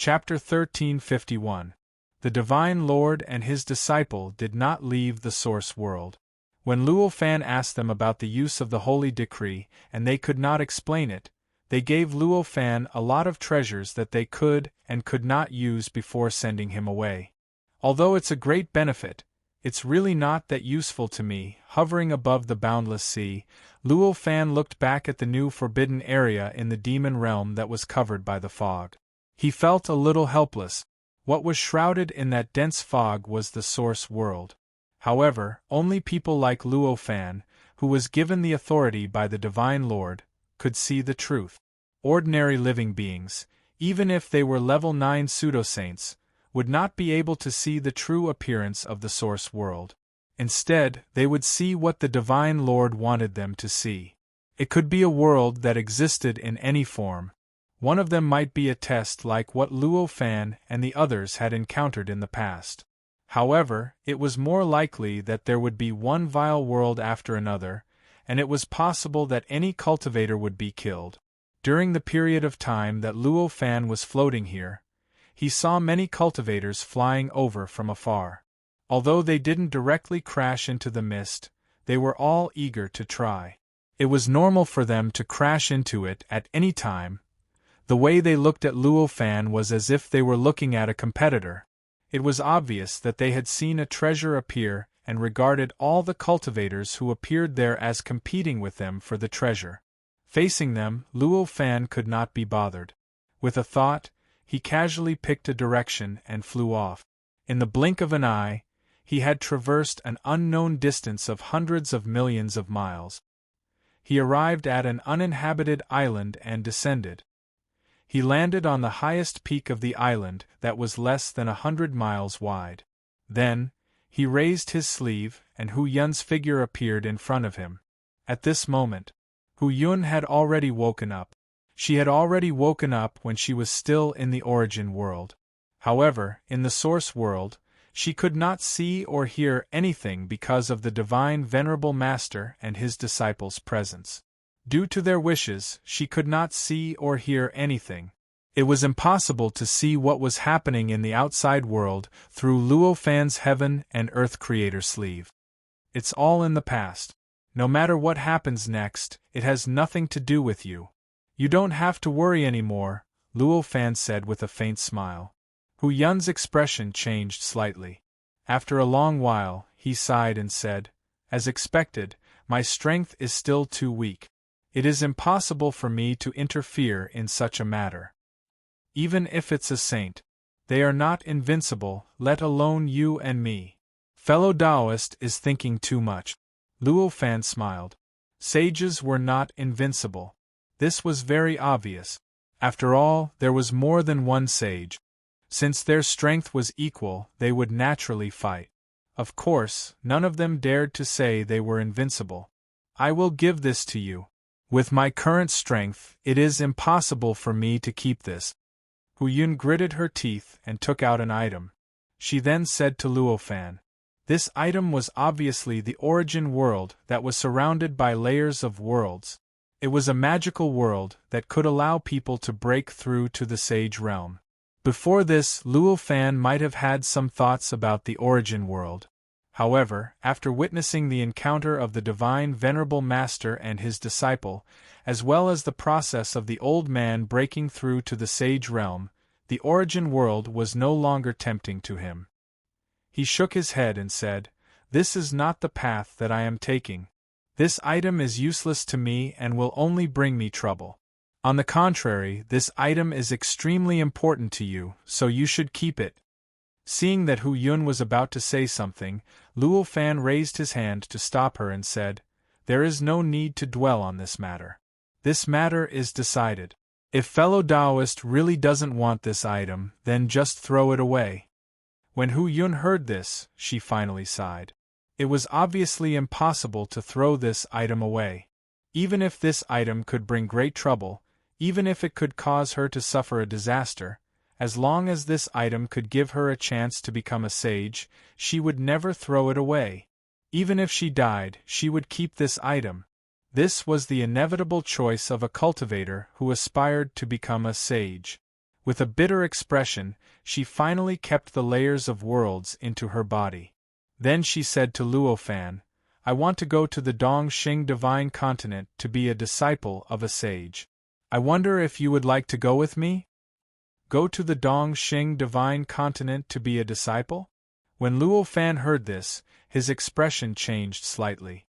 Chapter 1351. The Divine Lord and his disciple did not leave the source world. When Luo Fan asked them about the use of the holy decree and they could not explain it, they gave Luo Fan a lot of treasures that they could and could not use before sending him away. Although it's a great benefit, it's really not that useful to me. Hovering above the boundless sea, Luo Fan looked back at the new forbidden area in the demon realm that was covered by the fog. He felt a little helpless. What was shrouded in that dense fog was the source world. However, only people like Luo Fan, who was given the authority by the Divine Lord, could see the truth. Ordinary living beings, even if they were level 9 pseudo-saints, would not be able to see the true appearance of the source world. Instead, they would see what the Divine Lord wanted them to see. It could be a world that existed in any form. One of them might be a test like what Luo Fan and the others had encountered in the past. However, it was more likely that there would be one vile world after another, and it was possible that any cultivator would be killed. During the period of time that Luo Fan was floating here, he saw many cultivators flying over from afar. Although they didn't directly crash into the mist, they were all eager to try. It was normal for them to crash into it at any time. The way they looked at Luo Fan was as if they were looking at a competitor. It was obvious that they had seen a treasure appear and regarded all the cultivators who appeared there as competing with them for the treasure. Facing them, Luo Fan could not be bothered. With a thought, he casually picked a direction and flew off. In the blink of an eye, he had traversed an unknown distance of hundreds of millions of miles. He arrived at an uninhabited island and descended. He landed on the highest peak of the island that was less than 100 miles wide. Then, he raised his sleeve and Hu Yun's figure appeared in front of him. At this moment, Hu Yun had already woken up. She had already woken up when she was still in the origin world. However, in the source world, she could not see or hear anything because of the divine Venerable Master and his disciples' presence. Due to their wishes, she could not see or hear anything. It was impossible to see what was happening in the outside world through Luo Fan's heaven and earth creator sleeve. It's all in the past. No matter what happens next, it has nothing to do with you. You don't have to worry anymore, Luo Fan said with a faint smile. Hu Yun's expression changed slightly. After a long while, he sighed and said, "As expected, my strength is still too weak. It is impossible for me to interfere in such a matter. Even if it's a saint, they are not invincible, let alone you and me. Fellow Taoist is thinking too much." Luo Fan smiled. Sages were not invincible. This was very obvious. After all, there was more than one sage. Since their strength was equal, they would naturally fight. Of course, none of them dared to say they were invincible. I will give this to you. With my current strength, it is impossible for me to keep this. Hu Yun gritted her teeth and took out an item. She then said to Luo Fan, "This item was obviously the origin world that was surrounded by layers of worlds. It was a magical world that could allow people to break through to the sage realm. Before this, Luo Fan might have had some thoughts about the origin world. However, after witnessing the encounter of the divine Venerable Master and his disciple, as well as the process of the old man breaking through to the sage realm, the origin world was no longer tempting to him. He shook his head and said, "This is not the path that I am taking. This item is useless to me and will only bring me trouble. On the contrary, this item is extremely important to you, so you should keep it." Seeing that Hu Yun was about to say something, Luo Fan raised his hand to stop her and said, "There is no need to dwell on this matter. This matter is decided. If fellow Taoist really doesn't want this item, then just throw it away." When Hu Yun heard this, she finally sighed. It was obviously impossible to throw this item away. Even if this item could bring great trouble, even if it could cause her to suffer a disaster, as long as this item could give her a chance to become a sage, she would never throw it away. Even if she died, she would keep this item. This was the inevitable choice of a cultivator who aspired to become a sage. With a bitter expression, she finally kept the layers of worlds into her body. Then she said to Luo Fan, I want to go to the Dong Xing divine continent to be a disciple of a sage. I wonder if you would like to go with me? Go to the Dong Xing divine continent to be a disciple? When Luo Fan heard this, his expression changed slightly.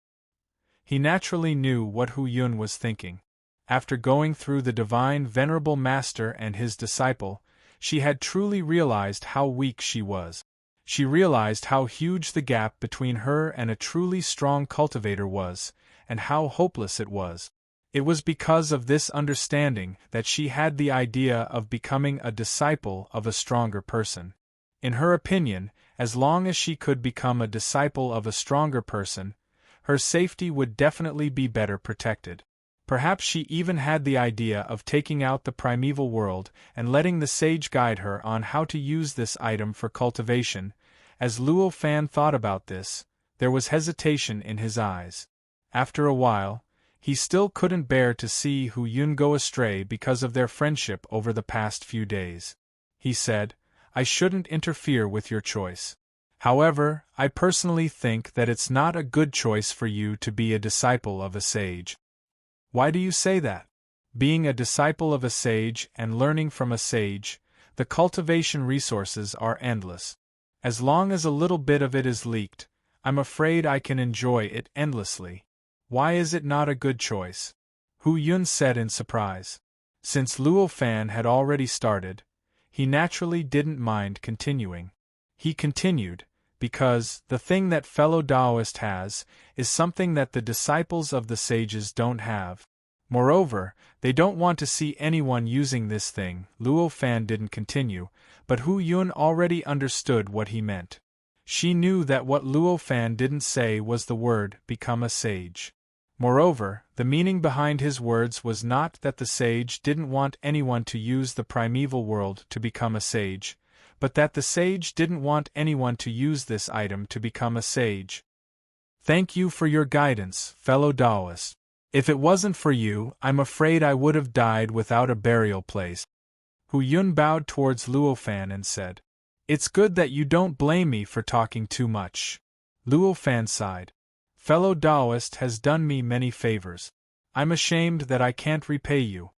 He naturally knew what Hu Yun was thinking. After going through the divine venerable master and his disciple, she had truly realized how weak she was. She realized how huge the gap between her and a truly strong cultivator was, and how hopeless it was. It was because of this understanding that she had the idea of becoming a disciple of a stronger person. In her opinion, as long as she could become a disciple of a stronger person, her safety would definitely be better protected. Perhaps she even had the idea of taking out the primeval world and letting the sage guide her on how to use this item for cultivation. As Luo Fan thought about this, there was hesitation in his eyes. After a while, he still couldn't bear to see Hu Yun go astray because of their friendship over the past few days. He said, I shouldn't interfere with your choice. However, I personally think that it's not a good choice for you to be a disciple of a sage. Why do you say that? Being a disciple of a sage and learning from a sage, the cultivation resources are endless. As long as a little bit of it is leaked, I'm afraid I can enjoy it endlessly. Why is it not a good choice? Hu Yun said in surprise. Since Luo Fan had already started, he naturally didn't mind continuing. He continued, because the thing that fellow Taoist has is something that the disciples of the sages don't have. Moreover, they don't want to see anyone using this thing. Luo Fan didn't continue, but Hu Yun already understood what he meant. She knew that what Luo Fan didn't say was the word, become a sage. Moreover, the meaning behind his words was not that the sage didn't want anyone to use the primeval world to become a sage, but that the sage didn't want anyone to use this item to become a sage. Thank you for your guidance, fellow Taoist. If it wasn't for you, I'm afraid I would have died without a burial place. Hu Yun bowed towards Luo Fan and said, It's good that you don't blame me for talking too much. Luo Fan sighed. Fellow Taoist has done me many favors. I'm ashamed that I can't repay you.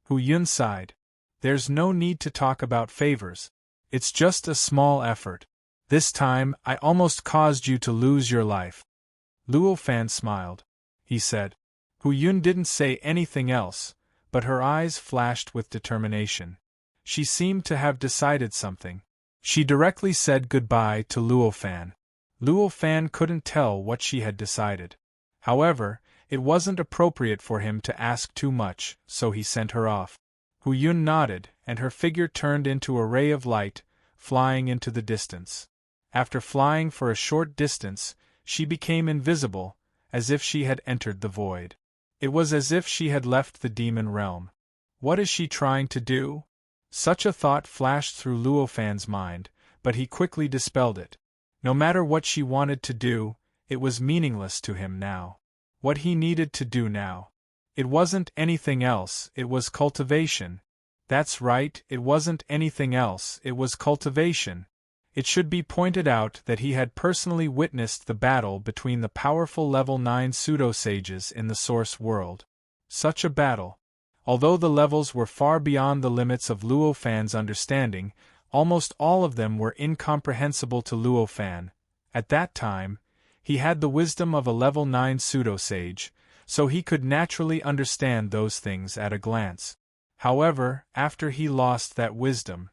Hu Yun sighed. There's no need to talk about favors. It's just a small effort. This time, I almost caused you to lose your life. Luo Fan smiled. He said. Hu Yun didn't say anything else, but her eyes flashed with determination. She seemed to have decided something. She directly said goodbye to Luo Fan. Luo Fan couldn't tell what she had decided. However, it wasn't appropriate for him to ask too much, so he sent her off. Hu Yun nodded, and her figure turned into a ray of light, flying into the distance. After flying for a short distance, she became invisible, as if she had entered the void. It was as if she had left the demon realm. What is she trying to do? Such a thought flashed through Luo Fan's mind, but he quickly dispelled it. No matter what she wanted to do, it was meaningless to him now. What he needed to do now. It wasn't anything else, it was cultivation. That's right, it wasn't anything else, it was cultivation. It should be pointed out that he had personally witnessed the battle between the powerful level 9 pseudo-sages in the Source world. Such a battle. Although the levels were far beyond the limits of Luo Fan's understanding, almost all of them were incomprehensible to Luo Fan. At that time, he had the wisdom of a level 9 pseudo-sage, so he could naturally understand those things at a glance. However, after he lost that wisdom,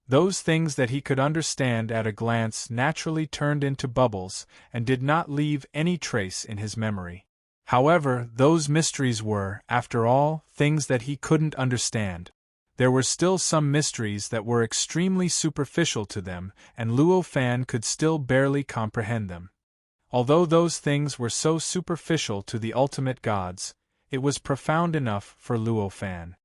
those things that he could understand at a glance naturally turned into bubbles and did not leave any trace in his memory. However, those mysteries were, after all, things that he couldn't understand. There were still some mysteries that were extremely superficial to them, and Luo Fan could still barely comprehend them. Although those things were so superficial to the ultimate gods, it was profound enough for Luo Fan.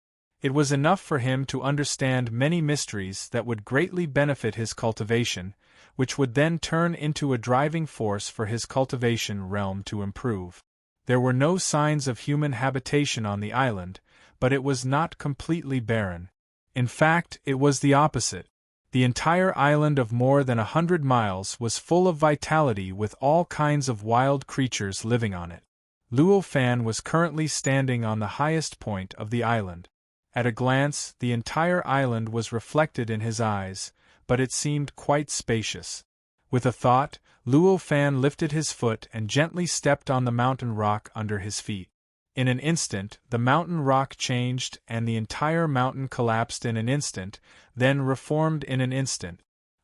It was enough for him to understand many mysteries that would greatly benefit his cultivation, which would then turn into a driving force for his cultivation realm to improve. There were no signs of human habitation on the island, but it was not completely barren. In fact, it was the opposite. The entire island of more than 100 miles was full of vitality with all kinds of wild creatures living on it. Luo Fan was currently standing on the highest point of the island. At a glance, the entire island was reflected in his eyes, but it seemed quite spacious. With a thought, Luo Fan lifted his foot and gently stepped on the mountain rock under his feet. In an instant, the mountain rock changed and the entire mountain collapsed in an instant, then reformed in an instant.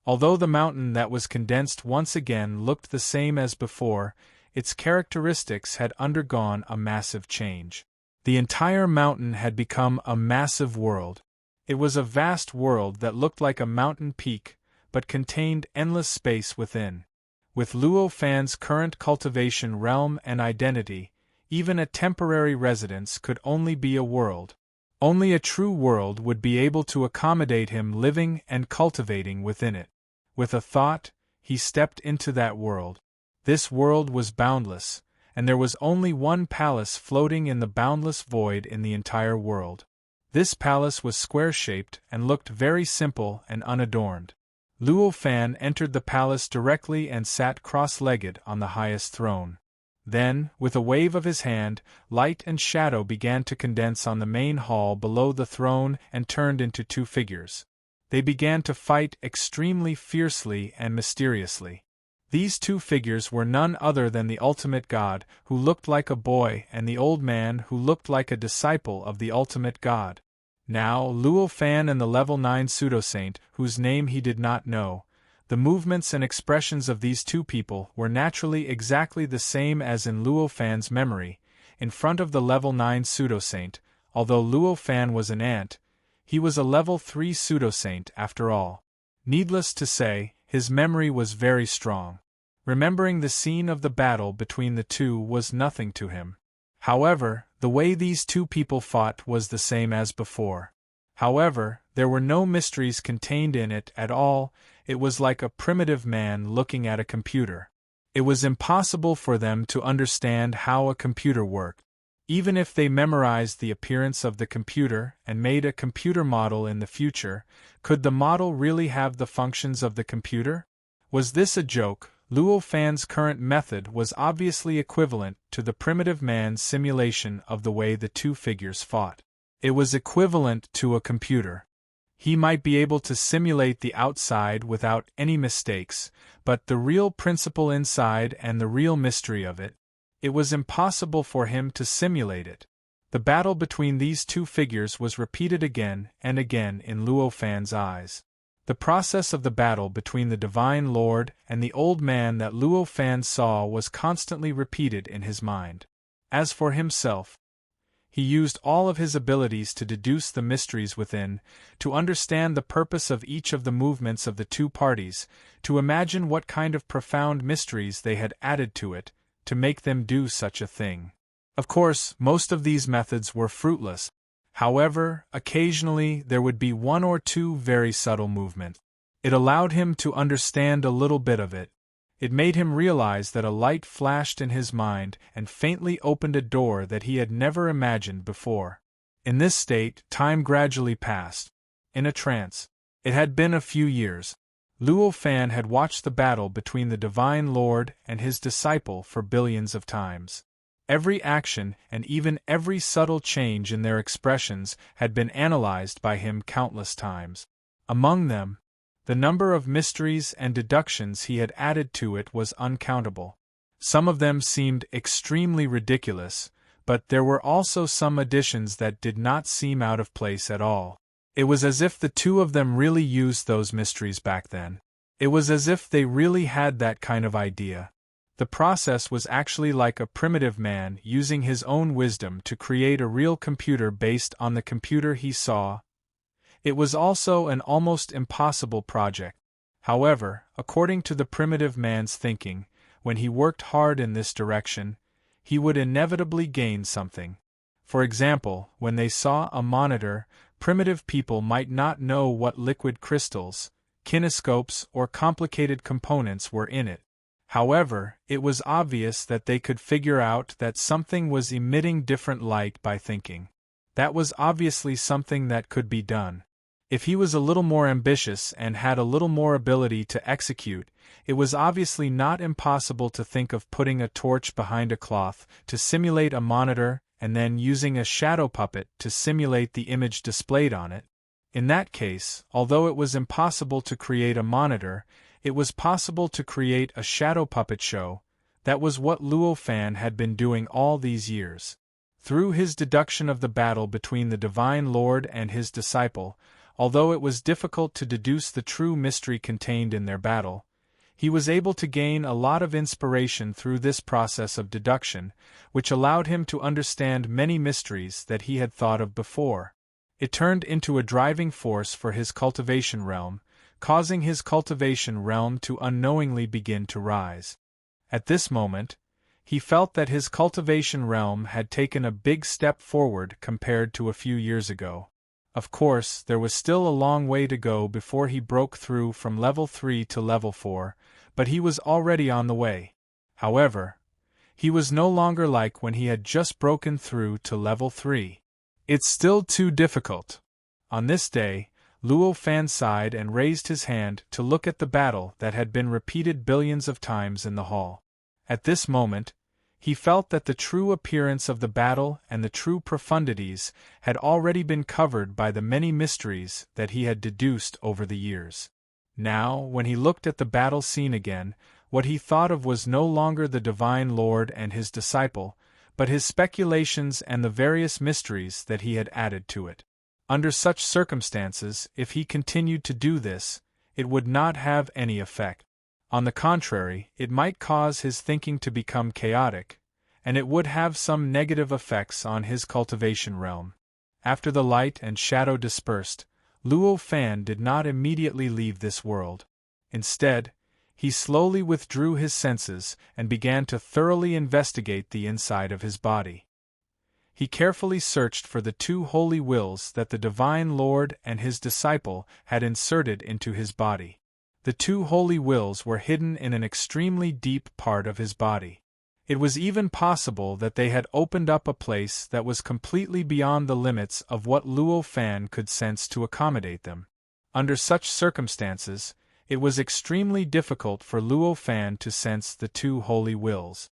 Although the mountain that was condensed once again looked the same as before, its characteristics had undergone a massive change. The entire mountain had become a massive world. It was a vast world that looked like a mountain peak, but contained endless space within. With Luo Fan's current cultivation realm and identity, even a temporary residence could only be a world. Only a true world would be able to accommodate him living and cultivating within it. With a thought, he stepped into that world. This world was boundless, and there was only one palace floating in the boundless void in the entire world. This palace was square-shaped and looked very simple and unadorned. Luo Fan entered the palace directly and sat cross-legged on the highest throne. Then, with a wave of his hand, light and shadow began to condense on the main hall below the throne and turned into two figures. They began to fight extremely fiercely and mysteriously. These two figures were none other than the ultimate god, who looked like a boy, and the old man who looked like a disciple of the ultimate god. Now, Luo Fan and the level 9 pseudo-saint, whose name he did not know, the movements and expressions of these two people were naturally exactly the same as in Luo Fan's memory. In front of the level 9 pseudo-saint, although Luo Fan was an ant, he was a level 3 pseudo-saint after all. Needless to say, his memory was very strong. Remembering the scene of the battle between the two was nothing to him. However, the way these two people fought was the same as before. However, there were no mysteries contained in it at all. It was like a primitive man looking at a computer. It was impossible for them to understand how a computer worked. Even if they memorized the appearance of the computer and made a computer model in the future, could the model really have the functions of the computer? Was this a joke? Luo Fan's current method was obviously equivalent to the primitive man's simulation of the way the two figures fought. It was equivalent to a computer. He might be able to simulate the outside without any mistakes, but the real principle inside and the real mystery of it, it was impossible for him to simulate it. The battle between these two figures was repeated again and again in Luo Fan's eyes. The process of the battle between the Divine Lord and the old man that Luo Fan saw was constantly repeated in his mind. As for himself, he used all of his abilities to deduce the mysteries within, to understand the purpose of each of the movements of the two parties, to imagine what kind of profound mysteries they had added to it, to make them do such a thing. Of course, most of these methods were fruitless. However, occasionally there would be one or two very subtle movements. It allowed him to understand a little bit of it. It made him realize that a light flashed in his mind and faintly opened a door that he had never imagined before. In this state, time gradually passed. In a trance. It had been a few years. Luo Fan had watched the battle between the Divine Lord and his disciple for billions of times. Every action and even every subtle change in their expressions had been analyzed by him countless times. Among them, the number of mysteries and deductions he had added to it was uncountable. Some of them seemed extremely ridiculous, but there were also some additions that did not seem out of place at all. It was as if the two of them really used those mysteries back then. It was as if they really had that kind of idea. The process was actually like a primitive man using his own wisdom to create a real computer based on the computer he saw. It was also an almost impossible project. However, according to the primitive man's thinking, when he worked hard in this direction, he would inevitably gain something. For example, when they saw a monitor, primitive people might not know what liquid crystals, kinescopes, or complicated components were in it. However, it was obvious that they could figure out that something was emitting different light by thinking. That was obviously something that could be done. If he was a little more ambitious and had a little more ability to execute, it was obviously not impossible to think of putting a torch behind a cloth to simulate a monitor and then using a shadow puppet to simulate the image displayed on it. In that case, although it was impossible to create a monitor, it was possible to create a shadow puppet show. That was what Luo Fan had been doing all these years. Through his deduction of the battle between the Divine Lord and his disciple, although it was difficult to deduce the true mystery contained in their battle, he was able to gain a lot of inspiration through this process of deduction, which allowed him to understand many mysteries that he had thought of before. It turned into a driving force for his cultivation realm, causing his cultivation realm to unknowingly begin to rise. At this moment, he felt that his cultivation realm had taken a big step forward compared to a few years ago. Of course, there was still a long way to go before he broke through from level 3 to level 4, but he was already on the way. However, he was no longer like when he had just broken through to level 3. It's still too difficult. On this day, Luo Fan sighed and raised his hand to look at the battle that had been repeated billions of times in the hall. At this moment, he felt that the true appearance of the battle and the true profundities had already been covered by the many mysteries that he had deduced over the years. Now, when he looked at the battle scene again, what he thought of was no longer the Divine Lord and his disciple, but his speculations and the various mysteries that he had added to it. Under such circumstances, if he continued to do this, it would not have any effect. On the contrary, it might cause his thinking to become chaotic, and it would have some negative effects on his cultivation realm. After the light and shadow dispersed, Luo Fan did not immediately leave this world. Instead, he slowly withdrew his senses and began to thoroughly investigate the inside of his body. He carefully searched for the two holy wills that the Divine Lord and his disciple had inserted into his body. The two holy wills were hidden in an extremely deep part of his body. It was even possible that they had opened up a place that was completely beyond the limits of what Luo Fan could sense to accommodate them. Under such circumstances, it was extremely difficult for Luo Fan to sense the two holy wills.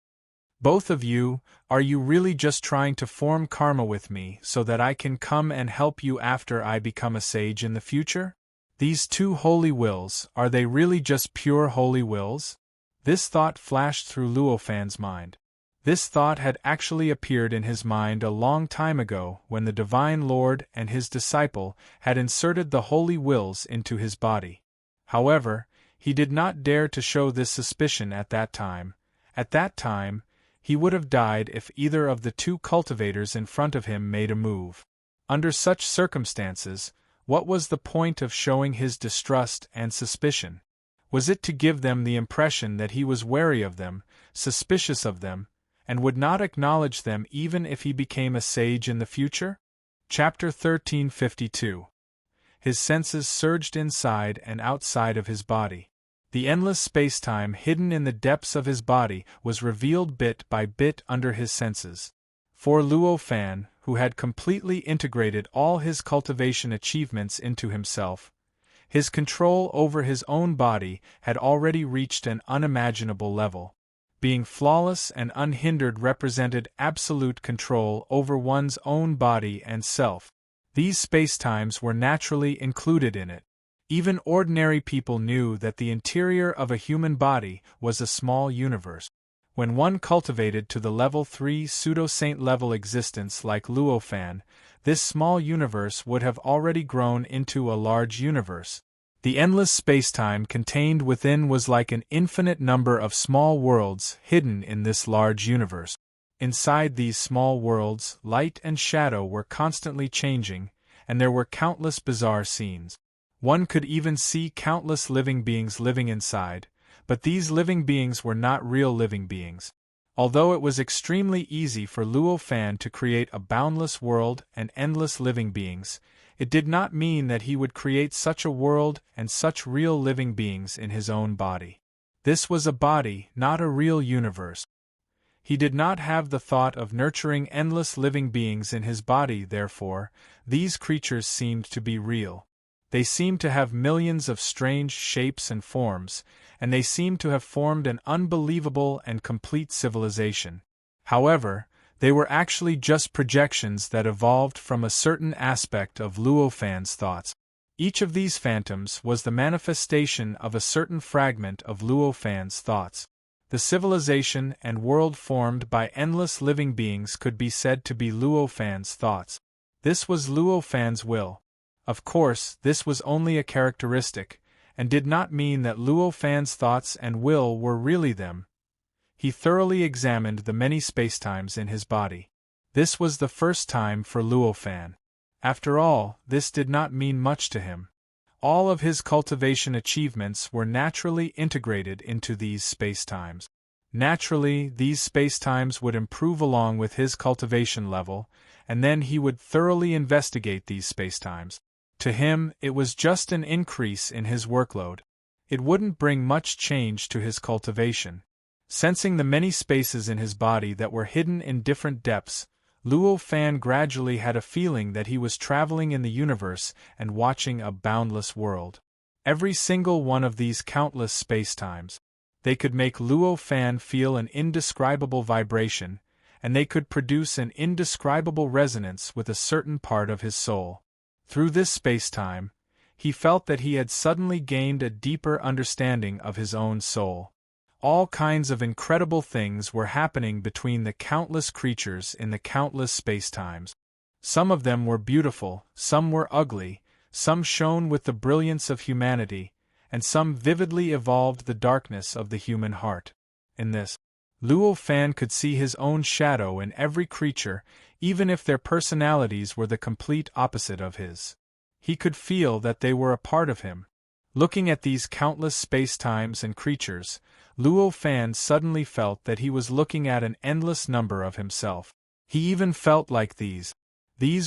Both of you, are you really just trying to form karma with me so that I can come and help you after I become a sage in the future? These two holy wills, are they really just pure holy wills? This thought flashed through Luo Fan's mind. This thought had actually appeared in his mind a long time ago when the Divine Lord and his disciple had inserted the holy wills into his body. However, he did not dare to show this suspicion at that time. At that time, he would have died if either of the two cultivators in front of him made a move. Under such circumstances, what was the point of showing his distrust and suspicion? Was it to give them the impression that he was wary of them, suspicious of them, and would not acknowledge them even if he became a sage in the future? Chapter 1352. His senses surged inside and outside of his body. The endless space-time hidden in the depths of his body was revealed bit by bit under his senses. For Luo Fan, who had completely integrated all his cultivation achievements into himself, his control over his own body had already reached an unimaginable level. Being flawless and unhindered represented absolute control over one's own body and self. These spacetimes were naturally included in it. Even ordinary people knew that the interior of a human body was a small universe. When one cultivated to the level 3 pseudo-saint level existence like Luo Fan, this small universe would have already grown into a large universe. The endless spacetime contained within was like an infinite number of small worlds hidden in this large universe. Inside these small worlds, light and shadow were constantly changing, and there were countless bizarre scenes. One could even see countless living beings living inside, but these living beings were not real living beings. Although it was extremely easy for Luo Fan to create a boundless world and endless living beings, it did not mean that he would create such a world and such real living beings in his own body. This was a body, not a real universe. He did not have the thought of nurturing endless living beings in his body, therefore, these creatures seemed to be real. They seemed to have millions of strange shapes and forms, and they seemed to have formed an unbelievable and complete civilization. However, they were actually just projections that evolved from a certain aspect of Luo Fan's thoughts. Each of these phantoms was the manifestation of a certain fragment of Luo Fan's thoughts. The civilization and world formed by endless living beings could be said to be Luo Fan's thoughts. This was Luo Fan's will. Of course, this was only a characteristic, and did not mean that Luo Fan's thoughts and will were really them. He thoroughly examined the many spacetimes in his body. This was the first time for Luo Fan. After all, this did not mean much to him. All of his cultivation achievements were naturally integrated into these spacetimes. Naturally, these spacetimes would improve along with his cultivation level, and then he would thoroughly investigate these spacetimes. To him, it was just an increase in his workload. It wouldn't bring much change to his cultivation. Sensing the many spaces in his body that were hidden in different depths, Luo Fan gradually had a feeling that he was traveling in the universe and watching a boundless world. Every single one of these countless spacetimes, they could make Luo Fan feel an indescribable vibration, and they could produce an indescribable resonance with a certain part of his soul. Through this spacetime, he felt that he had suddenly gained a deeper understanding of his own soul. All kinds of incredible things were happening between the countless creatures in the countless spacetimes. Some of them were beautiful, some were ugly, some shone with the brilliance of humanity, and some vividly evolved the darkness of the human heart. In this, Luo Fan could see his own shadow in every creature, even if their personalities were the complete opposite of his. He could feel that they were a part of him. Looking at these countless spacetimes and creatures, Luo Fan suddenly felt that he was looking at an endless number of himself. He even felt like these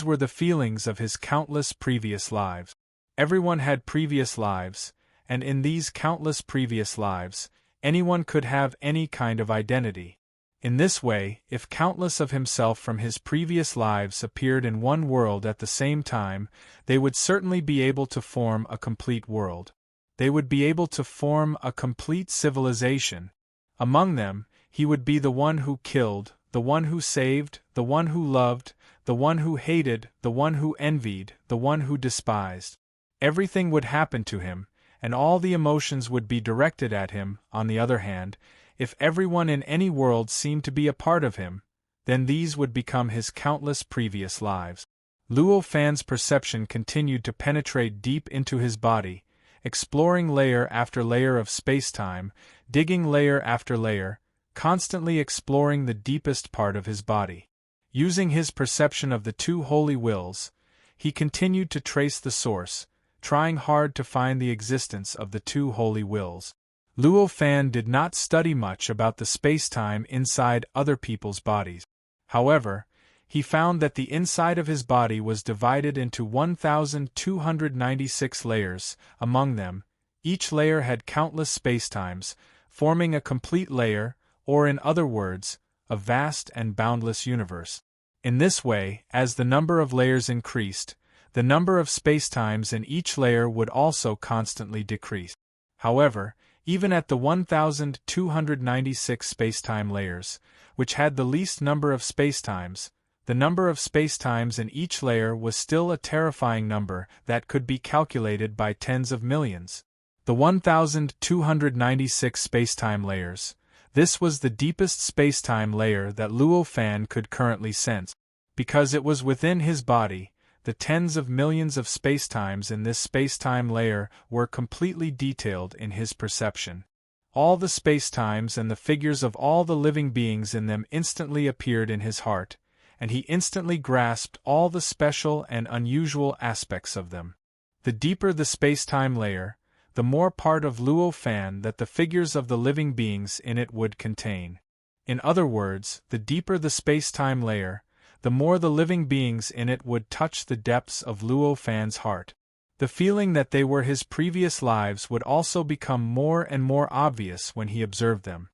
were the feelings of his countless previous lives. Everyone had previous lives, and in these countless previous lives, anyone could have any kind of identity. In this way, if countless of himself from his previous lives appeared in one world at the same time, they would certainly be able to form a complete world. They would be able to form a complete civilization. Among them, he would be the one who killed, the one who saved, the one who loved, the one who hated, the one who envied, the one who despised. Everything would happen to him, and all the emotions would be directed at him. On the other hand, if everyone in any world seemed to be a part of him, then these would become his countless previous lives. Luo Fan's perception continued to penetrate deep into his body, exploring layer after layer of spacetime, digging layer after layer, constantly exploring the deepest part of his body. Using his perception of the two holy wills, he continued to trace the source, trying hard to find the existence of the two holy wills. Luo Fan did not study much about the spacetime inside other people's bodies. However, he found that the inside of his body was divided into 1,296 layers. Among them, each layer had countless spacetimes, forming a complete layer, or in other words, a vast and boundless universe. In this way, as the number of layers increased, the number of spacetimes in each layer would also constantly decrease. However, even at the 1,296 spacetime layers, which had the least number of spacetimes, the number of spacetimes in each layer was still a terrifying number that could be calculated by tens of millions. The 1,296 spacetime layers. This was the deepest spacetime layer that Luo Fan could currently sense. Because it was within his body, the tens of millions of spacetimes in this spacetime layer were completely detailed in his perception. All the spacetimes and the figures of all the living beings in them instantly appeared in his heart, and he instantly grasped all the special and unusual aspects of them. The deeper the spacetime layer, the more part of Luo Fan that the figures of the living beings in it would contain. In other words, the deeper the spacetime layer, the more the living beings in it would touch the depths of Luo Fan's heart. The feeling that they were his previous lives would also become more and more obvious when he observed them.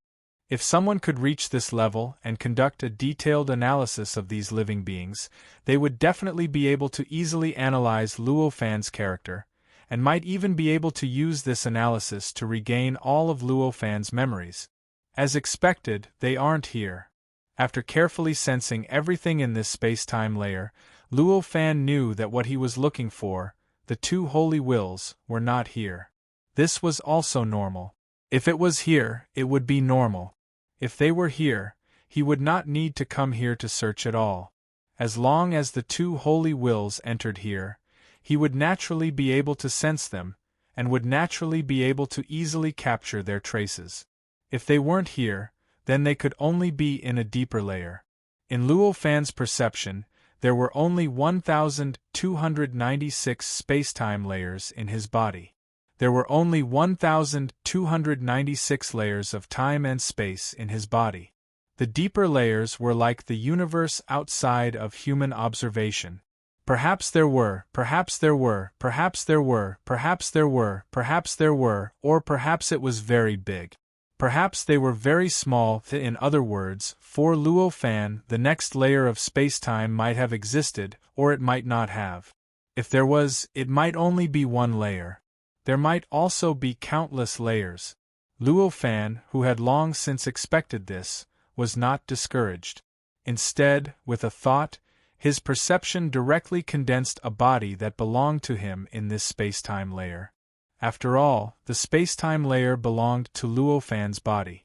If someone could reach this level and conduct a detailed analysis of these living beings, they would definitely be able to easily analyze Luo Fan's character, and might even be able to use this analysis to regain all of Luo Fan's memories. As expected, they aren't here. After carefully sensing everything in this space-time layer, Luo Fan knew that what he was looking for, the two holy wills, were not here. This was also normal. If it was here, it would be normal. If they were here, he would not need to come here to search at all. As long as the two holy wills entered here, he would naturally be able to sense them, and would naturally be able to easily capture their traces. If they weren't here, then they could only be in a deeper layer. In Luo Fan's perception, there were only 1,296 space-time layers in his body. There were only 1,296 layers of time and space in his body. The deeper layers were like the universe outside of human observation. Perhaps there were, perhaps there were, perhaps there were, perhaps there were, perhaps there were, or perhaps it was very big. Perhaps they were very small. In other words, for Luo Fan, the next layer of space-time might have existed, or it might not have. If there was, it might only be one layer. There might also be countless layers. Luo Fan, who had long since expected this, was not discouraged. Instead, with a thought, his perception directly condensed a body that belonged to him in this space-time layer. After all, the space-time layer belonged to Luo Fan's body.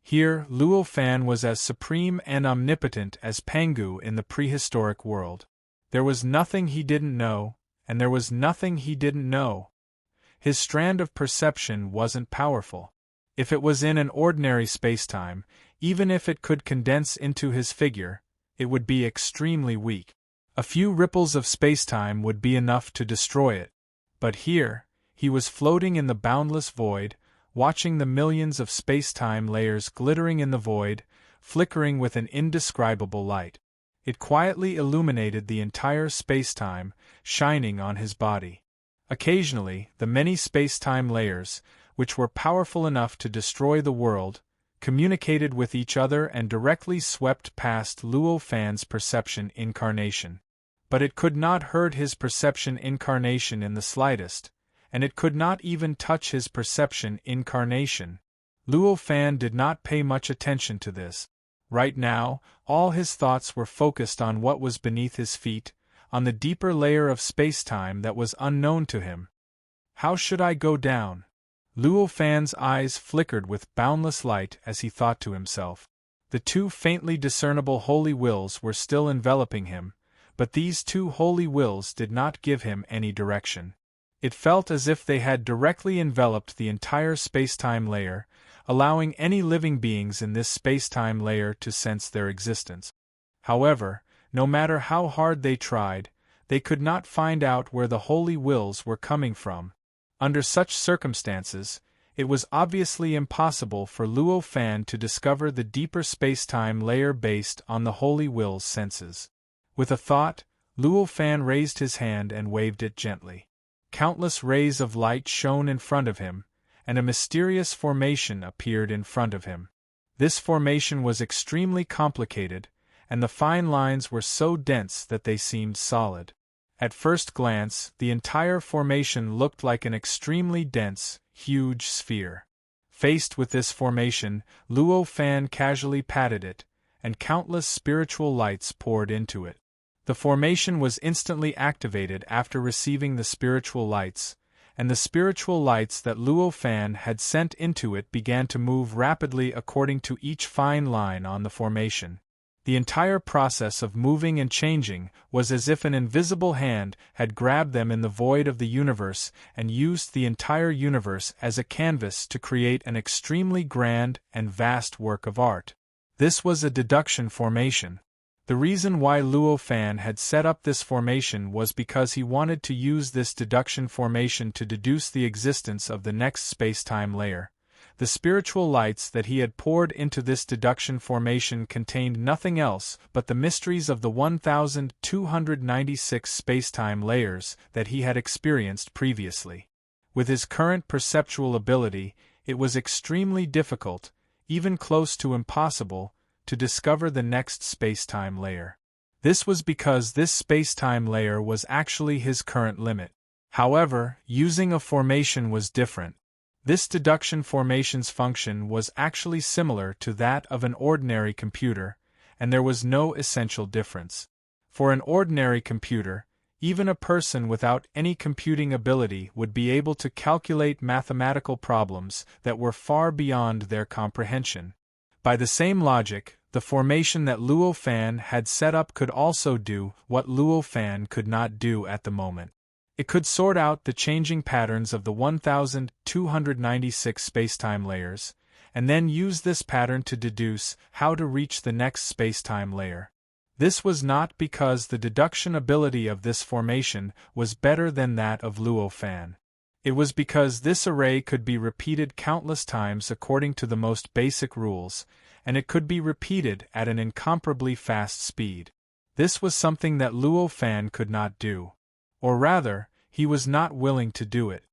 Here, Luo Fan was as supreme and omnipotent as Pangu in the prehistoric world. There was nothing he didn't know, and there was nothing he didn't know. His strand of perception wasn't powerful. If it was in an ordinary space-time, even if it could condense into his figure, it would be extremely weak. A few ripples of space-time would be enough to destroy it. But here, he was floating in the boundless void, watching the millions of space-time layers glittering in the void, flickering with an indescribable light. It quietly illuminated the entire space-time, shining on his body. Occasionally, the many space-time layers, which were powerful enough to destroy the world, communicated with each other and directly swept past Luo Fan's perception incarnation. But it could not hurt his perception incarnation in the slightest, and it could not even touch his perception incarnation. Luo Fan did not pay much attention to this. Right now, all his thoughts were focused on what was beneath his feet, on the deeper layer of space-time that was unknown to him. How should I go down? Luo Fan's eyes flickered with boundless light as he thought to himself. The two faintly discernible holy wills were still enveloping him, but these two holy wills did not give him any direction. It felt as if they had directly enveloped the entire space-time layer, allowing any living beings in this space-time layer to sense their existence. However, no matter how hard they tried, they could not find out where the holy wills were coming from. Under such circumstances, it was obviously impossible for Luo Fan to discover the deeper space-time layer based on the holy will's senses. With a thought, Luo Fan raised his hand and waved it gently. Countless rays of light shone in front of him, and a mysterious formation appeared in front of him. This formation was extremely complicated, and the fine lines were so dense that they seemed solid. At first glance, the entire formation looked like an extremely dense, huge sphere. Faced with this formation, Luo Fan casually patted it, and countless spiritual lights poured into it. The formation was instantly activated after receiving the spiritual lights, and the spiritual lights that Luo Fan had sent into it began to move rapidly according to each fine line on the formation. The entire process of moving and changing was as if an invisible hand had grabbed them in the void of the universe and used the entire universe as a canvas to create an extremely grand and vast work of art. This was a deduction formation. The reason why Luo Fan had set up this formation was because he wanted to use this deduction formation to deduce the existence of the next space-time layer. The spiritual lights that he had poured into this deduction formation contained nothing else but the mysteries of the 1,296 space-time layers that he had experienced previously. With his current perceptual ability, it was extremely difficult, even close to impossible, to discover the next space-time layer. This was because this space-time layer was actually his current limit. However, using a formation was different. This deduction formation's function was actually similar to that of an ordinary computer, and there was no essential difference. For an ordinary computer, even a person without any computing ability would be able to calculate mathematical problems that were far beyond their comprehension. By the same logic, the formation that Luo Fan had set up could also do what Luo Fan could not do at the moment. It could sort out the changing patterns of the 1296 spacetime layers, and then use this pattern to deduce how to reach the next spacetime layer. This was not because the deduction ability of this formation was better than that of Luo Fan. It was because this array could be repeated countless times according to the most basic rules, and it could be repeated at an incomparably fast speed. This was something that Luo Fan could not do. Or rather, he was not willing to do it.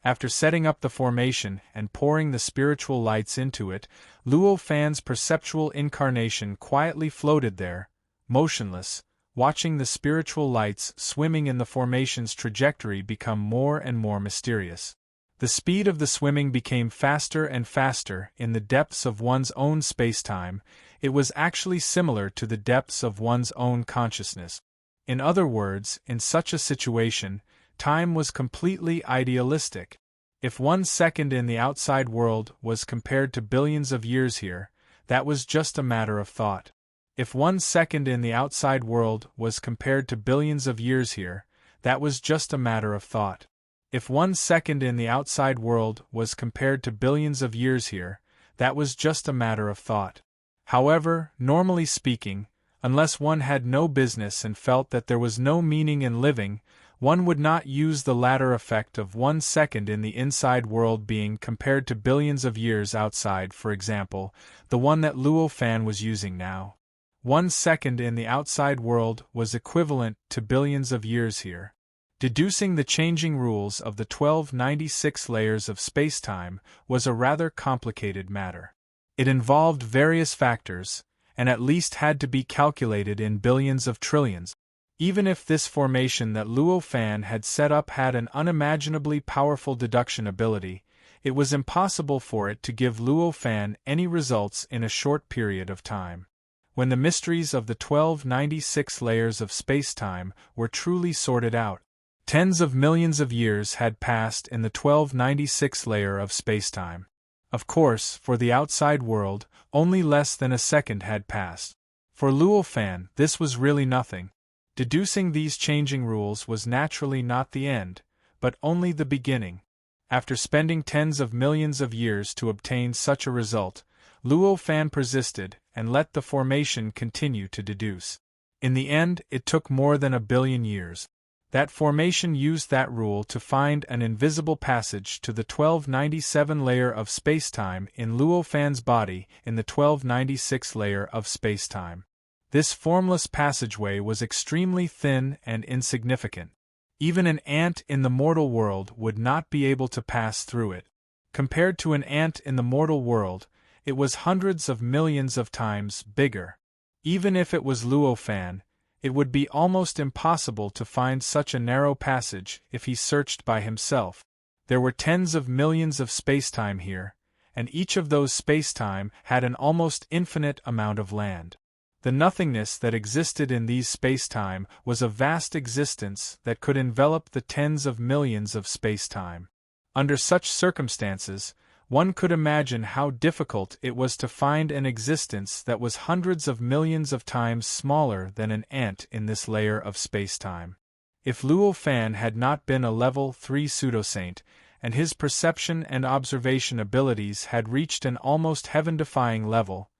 After setting up the formation and pouring the spiritual lights into it, Luo Fan's perceptual incarnation quietly floated there, motionless, watching the spiritual lights swimming in the formation's trajectory become more and more mysterious. The speed of the swimming became faster and faster in the depths of one's own spacetime. It was actually similar to the depths of one's own consciousness. In other words, in such a situation, time was completely idealistic. If 1 second in the outside world was compared to billions of years here, that was just a matter of thought. If 1 second in the outside world was compared to billions of years here, that was just a matter of thought. If 1 second in the outside world was compared to billions of years here, that was just a matter of thought. However, normally speaking, unless one had no business and felt that there was no meaning in living, one would not use the latter effect of 1 second in the inside world being compared to billions of years outside, for example, the one that Luo Fan was using now. 1 second in the outside world was equivalent to billions of years here. Deducing the changing rules of the 1296 layers of spacetime was a rather complicated matter. It involved various factors, and at least had to be calculated in billions of trillions. Even if this formation that Luo Fan had set up had an unimaginably powerful deduction ability, it was impossible for it to give Luo Fan any results in a short period of time. When the mysteries of the 1296 layers of spacetime were truly sorted out, tens of millions of years had passed in the 1296 layer of spacetime. Of course, for the outside world, only less than a second had passed. For Luo Fan, this was really nothing. Deducing these changing rules was naturally not the end, but only the beginning. After spending tens of millions of years to obtain such a result, Luo Fan persisted and let the formation continue to deduce. In the end, it took more than 1 billion years. That formation used that rule to find an invisible passage to the 1297 layer of spacetime in Luo Fan's body in the 1296 layer of spacetime. This formless passageway was extremely thin and insignificant. Even an ant in the mortal world would not be able to pass through it. Compared to an ant in the mortal world, it was hundreds of millions of times bigger. Even if it was Luo Fan, it would be almost impossible to find such a narrow passage if he searched by himself. There were tens of millions of spacetime here, and each of those spacetime had an almost infinite amount of land. The nothingness that existed in these spacetime was a vast existence that could envelop the tens of millions of spacetime. Under such circumstances, one could imagine how difficult it was to find an existence that was hundreds of millions of times smaller than an ant in this layer of spacetime. If Luo Fan had not been a level 3 pseudosaint, and his perception and observation abilities had reached an almost heaven-defying level,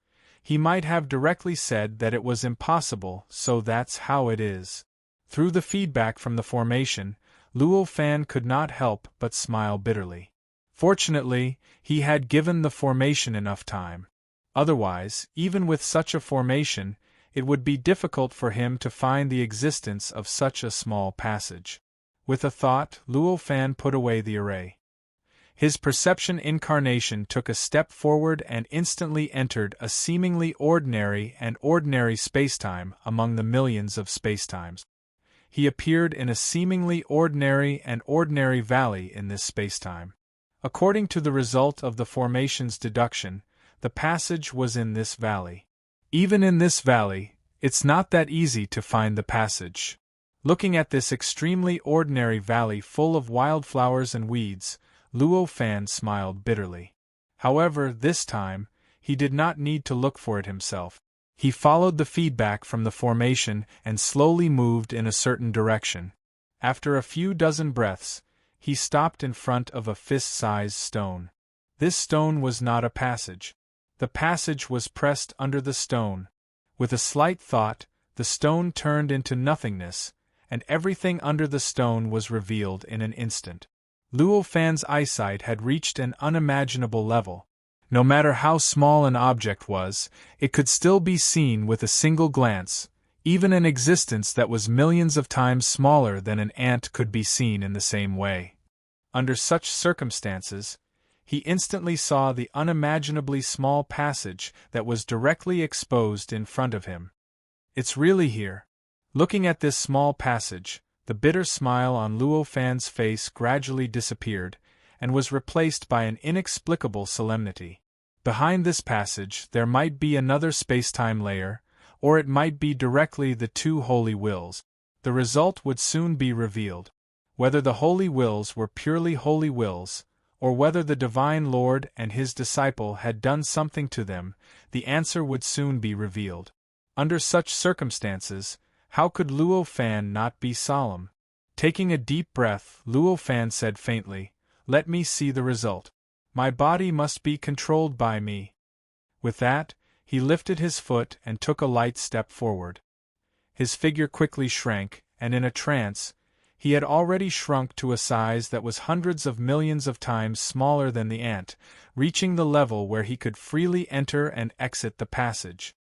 he might have directly said that it was impossible, so that's how it is. Through the feedback from the formation, Luo Fan could not help but smile bitterly. Fortunately, he had given the formation enough time. Otherwise, even with such a formation, it would be difficult for him to find the existence of such a small passage. With a thought, Luo Fan put away the array. His perception incarnation took a step forward and instantly entered a seemingly ordinary spacetime among the millions of spacetimes. he appeared in a seemingly ordinary valley in this spacetime. According to the result of the formation's deduction, the passage was in this valley. Even in this valley, it's not that easy to find the passage. Looking at this extremely ordinary valley full of wildflowers and weeds, Luo Fan smiled bitterly. However, this time, he did not need to look for it himself. He followed the feedback from the formation and slowly moved in a certain direction. After a few dozen breaths, he stopped in front of a fist-sized stone. This stone was not a passage. The passage was pressed under the stone. With a slight thought, the stone turned into nothingness, and everything under the stone was revealed in an instant. Luo Fan's eyesight had reached an unimaginable level. No matter how small an object was, it could still be seen with a single glance. Even an existence that was millions of times smaller than an ant could be seen in the same way. Under such circumstances, he instantly saw the unimaginably small passage that was directly exposed in front of him. It's really here. Looking at this small passage, the bitter smile on Luo Fan's face gradually disappeared, and was replaced by an inexplicable solemnity. Behind this passage there might be another spacetime layer, or it might be directly the two holy wills. The result would soon be revealed. Whether the holy wills were purely holy wills, or whether the Divine Lord and his disciple had done something to them, the answer would soon be revealed. Under such circumstances, how could Luo Fan not be solemn? Taking a deep breath, Luo Fan said faintly, "Let me see the result. My body must be controlled by me." With that, he lifted his foot and took a light step forward. His figure quickly shrank, and in a trance, he had already shrunk to a size that was hundreds of millions of times smaller than the ant, reaching the level where he could freely enter and exit the passage.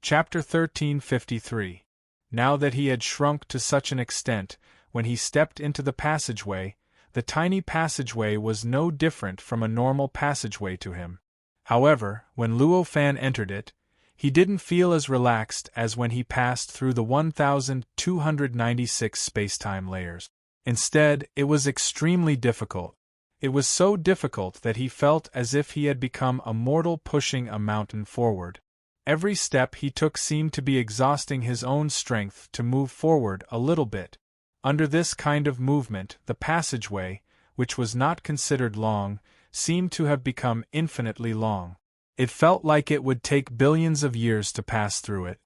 Chapter 1353. Now that he had shrunk to such an extent, when he stepped into the passageway, the tiny passageway was no different from a normal passageway to him. However, when Luo Fan entered it, he didn't feel as relaxed as when he passed through the 1296 spacetime layers. Instead, it was extremely difficult. It was so difficult that he felt as if he had become a mortal pushing a mountain forward. Every step he took seemed to be exhausting his own strength to move forward a little bit. Under this kind of movement, the passageway, which was not considered long, seemed to have become infinitely long. It felt like it would take billions of years to pass through it.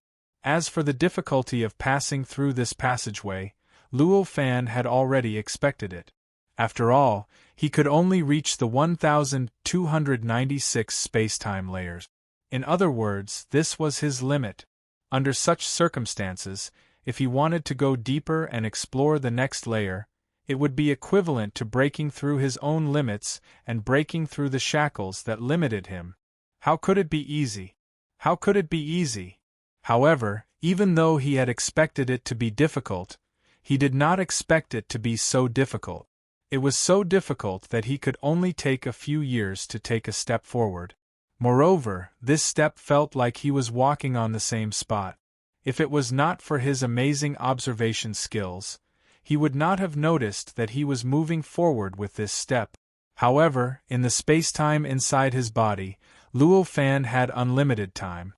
As for the difficulty of passing through this passageway, Luo Fan had already expected it. After all, he could only reach the 1296 spacetime layers. In other words, this was his limit. Under such circumstances, if he wanted to go deeper and explore the next layer, it would be equivalent to breaking through his own limits and breaking through the shackles that limited him. How could it be easy? How could it be easy? However, even though he had expected it to be difficult, he did not expect it to be so difficult. It was so difficult that he could only take a few years to take a step forward. Moreover, this step felt like he was walking on the same spot. If it was not for his amazing observation skills, he would not have noticed that he was moving forward with this step. However, in the spacetime inside his body, Luo Fan had unlimited time.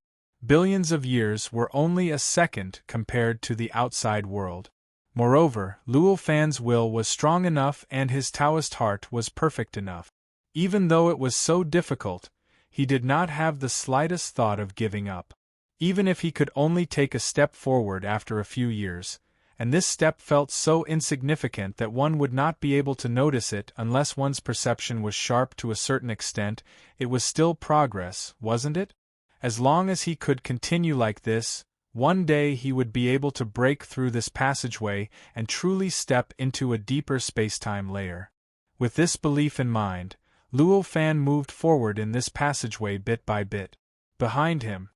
Billions of years were only a second compared to the outside world. Moreover, Luo Fan's will was strong enough and his Taoist heart was perfect enough. Even though it was so difficult, he did not have the slightest thought of giving up. Even if he could only take a step forward after a few years, and this step felt so insignificant that one would not be able to notice it unless one's perception was sharp to a certain extent, it was still progress, wasn't it? As long as he could continue like this, one day he would be able to break through this passageway and truly step into a deeper spacetime layer. With this belief in mind, Luo Fan moved forward in this passageway bit by bit. Behind him,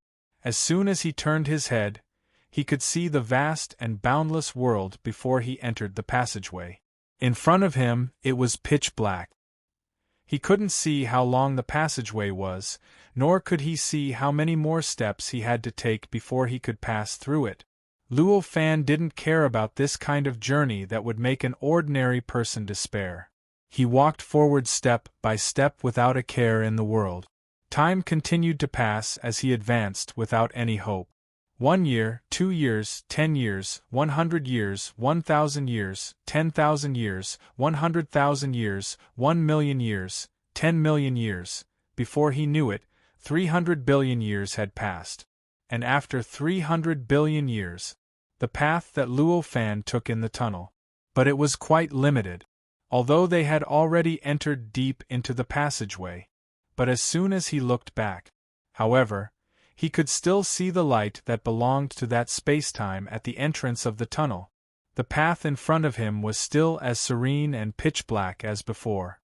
as soon as he turned his head, he could see the vast and boundless world before he entered the passageway. In front of him, it was pitch black. He couldn't see how long the passageway was, nor could he see how many more steps he had to take before he could pass through it. Luo Fan didn't care about this kind of journey that would make an ordinary person despair. He walked forward step by step without a care in the world. Time continued to pass as he advanced without any hope. 1 year, 2 years, 10 years, 100 years, 1,000 years, 10,000 years, 100,000 years, 1,000,000 years, 10,000,000 years. Before he knew it, 300 billion years had passed. And after 300 billion years, the path that Luo Fan took in the tunnel. But it was quite limited. Although they had already entered deep into the passageway. But as soon as he looked back, however, he could still see the light that belonged to that spacetime at the entrance of the tunnel. The path in front of him was still as serene and pitch black as before.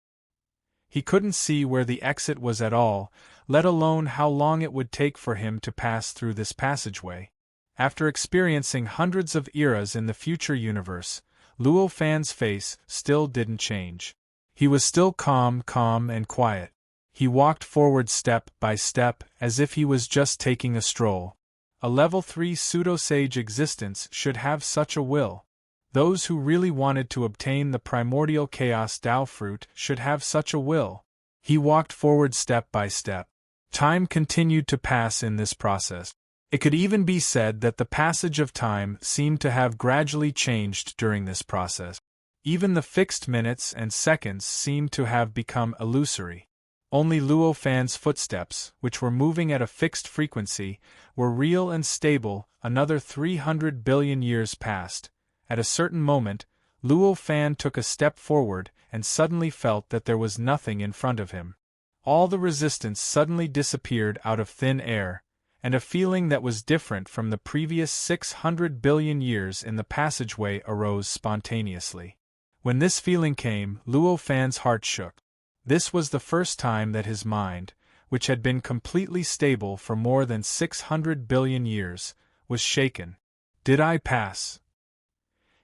He couldn't see where the exit was at all, let alone how long it would take for him to pass through this passageway. After experiencing hundreds of eras in the future universe, Luo Fan's face still didn't change. He was still calm and quiet. He walked forward step by step as if he was just taking a stroll. A level 3 pseudo-sage existence should have such a will. Those who really wanted to obtain the primordial chaos Tao fruit should have such a will. He walked forward step by step. Time continued to pass in this process. It could even be said that the passage of time seemed to have gradually changed during this process. Even the fixed minutes and seconds seemed to have become illusory. Only Luo Fan's footsteps, which were moving at a fixed frequency, were real and stable. Another 300 billion years passed. At a certain moment, Luo Fan took a step forward and suddenly felt that there was nothing in front of him. All the resistance suddenly disappeared out of thin air, and a feeling that was different from the previous 600 billion years in the passageway arose spontaneously. When this feeling came, Luo Fan's heart shook. This was the first time that his mind, which had been completely stable for more than 600 billion years, was shaken. Did I pass?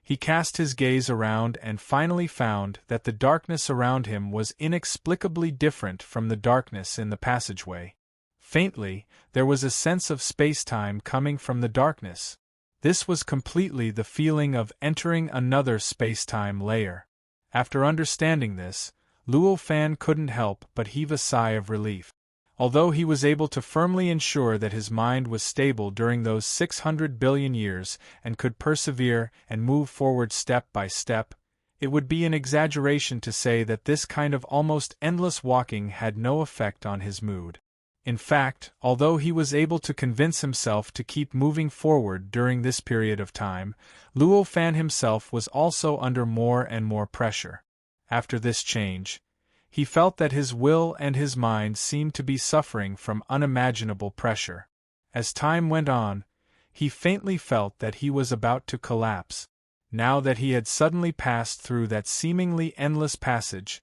He cast his gaze around and finally found that the darkness around him was inexplicably different from the darkness in the passageway. Faintly, there was a sense of space-time coming from the darkness. This was completely the feeling of entering another space-time layer. After understanding this, Luo Fan couldn't help but heave a sigh of relief. Although he was able to firmly ensure that his mind was stable during those 600 billion years and could persevere and move forward step by step, it would be an exaggeration to say that this kind of almost endless walking had no effect on his mood. In fact, although he was able to convince himself to keep moving forward during this period of time, Luo Fan himself was also under more and more pressure. After this change, he felt that his will and his mind seemed to be suffering from unimaginable pressure. As time went on, he faintly felt that he was about to collapse. Now that he had suddenly passed through that seemingly endless passage,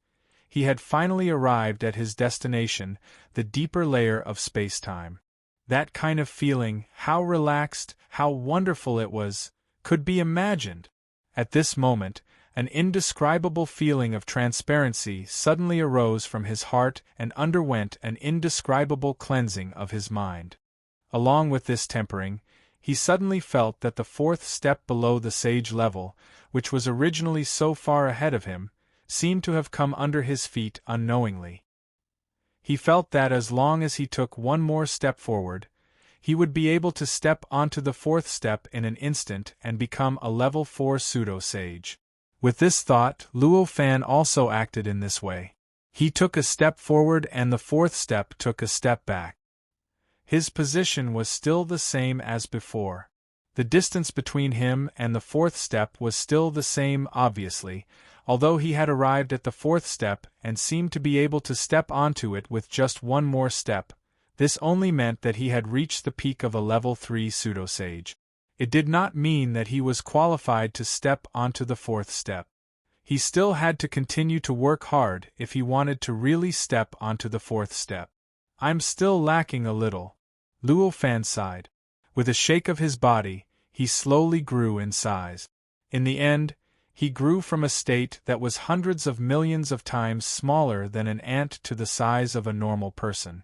he had finally arrived at his destination, the deeper layer of space-time. That kind of feeling, how relaxed, how wonderful it was, could be imagined. At this moment, an indescribable feeling of transparency suddenly arose from his heart and underwent an indescribable cleansing of his mind. Along with this tempering, he suddenly felt that the fourth step below the sage level, which was originally so far ahead of him, seemed to have come under his feet unknowingly. He felt that as long as he took one more step forward, he would be able to step onto the fourth step in an instant and become a level 4 pseudo-sage. With this thought, Luo Fan also acted in this way. He took a step forward and the fourth step took a step back. His position was still the same as before. The distance between him and the fourth step was still the same, obviously, although he had arrived at the fourth step and seemed to be able to step onto it with just one more step. This only meant that he had reached the peak of a level 3 pseudo-sage. It did not mean that he was qualified to step onto the fourth step. He still had to continue to work hard if he wanted to really step onto the fourth step. I'm still lacking a little. Luo Fan sighed. With a shake of his body, he slowly grew in size. In the end, he grew from a state that was hundreds of millions of times smaller than an ant to the size of a normal person.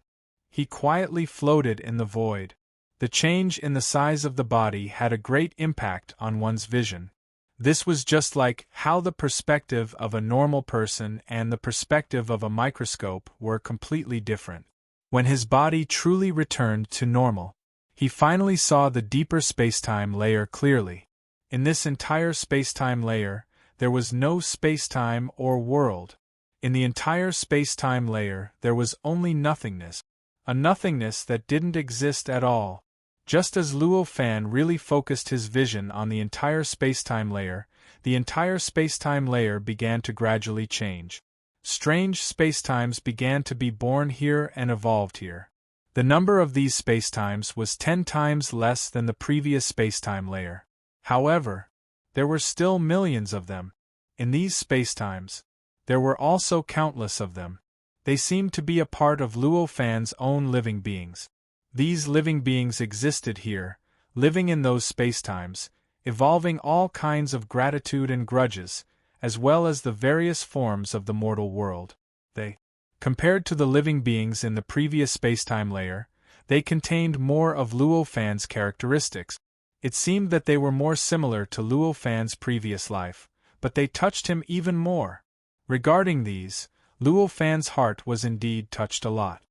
He quietly floated in the void. The change in the size of the body had a great impact on one's vision. This was just like how the perspective of a normal person and the perspective of a microscope were completely different. When his body truly returned to normal, he finally saw the deeper spacetime layer clearly. In this entire spacetime layer, there was no spacetime or world. In the entire spacetime layer, there was only nothingness. A nothingness that didn't exist at all. Just as Luo Fan really focused his vision on the entire spacetime layer, the entire spacetime layer began to gradually change. Strange spacetimes began to be born here and evolved here. The number of these spacetimes was 10 times less than the previous spacetime layer. However, there were still millions of them. In these spacetimes, there were also countless of them. They seemed to be a part of Luo Fan's own living beings. These living beings existed here, living in those spacetimes, evolving all kinds of gratitude and grudges, as well as the various forms of the mortal world. They, compared to the living beings in the previous spacetime layer, they contained more of Luo Fan's characteristics. It seemed that they were more similar to Luo Fan's previous life, but they touched him even more. Regarding these, Luo Fan's heart was indeed touched a lot.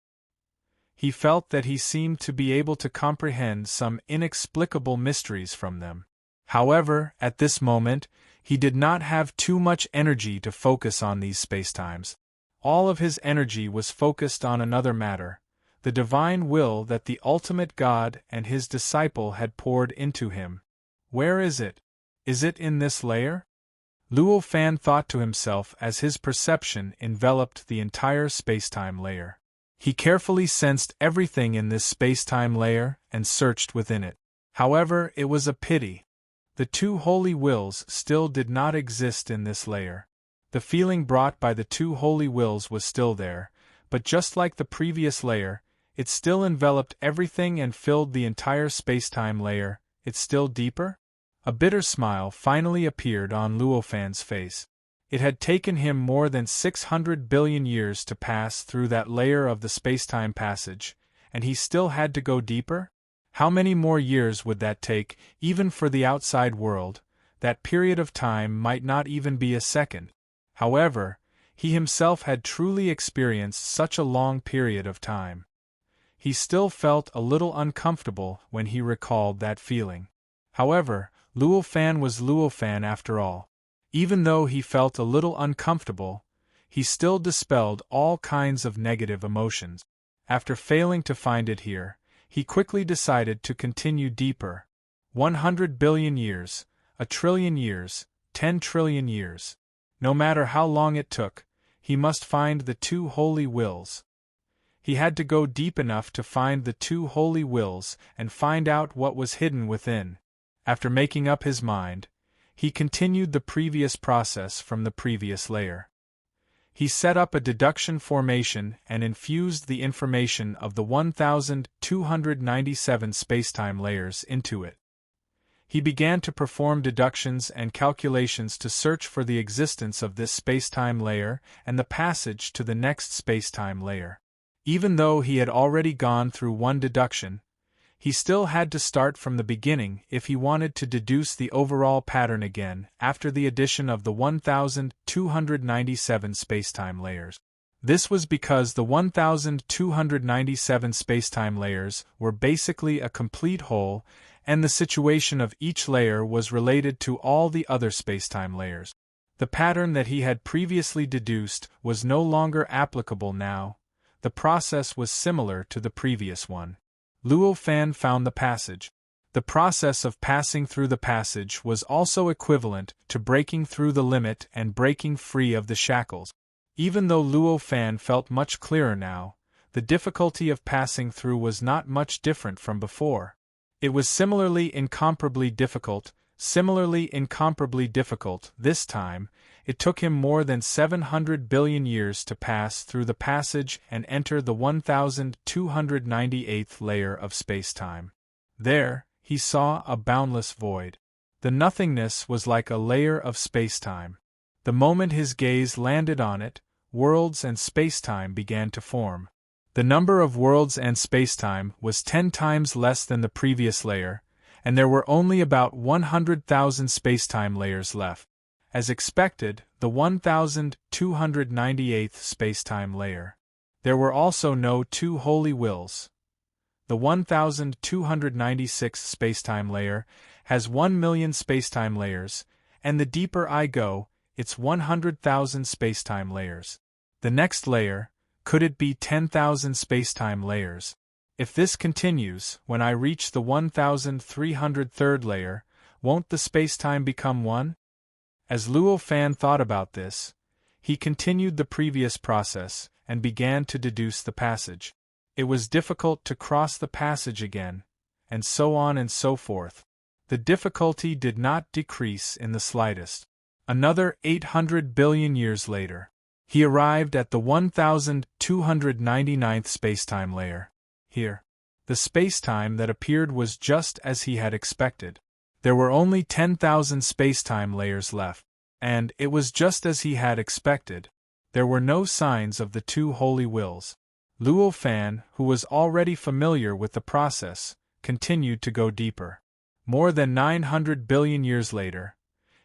He felt that he seemed to be able to comprehend some inexplicable mysteries from them. However, at this moment, he did not have too much energy to focus on these spacetimes. All of his energy was focused on another matter, the divine will that the ultimate God and his disciple had poured into him. Where is it? Is it in this layer? Luo Fan thought to himself as his perception enveloped the entire spacetime layer. He carefully sensed everything in this spacetime layer and searched within it. However, it was a pity. The two holy wills still did not exist in this layer. The feeling brought by the two holy wills was still there, but just like the previous layer, it still enveloped everything and filled the entire spacetime layer. It's still deeper? A bitter smile finally appeared on Luo Fan's face. It had taken him more than 600 billion years to pass through that layer of the spacetime passage, and he still had to go deeper? How many more years would that take, even for the outside world? That period of time might not even be a second. However, he himself had truly experienced such a long period of time. He still felt a little uncomfortable when he recalled that feeling. However, Luo Fan was Luo Fan after all. Even though he felt a little uncomfortable, he still dispelled all kinds of negative emotions. After failing to find it here, he quickly decided to continue deeper. 100 billion years, 1 trillion years, 10 trillion years. No matter how long it took, he must find the two holy wills. He had to go deep enough to find the two holy wills and find out what was hidden within. After making up his mind, he continued the previous process from the previous layer. He set up a deduction formation and infused the information of the 1297 spacetime layers into it. He began to perform deductions and calculations to search for the existence of this spacetime layer and the passage to the next spacetime layer. Even though he had already gone through one deduction, he still had to start from the beginning if he wanted to deduce the overall pattern again after the addition of the 1297 spacetime layers. This was because the 1297 spacetime layers were basically a complete whole, and the situation of each layer was related to all the other spacetime layers. The pattern that he had previously deduced was no longer applicable now. The process was similar to the previous one. Luo Fan found the passage. The process of passing through the passage was also equivalent to breaking through the limit and breaking free of the shackles. Even though Luo Fan felt much clearer now, the difficulty of passing through was not much different from before. It was similarly incomparably difficult. This time, it took him more than 700 billion years to pass through the passage and enter the 1298th layer of spacetime. There, he saw a boundless void. The nothingness was like a layer of spacetime. The moment his gaze landed on it, worlds and spacetime began to form. The number of worlds and spacetime was 10 times less than the previous layer, and there were only about 100,000 spacetime layers left. As expected, the 1298th spacetime layer. There were also no two holy wills. The 1296th spacetime layer has 1,000,000 spacetime layers, and the deeper I go, it's 100,000 spacetime layers. The next layer, could it be 10,000 spacetime layers? If this continues, when I reach the 1303rd layer, won't the spacetime become one? As Luo Fan thought about this, he continued the previous process and began to deduce the passage. It was difficult to cross the passage again, and so on and so forth. The difficulty did not decrease in the slightest. Another 800 billion years later, he arrived at the 1299th spacetime layer. Here, the spacetime that appeared was just as he had expected. There were only 10,000 spacetime layers left, and it was just as he had expected. There were no signs of the two holy wills. Luo Fan, who was already familiar with the process, continued to go deeper. More than 900 billion years later,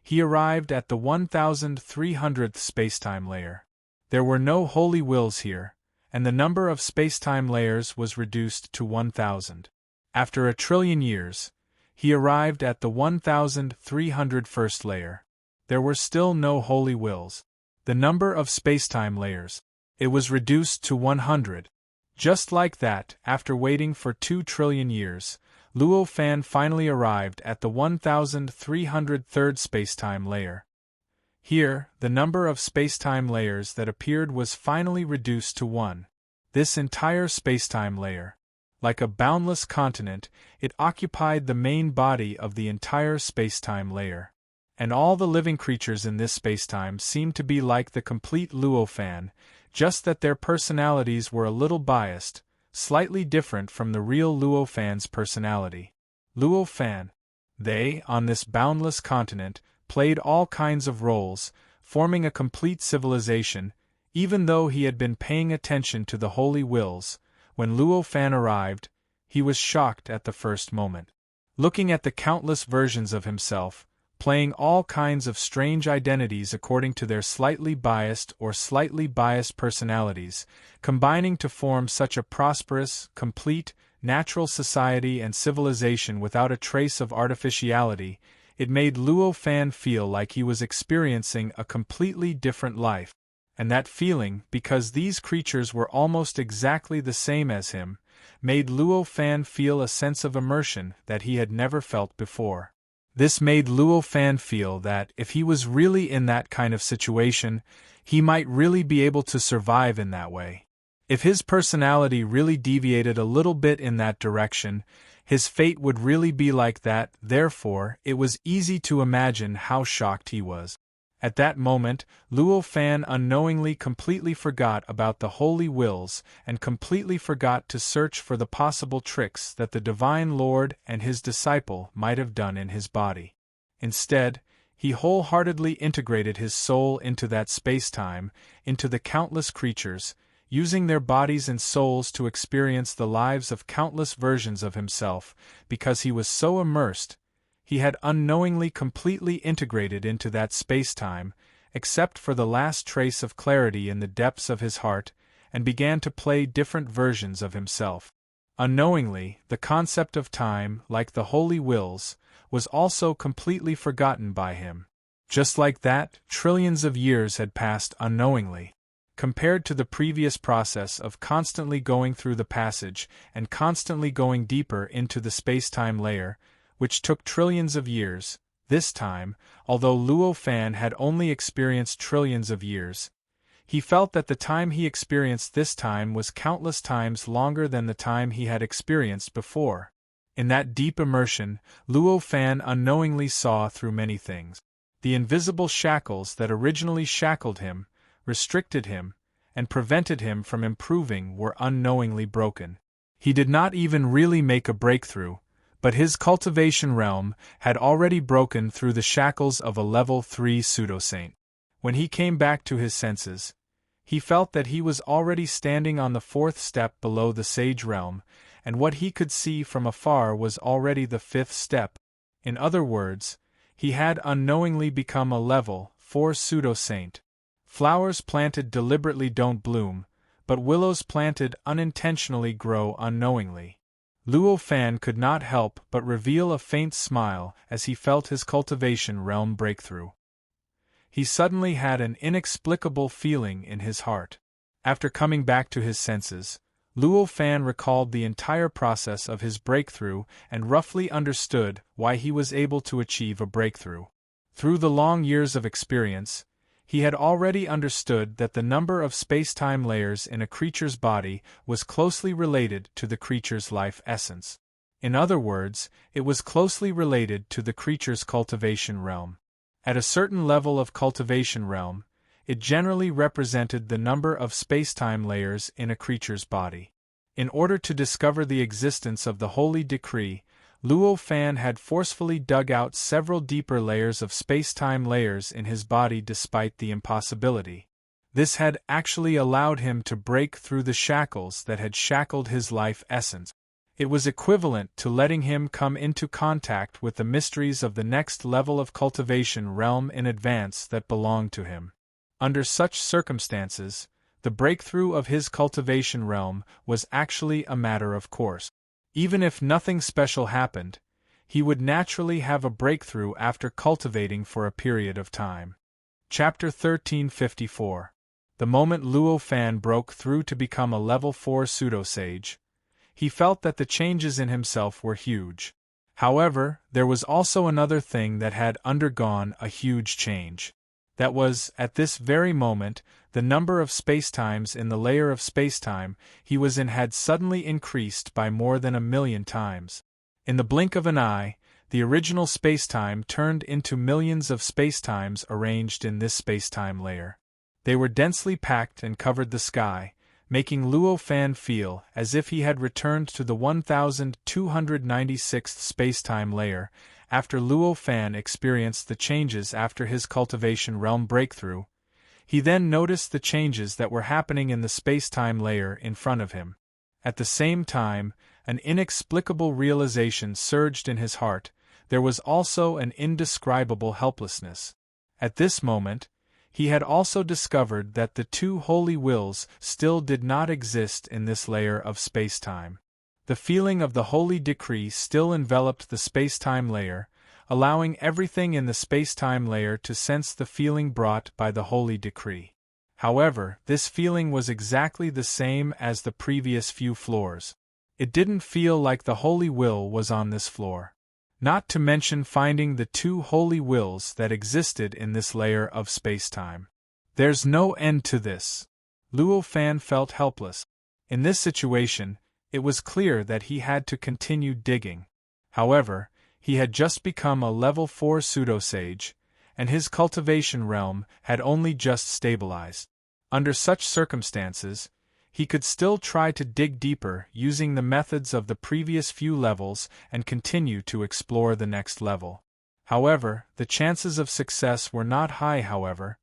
he arrived at the 1300th spacetime layer. There were no holy wills here, and the number of spacetime layers was reduced to 1,000. After a trillion years, he arrived at the 1301st layer. There were still no holy wills. The number of spacetime layers, it was reduced to 100. Just like that, after waiting for 2 trillion years, Luo Fan finally arrived at the 1303rd spacetime layer. Here, the number of spacetime layers that appeared was finally reduced to 1. This entire spacetime layer, like a boundless continent, it occupied the main body of the entire spacetime layer. And all the living creatures in this spacetime seemed to be like the complete Luo Fan, just that their personalities were a little biased, slightly different from the real Luo Fan's personality. Luo Fan. They, on this boundless continent, played all kinds of roles, forming a complete civilization. Even though he had been paying attention to the holy wills, when Luo Fan arrived, he was shocked at the first moment. Looking at the countless versions of himself, playing all kinds of strange identities according to their slightly biased personalities, combining to form such a prosperous, complete, natural society and civilization without a trace of artificiality, it made Luo Fan feel like he was experiencing a completely different life. And that feeling, because these creatures were almost exactly the same as him, made Luo Fan feel a sense of immersion that he had never felt before. This made Luo Fan feel that, if he was really in that kind of situation, he might really be able to survive in that way. If his personality really deviated a little bit in that direction, his fate would really be like that. Therefore, it was easy to imagine how shocked he was. At that moment, Luo Fan unknowingly completely forgot about the holy wills and completely forgot to search for the possible tricks that the Divine Lord and his disciple might have done in his body. Instead, he wholeheartedly integrated his soul into that space-time, into the countless creatures, using their bodies and souls to experience the lives of countless versions of himself. Because he was so immersed, he had unknowingly completely integrated into that space-time, except for the last trace of clarity in the depths of his heart, and began to play different versions of himself. Unknowingly, the concept of time, like the holy wills, was also completely forgotten by him. Just like that, trillions of years had passed unknowingly. Compared to the previous process of constantly going through the passage and constantly going deeper into the space-time layer, which took trillions of years, this time, although Luo Fan had only experienced trillions of years, he felt that the time he experienced this time was countless times longer than the time he had experienced before. In that deep immersion, Luo Fan unknowingly saw through many things. The invisible shackles that originally shackled him, restricted him, and prevented him from improving were unknowingly broken. He did not even really make a breakthrough, but his cultivation realm had already broken through the shackles of a level 3 pseudo-saint. When he came back to his senses, He felt that he was already standing on the fourth step below the sage realm, and what he could see from afar was already the fifth step. In other words, he had unknowingly become a level 4 pseudo-saint. Flowers planted deliberately don't bloom, but willows planted unintentionally grow unknowingly. Luo Fan could not help but reveal a faint smile as he felt his cultivation realm breakthrough. He suddenly had an inexplicable feeling in his heart. After coming back to his senses, Luo Fan recalled the entire process of his breakthrough and roughly understood why he was able to achieve a breakthrough. Through the long years of experience, he had already understood that the number of space-time layers in a creature's body was closely related to the creature's life essence. In other words, it was closely related to the creature's cultivation realm. At a certain level of cultivation realm, it generally represented the number of space-time layers in a creature's body. In order to discover the existence of the holy decree, Luo Fan had forcefully dug out several deeper layers of space-time layers in his body despite the impossibility. This had actually allowed him to break through the shackles that had shackled his life essence. It was equivalent to letting him come into contact with the mysteries of the next level of cultivation realm in advance that belonged to him. Under such circumstances, the breakthrough of his cultivation realm was actually a matter of course. Even if nothing special happened, he would naturally have a breakthrough after cultivating for a period of time. Chapter 1354. The moment Luo Fan broke through to become a level 4 pseudo-sage, he felt that the changes in himself were huge. However, there was also another thing that had undergone a huge change. That was, at this very moment, the number of spacetimes in the layer of spacetime he was in had suddenly increased by more than 1,000,000 times. In the blink of an eye, the original spacetime turned into millions of spacetimes arranged in this spacetime layer. They were densely packed and covered the sky, making Luo Fan feel as if he had returned to the 1296th spacetime layer. After Luo Fan experienced the changes after his cultivation realm breakthrough, he then noticed the changes that were happening in the spacetime layer in front of him. At the same time, an inexplicable realization surged in his heart. There was also an indescribable helplessness. At this moment, he had also discovered that the two holy wills still did not exist in this layer of spacetime. The feeling of the holy decree still enveloped the spacetime layer, allowing everything in the spacetime layer to sense the feeling brought by the holy decree. However, this feeling was exactly the same as the previous few floors. It didn't feel like the holy will was on this floor. Not to mention finding the two holy wills that existed in this layer of spacetime. There's no end to this. Luo Fan felt helpless. In this situation, it was clear that he had to continue digging. However, he had just become a level 4 pseudo-sage, and his cultivation realm had only just stabilized. Under such circumstances, he could still try to dig deeper using the methods of the previous few levels and continue to explore the next level. However, the chances of success were not high. However,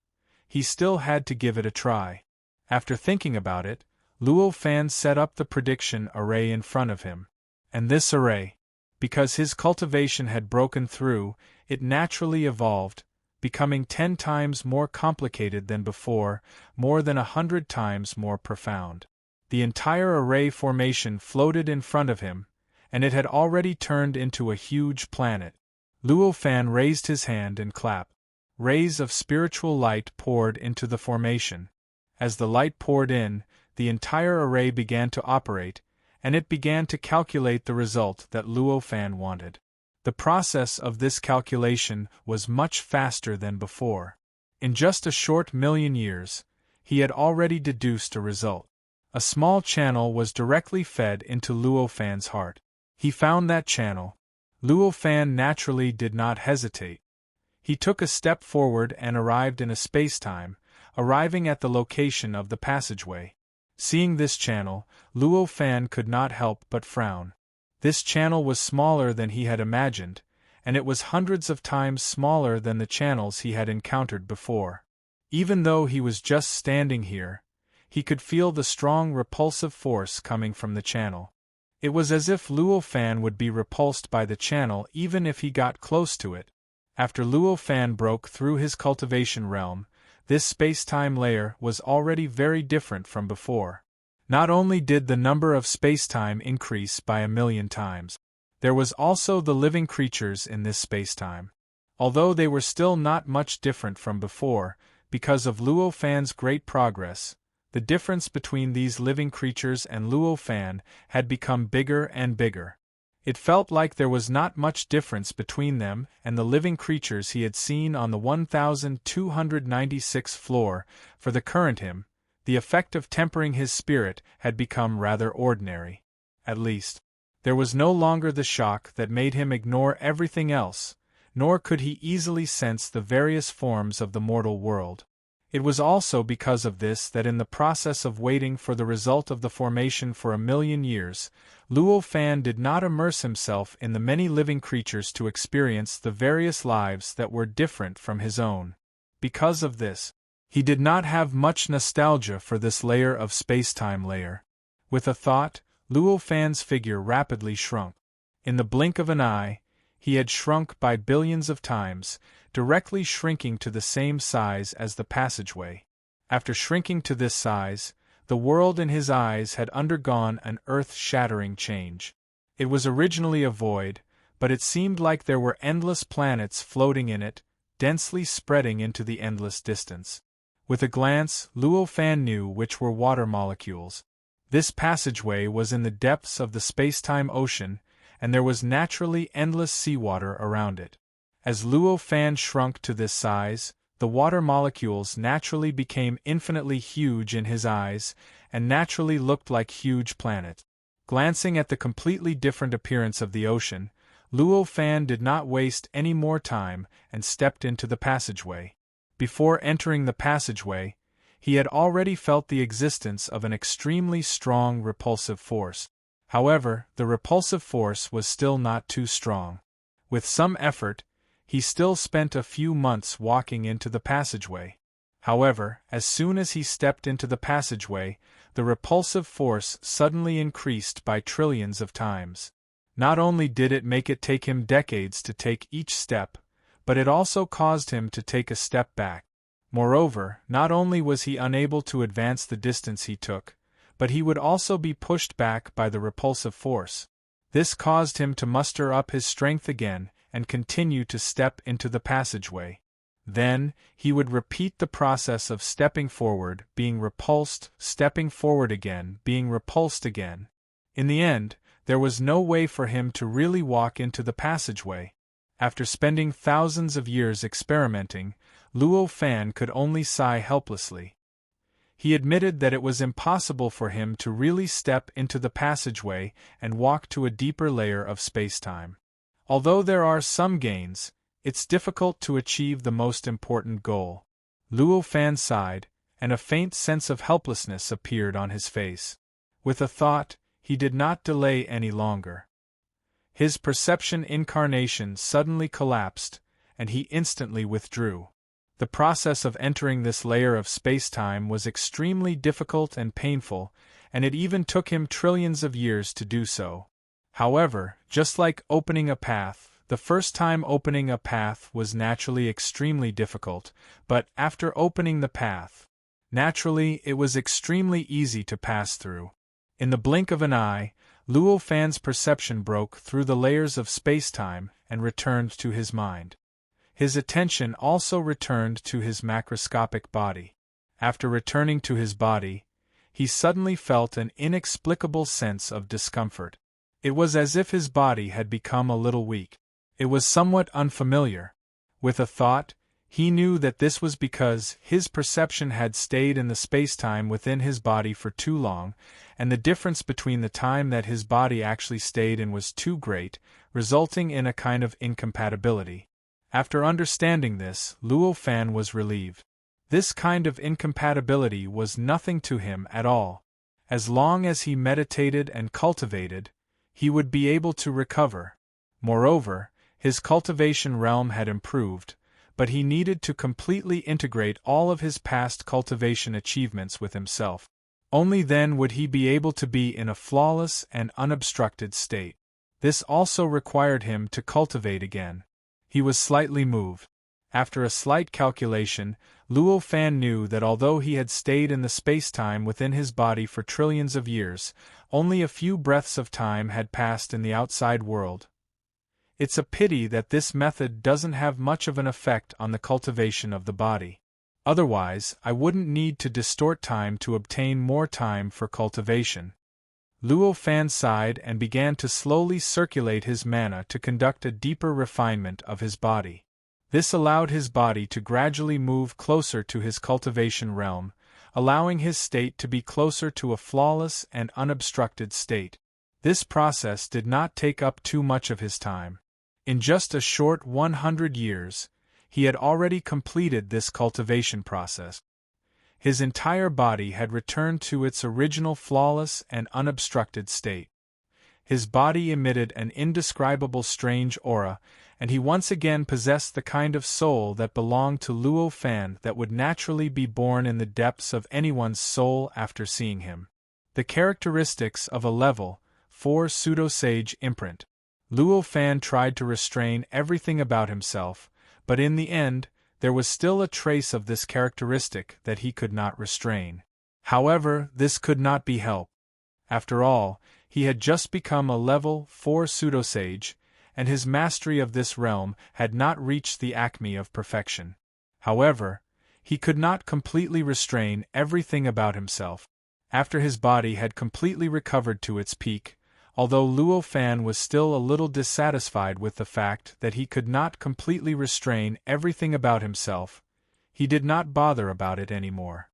he still had to give it a try. After thinking about it, Luo Fan set up the prediction array in front of him. And this array, because his cultivation had broken through, it naturally evolved, becoming 10 times more complicated than before, more than 100 times more profound. The entire array formation floated in front of him, and it had already turned into a huge planet. Luo Fan raised his hand and clapped. Rays of spiritual light poured into the formation. As the light poured in, the entire array began to operate, and it began to calculate the result that Luo Fan wanted. The process of this calculation was much faster than before. In just a short 1,000,000 years, he had already deduced a result. A small channel was directly fed into Luo Fan's heart. He found that channel. Luo Fan naturally did not hesitate. He took a step forward and arrived in a spacetime, arriving at the location of the passageway. Seeing this channel, Luo Fan could not help but frown. This channel was smaller than he had imagined, and it was hundreds of times smaller than the channels he had encountered before. Even though he was just standing here, he could feel the strong repulsive force coming from the channel. It was as if Luo Fan would be repulsed by the channel even if he got close to it. After Luo Fan broke through his cultivation realm, this space-time layer was already very different from before. Not only did the number of space-time increase by 1,000,000 times, there was also the living creatures in this space-time. Although they were still not much different from before, because of Luo Fan's great progress, the difference between these living creatures and Luo Fan had become bigger and bigger. It felt like there was not much difference between them and the living creatures he had seen on the 1296th floor, for the current him, the effect of tempering his spirit had become rather ordinary. At least, there was no longer the shock that made him ignore everything else, nor could he easily sense the various forms of the mortal world. It was also because of this that in the process of waiting for the result of the formation for 1,000,000 years, Luo Fan did not immerse himself in the many living creatures to experience the various lives that were different from his own. Because of this, he did not have much nostalgia for this layer of space-time layer. With a thought, Luo Fan's figure rapidly shrunk. In the blink of an eye, he had shrunk by billions of times, directly shrinking to the same size as the passageway. After shrinking to this size, the world in his eyes had undergone an earth-shattering change. It was originally a void, but it seemed like there were endless planets floating in it, densely spreading into the endless distance. With a glance, Luo Fan knew which were water molecules. This passageway was in the depths of the space-time ocean, and there was naturally endless seawater around it. As Luo Fan shrunk to this size, the water molecules naturally became infinitely huge in his eyes, and naturally looked like huge planets. Glancing at the completely different appearance of the ocean, Luo Fan did not waste any more time and stepped into the passageway. Before entering the passageway, he had already felt the existence of an extremely strong repulsive force. However, the repulsive force was still not too strong. With some effort, he still spent a few months walking into the passageway. However, as soon as he stepped into the passageway, the repulsive force suddenly increased by trillions of times. Not only did it make it take him decades to take each step, but it also caused him to take a step back. Moreover, not only was he unable to advance the distance he took, but he would also be pushed back by the repulsive force. This caused him to muster up his strength again and continue to step into the passageway. Then, he would repeat the process of stepping forward, being repulsed, stepping forward again, being repulsed again. In the end, there was no way for him to really walk into the passageway. After spending thousands of years experimenting, Luo Fan could only sigh helplessly. He admitted that it was impossible for him to really step into the passageway and walk to a deeper layer of space-time. Although there are some gains, it's difficult to achieve the most important goal. Luo Fan sighed, and a faint sense of helplessness appeared on his face. With a thought, he did not delay any longer. His perception incarnation suddenly collapsed, and he instantly withdrew. The process of entering this layer of space-time was extremely difficult and painful, and it even took him trillions of years to do so. However, just like opening a path, the first time opening a path was naturally extremely difficult, but after opening the path, naturally it was extremely easy to pass through. In the blink of an eye, Luo Fan's perception broke through the layers of space-time and returned to his mind. His attention also returned to his macroscopic body. After returning to his body, he suddenly felt an inexplicable sense of discomfort. It was as if his body had become a little weak. It was somewhat unfamiliar. With a thought, he knew that this was because his perception had stayed in the space-time within his body for too long, and the difference between the time that his body actually stayed in was too great, resulting in a kind of incompatibility. After understanding this, Luo Fan was relieved. This kind of incompatibility was nothing to him at all. As long as he meditated and cultivated, he would be able to recover. Moreover, his cultivation realm had improved, but he needed to completely integrate all of his past cultivation achievements with himself. Only then would he be able to be in a flawless and unobstructed state. This also required him to cultivate again. He was slightly moved. After a slight calculation, Luo Fan knew that although he had stayed in the space-time within his body for trillions of years, only a few breaths of time had passed in the outside world. It's a pity that this method doesn't have much of an effect on the cultivation of the body. Otherwise, I wouldn't need to distort time to obtain more time for cultivation. Luo Fan sighed and began to slowly circulate his mana to conduct a deeper refinement of his body. This allowed his body to gradually move closer to his cultivation realm, allowing his state to be closer to a flawless and unobstructed state. This process did not take up too much of his time. In just a short 100 years, he had already completed this cultivation process. His entire body had returned to its original flawless and unobstructed state. His body emitted an indescribable strange aura, and he once again possessed the kind of soul that belonged to Luo Fan that would naturally be born in the depths of anyone's soul after seeing him. The characteristics of a level 4 pseudo-sage imprint. Luo Fan tried to restrain everything about himself, but in the end, there was still a trace of this characteristic that he could not restrain. However, this could not be helped. After all, he had just become a level 4 pseudo-sage, and his mastery of this realm had not reached the acme of perfection. However, he could not completely restrain everything about himself. After his body had completely recovered to its peak, although Luo Fan was still a little dissatisfied with the fact that he could not completely restrain everything about himself, he did not bother about it anymore.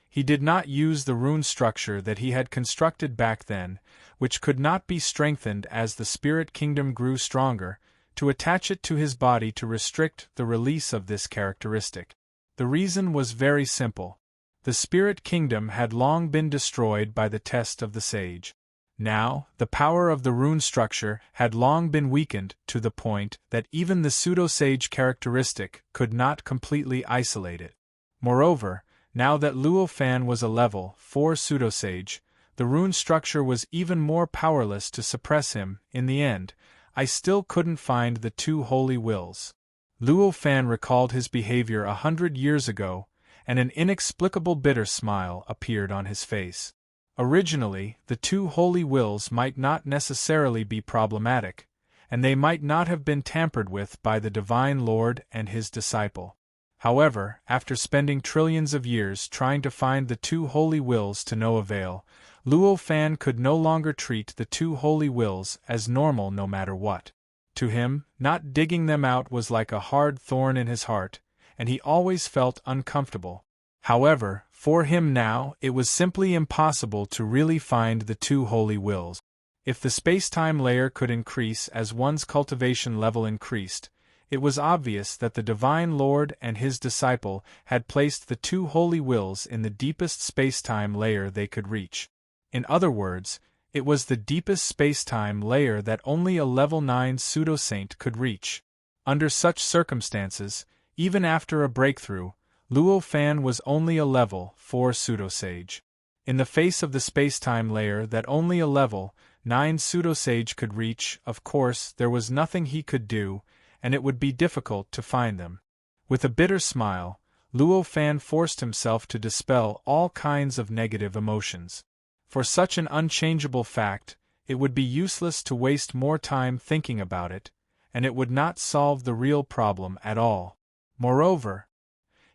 He did not use the rune structure that he had constructed back then, which could not be strengthened as the spirit kingdom grew stronger, to attach it to his body to restrict the release of this characteristic. The reason was very simple. The spirit kingdom had long been destroyed by the test of the sage. Now, the power of the rune structure had long been weakened to the point that even the pseudo-sage characteristic could not completely isolate it. Moreover, now that Luo Fan was a level 4 pseudo-sage, the rune structure was even more powerless to suppress him. In the end, I still couldn't find the 2 holy wills. Luo Fan recalled his behavior 100 years ago, and an inexplicable bitter smile appeared on his face. Originally, the 2 holy wills might not necessarily be problematic, and they might not have been tampered with by the Divine Lord and his disciple. However, after spending trillions of years trying to find the 2 holy wills to no avail, Luo Fan could no longer treat the 2 holy wills as normal no matter what. To him, not digging them out was like a hard thorn in his heart, and he always felt uncomfortable. However, for him now, it was simply impossible to really find the 2 holy wills. If the space-time layer could increase as one's cultivation level increased, it was obvious that the Divine Lord and his disciple had placed the 2 holy wills in the deepest space-time layer they could reach. In other words, it was the deepest space-time layer that only a level 9 pseudo-saint could reach. Under such circumstances, even after a breakthrough, Luo Fan was only a level 4 pseudo-sage. In the face of the space-time layer that only a level 9 pseudo-sage could reach, of course, there was nothing he could do, and it would be difficult to find them. With a bitter smile, Luo Fan forced himself to dispel all kinds of negative emotions. For such an unchangeable fact, it would be useless to waste more time thinking about it, and it would not solve the real problem at all. Moreover,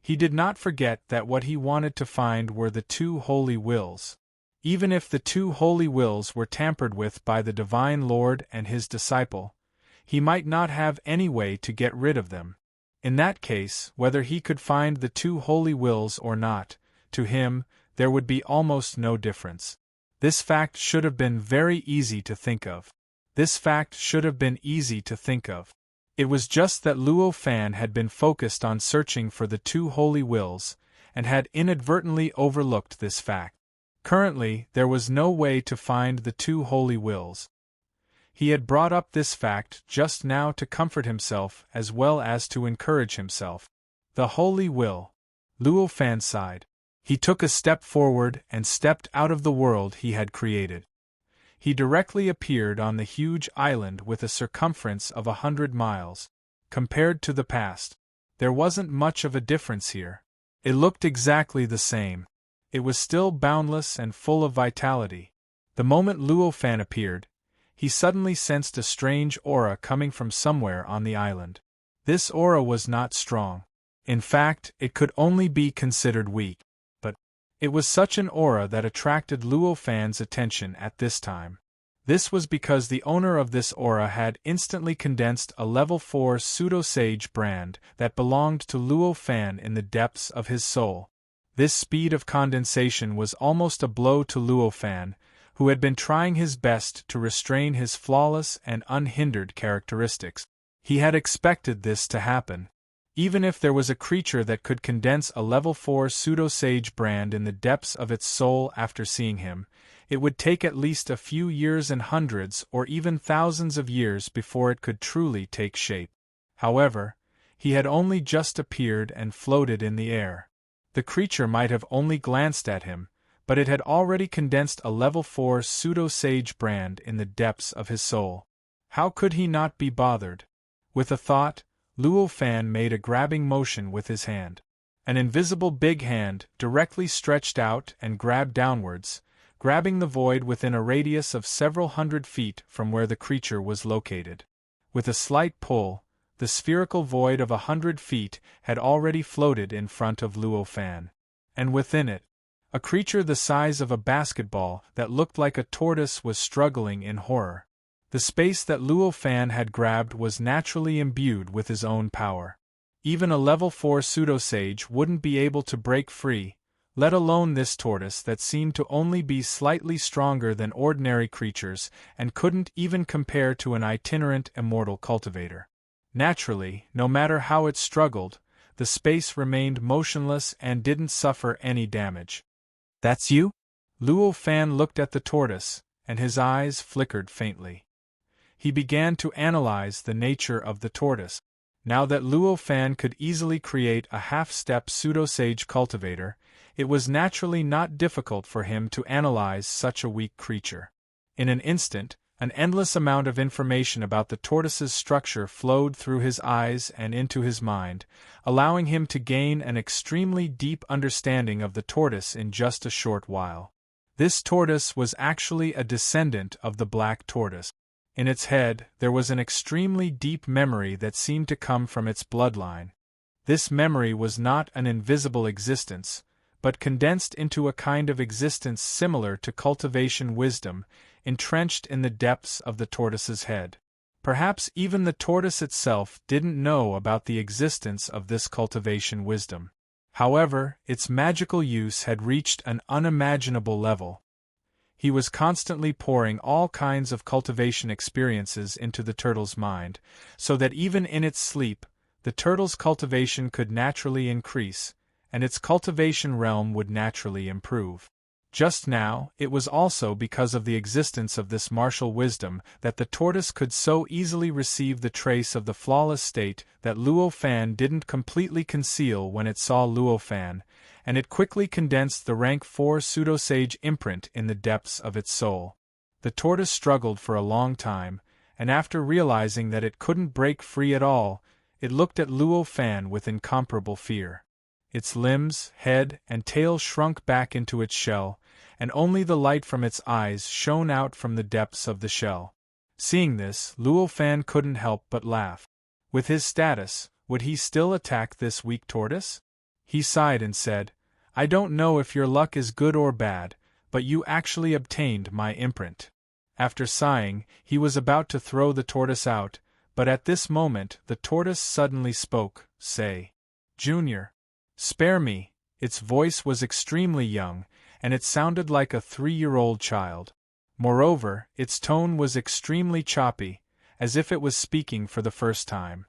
he did not forget that what he wanted to find were the 2 holy wills. Even if the 2 holy wills were tampered with by the Divine Lord and his disciple, he might not have any way to get rid of them. In that case, whether he could find the 2 holy wills or not, to him, there would be almost no difference. This fact should have been very easy to think of. It was just that Luo Fan had been focused on searching for the 2 holy wills, and had inadvertently overlooked this fact. Currently, there was no way to find the 2 holy wills. He had brought up this fact just now to comfort himself as well as to encourage himself. The holy will. Luo Fan sighed. He took a step forward and stepped out of the world he had created. He directly appeared on the huge island with a circumference of 100 miles. Compared to the past, there wasn't much of a difference here. It looked exactly the same. It was still boundless and full of vitality. The moment Luo Fan appeared, he suddenly sensed a strange aura coming from somewhere on the island. This aura was not strong. In fact, it could only be considered weak. But it was such an aura that attracted Luo Fan's attention at this time. This was because the owner of this aura had instantly condensed a level 4 pseudo-sage brand that belonged to Luo Fan in the depths of his soul. This speed of condensation was almost a blow to Luo Fan, who had been trying his best to restrain his flawless and unhindered characteristics. He had expected this to happen. Even if there was a creature that could condense a level 4 pseudo-sage brand in the depths of its soul after seeing him, it would take at least a few years and hundreds or even thousands of years before it could truly take shape. However, he had only just appeared and floated in the air. The creature might have only glanced at him, but it had already condensed a level 4 pseudo-sage brand in the depths of his soul. How could he not be bothered? With a thought, Luo Fan made a grabbing motion with his hand. An invisible big hand directly stretched out and grabbed downwards, grabbing the void within a radius of several hundred feet from where the creature was located. With a slight pull, the spherical void of 100 feet had already floated in front of Luo Fan. And within it, a creature the size of a basketball that looked like a tortoise was struggling in horror. The space that Luo Fan had grabbed was naturally imbued with his own power. Even a level 4 pseudo-sage wouldn't be able to break free, let alone this tortoise that seemed to only be slightly stronger than ordinary creatures and couldn't even compare to an itinerant immortal cultivator. Naturally, no matter how it struggled, the space remained motionless and didn't suffer any damage. "That's you?" Luo Fan looked at the tortoise, and his eyes flickered faintly. He began to analyze the nature of the tortoise. Now that Luo Fan could easily create a half-step pseudo-sage cultivator, it was naturally not difficult for him to analyze such a weak creature. In an instant, an endless amount of information about the tortoise's structure flowed through his eyes and into his mind, allowing him to gain an extremely deep understanding of the tortoise in just a short while. This tortoise was actually a descendant of the black tortoise. In its head, there was an extremely deep memory that seemed to come from its bloodline. This memory was not an invisible existence, but condensed into a kind of existence similar to cultivation wisdom, entrenched in the depths of the tortoise's head. Perhaps even the tortoise itself didn't know about the existence of this cultivation wisdom. However, its magical use had reached an unimaginable level. He was constantly pouring all kinds of cultivation experiences into the turtle's mind, so that even in its sleep, the turtle's cultivation could naturally increase, and its cultivation realm would naturally improve. Just now, it was also because of the existence of this martial wisdom that the tortoise could so easily receive the trace of the flawless state that Luo Fan didn't completely conceal when it saw Luo Fan, and it quickly condensed the rank 4 pseudo-sage imprint in the depths of its soul. The tortoise struggled for a long time, and after realizing that it couldn't break free at all, it looked at Luo Fan with incomparable fear. Its limbs, head, and tail shrunk back into its shell, and only the light from its eyes shone out from the depths of the shell. Seeing this, Luo Fan couldn't help but laugh. With his status, would he still attack this weak tortoise? He sighed and said, "I don't know if your luck is good or bad, but you actually obtained my imprint." After sighing, he was about to throw the tortoise out, but at this moment the tortoise suddenly spoke, "Say, Junior, spare me." Its voice was extremely young, and it sounded like a 3-year-old child. Moreover, its tone was extremely choppy, as if it was speaking for the first time.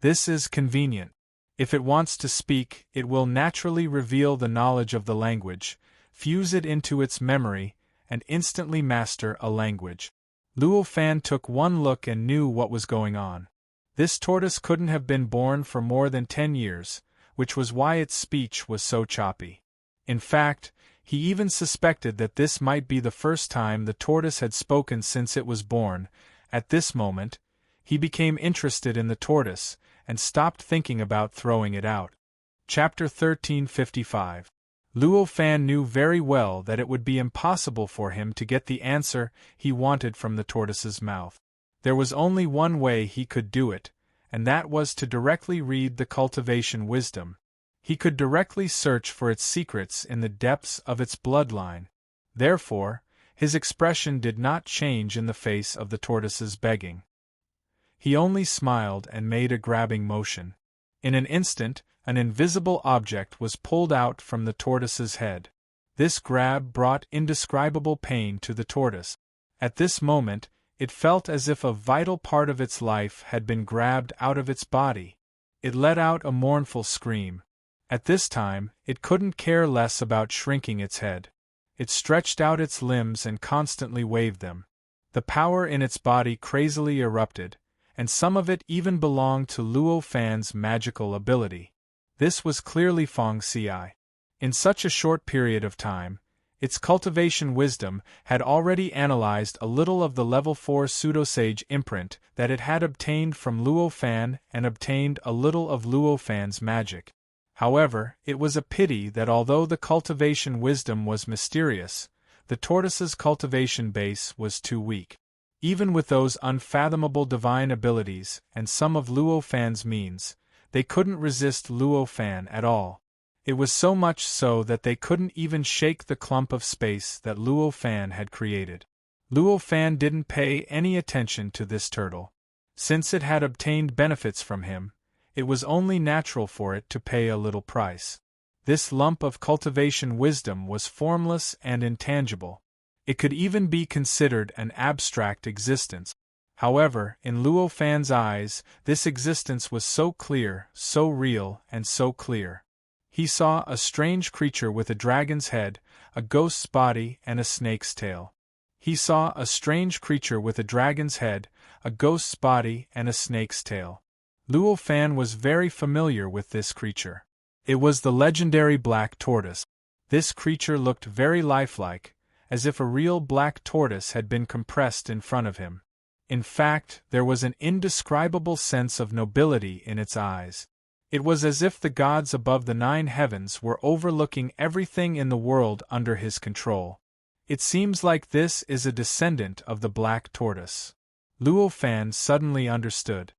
This is convenient. If it wants to speak, it will naturally reveal the knowledge of the language, fuse it into its memory, and instantly master a language. Luo Fan took one look and knew what was going on. This tortoise couldn't have been born for more than 10 years, which was why its speech was so choppy. In fact, he even suspected that this might be the first time the tortoise had spoken since it was born. At this moment, he became interested in the tortoise, and stopped thinking about throwing it out. Chapter 1355. Luo Fan knew very well that it would be impossible for him to get the answer he wanted from the tortoise's mouth. There was only one way he could do it, and that was to directly read the cultivation wisdom. He could directly search for its secrets in the depths of its bloodline. Therefore, his expression did not change in the face of the tortoise's begging. He only smiled and made a grabbing motion. In an instant, an invisible object was pulled out from the tortoise's head. This grab brought indescribable pain to the tortoise. At this moment, it felt as if a vital part of its life had been grabbed out of its body. It let out a mournful scream. At this time, it couldn't care less about shrinking its head. It stretched out its limbs and constantly waved them. The power in its body crazily erupted, and some of it even belonged to Luo Fan's magical ability. This was clearly Feng Xiai. In such a short period of time, its cultivation wisdom had already analyzed a little of the level 4 pseudosage imprint that it had obtained from Luo Fan and obtained a little of Luo Fan's magic. However, it was a pity that although the cultivation wisdom was mysterious, the tortoise's cultivation base was too weak. Even with those unfathomable divine abilities and some of Luo Fan's means, they couldn't resist Luo Fan at all. It was so much so that they couldn't even shake the clump of space that Luo Fan had created. Luo Fan didn't pay any attention to this turtle. Since it had obtained benefits from him, it was only natural for it to pay a little price. This lump of cultivation wisdom was formless and intangible. It could even be considered an abstract existence. However, in Luo Fan's eyes, this existence was so clear, so real, and so clear. He saw a strange creature with a dragon's head, a ghost's body, and a snake's tail. He saw a strange creature with a dragon's head, a ghost's body, and a snake's tail. Luo Fan was very familiar with this creature. It was the legendary black tortoise. This creature looked very lifelike, as if a real black tortoise had been compressed in front of him. In fact, there was an indescribable sense of nobility in its eyes. It was as if the gods above the 9 heavens were overlooking everything in the world under his control. It seems like this is a descendant of the black tortoise. Luo Fan suddenly understood.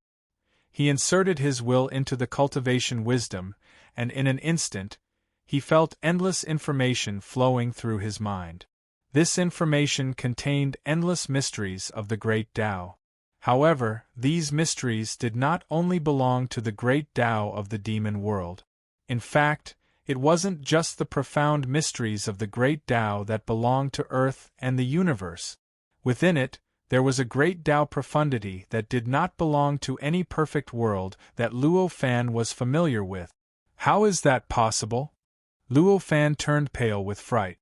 He inserted his will into the cultivation wisdom, and in an instant, he felt endless information flowing through his mind. This information contained endless mysteries of the great Tao. However, these mysteries did not only belong to the great Tao of the demon world. In fact, it wasn't just the profound mysteries of the great Tao that belonged to Earth and the universe. Within it, there was a great Tao profundity that did not belong to any perfect world that Luo Fan was familiar with. How is that possible? Luo Fan turned pale with fright.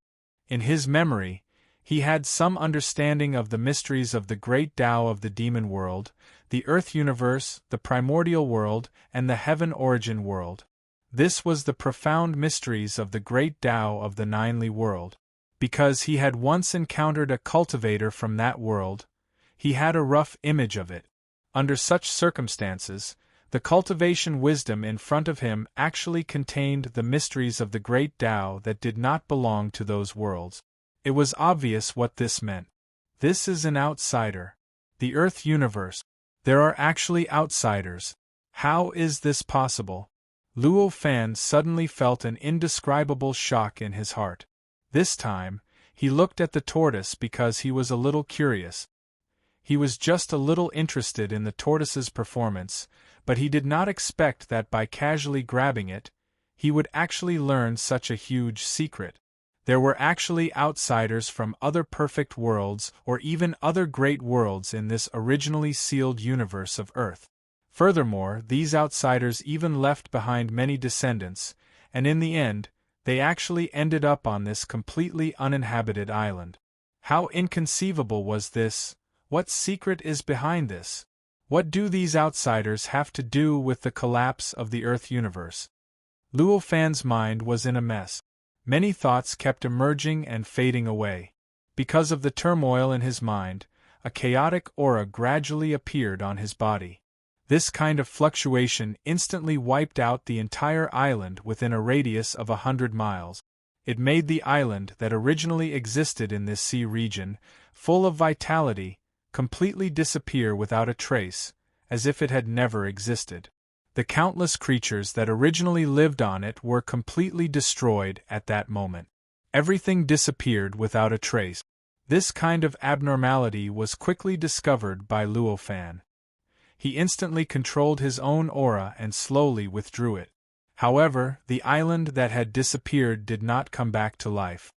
In his memory, he had some understanding of the mysteries of the great Tao of the demon world, the Earth universe, the primordial world, and the heaven origin world. This was the profound mysteries of the great Tao of the Ninely world. Because he had once encountered a cultivator from that world, he had a rough image of it. Under such circumstances, the cultivation wisdom in front of him actually contained the mysteries of the great Tao that did not belong to those worlds. It was obvious what this meant. This is an outsider. The Earth universe. There are actually outsiders. How is this possible? Luo Fan suddenly felt an indescribable shock in his heart. This time, he looked at the tortoise because he was a little curious. He was just a little interested in the tortoise's performance, but he did not expect that by casually grabbing it, he would actually learn such a huge secret. There were actually outsiders from other perfect worlds or even other great worlds in this originally sealed universe of Earth. Furthermore, these outsiders even left behind many descendants, and in the end, they actually ended up on this completely uninhabited island. How inconceivable was this? What secret is behind this? What do these outsiders have to do with the collapse of the Earth universe? Luo Fan's mind was in a mess. Many thoughts kept emerging and fading away. Because of the turmoil in his mind, a chaotic aura gradually appeared on his body. This kind of fluctuation instantly wiped out the entire island within a radius of 100 miles. It made the island that originally existed in this sea region, full of vitality, completely disappear without a trace, as if it had never existed. The countless creatures that originally lived on it were completely destroyed at that moment. Everything disappeared without a trace. This kind of abnormality was quickly discovered by Luo Fan. He instantly controlled his own aura and slowly withdrew it. However, the island that had disappeared did not come back to life.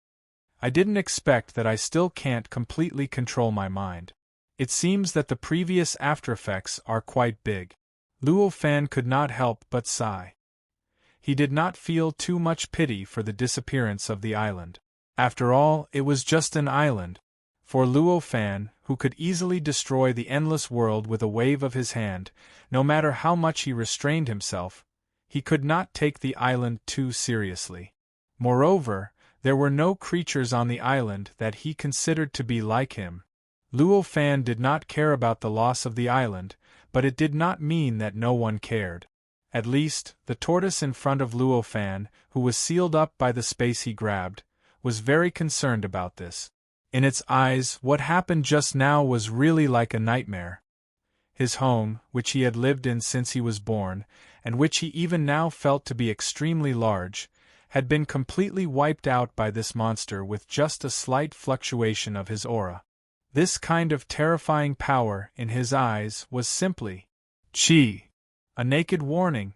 I didn't expect that. I still can't completely control my mind. It seems that the previous aftereffects are quite big. Luo Fan could not help but sigh. He did not feel too much pity for the disappearance of the island. After all, it was just an island. For Luo Fan, who could easily destroy the endless world with a wave of his hand, no matter how much he restrained himself, he could not take the island too seriously. Moreover, there were no creatures on the island that he considered to be like him. Luo Fan did not care about the loss of the island, but it did not mean that no one cared. At least, the tortoise in front of Luo Fan, who was sealed up by the space he grabbed, was very concerned about this. In its eyes, what happened just now was really like a nightmare. His home, which he had lived in since he was born, and which he even now felt to be extremely large, had been completely wiped out by this monster with just a slight fluctuation of his aura. This kind of terrifying power in his eyes was simply Chi, a naked warning.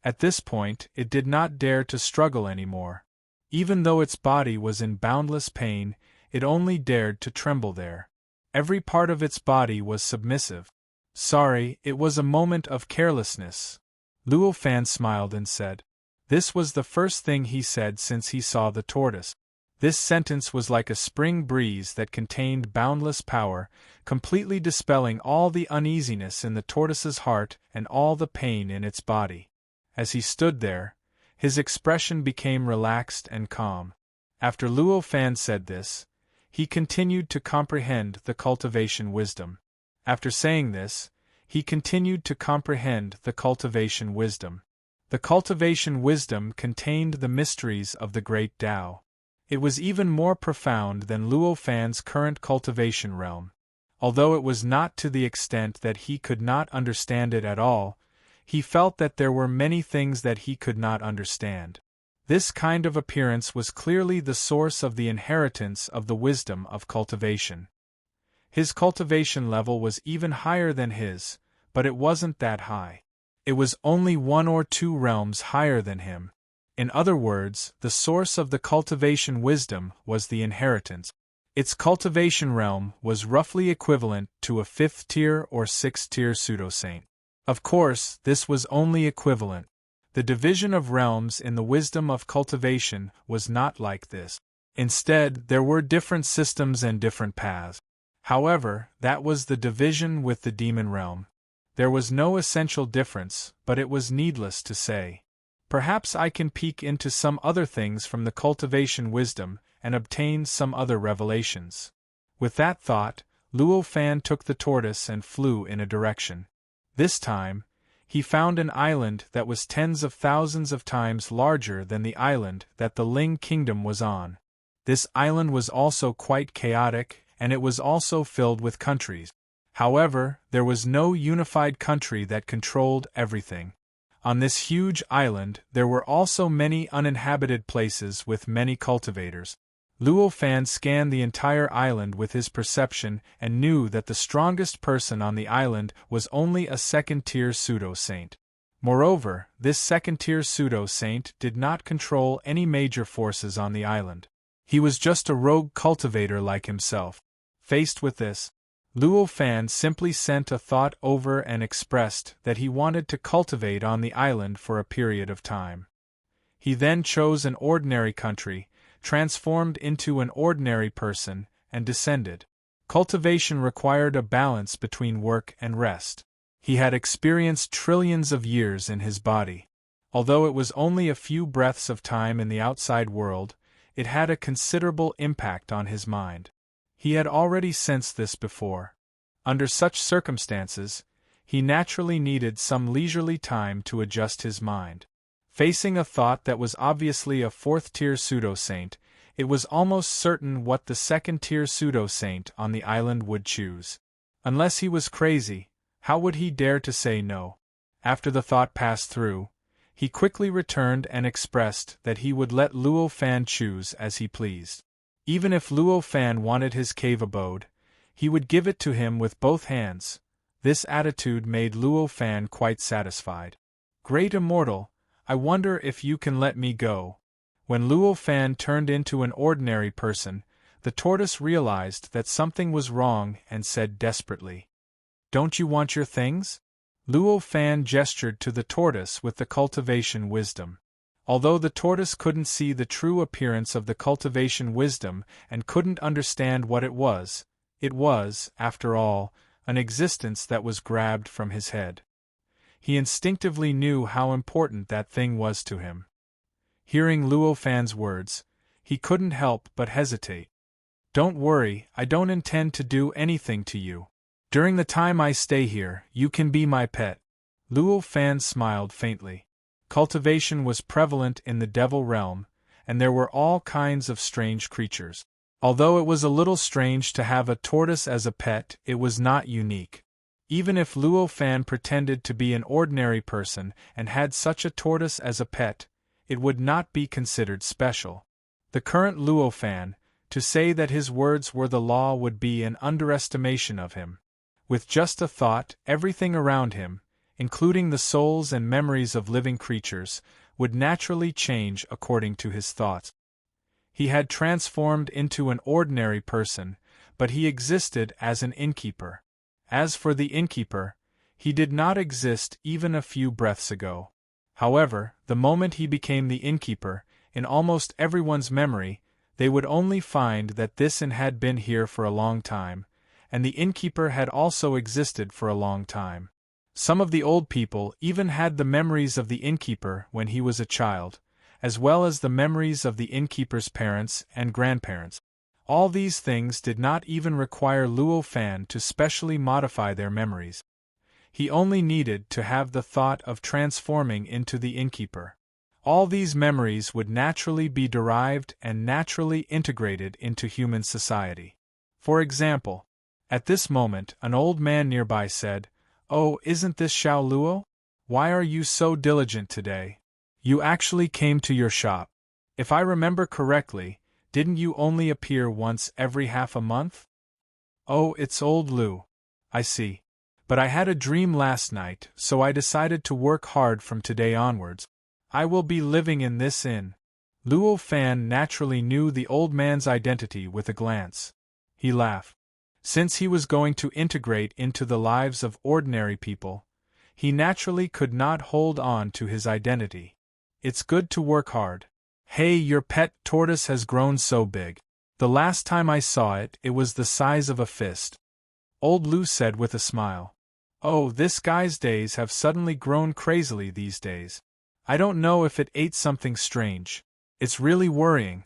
At this point, it did not dare to struggle anymore. Even though its body was in boundless pain, it only dared to tremble there. Every part of its body was submissive. Sorry, it was a moment of carelessness. Luo Fan smiled and said. This was the first thing he said since he saw the tortoise. This sentence was like a spring breeze that contained boundless power, completely dispelling all the uneasiness in the tortoise's heart and all the pain in its body. As he stood there, his expression became relaxed and calm. After Luo Fan said this, he continued to comprehend the cultivation wisdom. After saying this, he continued to comprehend the cultivation wisdom. The cultivation wisdom contained the mysteries of the great Tao. It was even more profound than Luo Fan's current cultivation realm. Although it was not to the extent that he could not understand it at all, he felt that there were many things that he could not understand. This kind of appearance was clearly the source of the inheritance of the wisdom of cultivation. His cultivation level was even higher than his, but it wasn't that high. It was only 1 or 2 realms higher than him. In other words, the source of the cultivation wisdom was the inheritance. Its cultivation realm was roughly equivalent to a 5th tier or 6th tier pseudo-saint. Of course, this was only equivalent. The division of realms in the wisdom of cultivation was not like this. Instead, there were different systems and different paths. However, that was the division with the demon realm. There was no essential difference, but it was needless to say. Perhaps I can peek into some other things from the cultivation wisdom and obtain some other revelations. With that thought, Luo Fan took the tortoise and flew in a direction. This time, he found an island that was tens of thousands of times larger than the island that the Ling Kingdom was on. This island was also quite chaotic, and it was also filled with countries. However, there was no unified country that controlled everything. On this huge island, there were also many uninhabited places with many cultivators. Luo Fan scanned the entire island with his perception and knew that the strongest person on the island was only a 2nd-tier pseudo-saint. Moreover, this 2nd-tier pseudo-saint did not control any major forces on the island. He was just a rogue cultivator like himself. Faced with this, Luo Fan simply sent a thought over and expressed that he wanted to cultivate on the island for a period of time. He then chose an ordinary country, transformed into an ordinary person, and descended. Cultivation required a balance between work and rest. He had experienced trillions of years in his body. Although it was only a few breaths of time in the outside world, it had a considerable impact on his mind. He had already sensed this before. Under such circumstances, he naturally needed some leisurely time to adjust his mind. Facing a thought that was obviously a fourth-tier pseudo-saint, it was almost certain what the second-tier pseudo-saint on the island would choose. Unless he was crazy, how would he dare to say no? After the thought passed through, he quickly returned and expressed that he would let Luo Fan choose as he pleased. Even if Luo Fan wanted his cave abode, he would give it to him with both hands. This attitude made Luo Fan quite satisfied. Great Immortal, I wonder if you can let me go. When Luo Fan turned into an ordinary person, the tortoise realized that something was wrong and said desperately, "Don't you want your things?" Luo Fan gestured to the tortoise with the cultivation wisdom. Although the tortoise couldn't see the true appearance of the cultivation wisdom and couldn't understand what it was, after all, an existence that was grabbed from his head. He instinctively knew how important that thing was to him. Hearing Luo Fan's words, he couldn't help but hesitate. "Don't worry, I don't intend to do anything to you. During the time I stay here, you can be my pet." Luo Fan smiled faintly. Cultivation was prevalent in the devil realm, and there were all kinds of strange creatures. Although it was a little strange to have a tortoise as a pet, it was not unique. Even if Luo Fan pretended to be an ordinary person and had such a tortoise as a pet, it would not be considered special. The current Luo Fan, to say that his words were the law would be an underestimation of him. With just a thought, everything around him, including the souls and memories of living creatures, would naturally change according to his thoughts. He had transformed into an ordinary person, but he existed as an innkeeper. As for the innkeeper, he did not exist even a few breaths ago. However, the moment he became the innkeeper, in almost everyone's memory, they would only find that this inn had been here for a long time, and the innkeeper had also existed for a long time. Some of the old people even had the memories of the innkeeper when he was a child, as well as the memories of the innkeeper's parents and grandparents. All these things did not even require Luo Fan to specially modify their memories. He only needed to have the thought of transforming into the innkeeper. All these memories would naturally be derived and naturally integrated into human society. For example, at this moment an old man nearby said, "Oh, isn't this Xiao Luo? Why are you so diligent today? You actually came to your shop. If I remember correctly, didn't you only appear once every half a month?" "Oh, it's old Lu. I see. But I had a dream last night, so I decided to work hard from today onwards. I will be living in this inn." Luo Fan naturally knew the old man's identity with a glance. He laughed. Since he was going to integrate into the lives of ordinary people, he naturally could not hold on to his identity. "It's good to work hard. Hey, your pet tortoise has grown so big. The last time I saw it, it was the size of a fist." Old Lu said with a smile. "Oh, this guy's days have suddenly grown crazily these days. I don't know if it ate something strange. It's really worrying."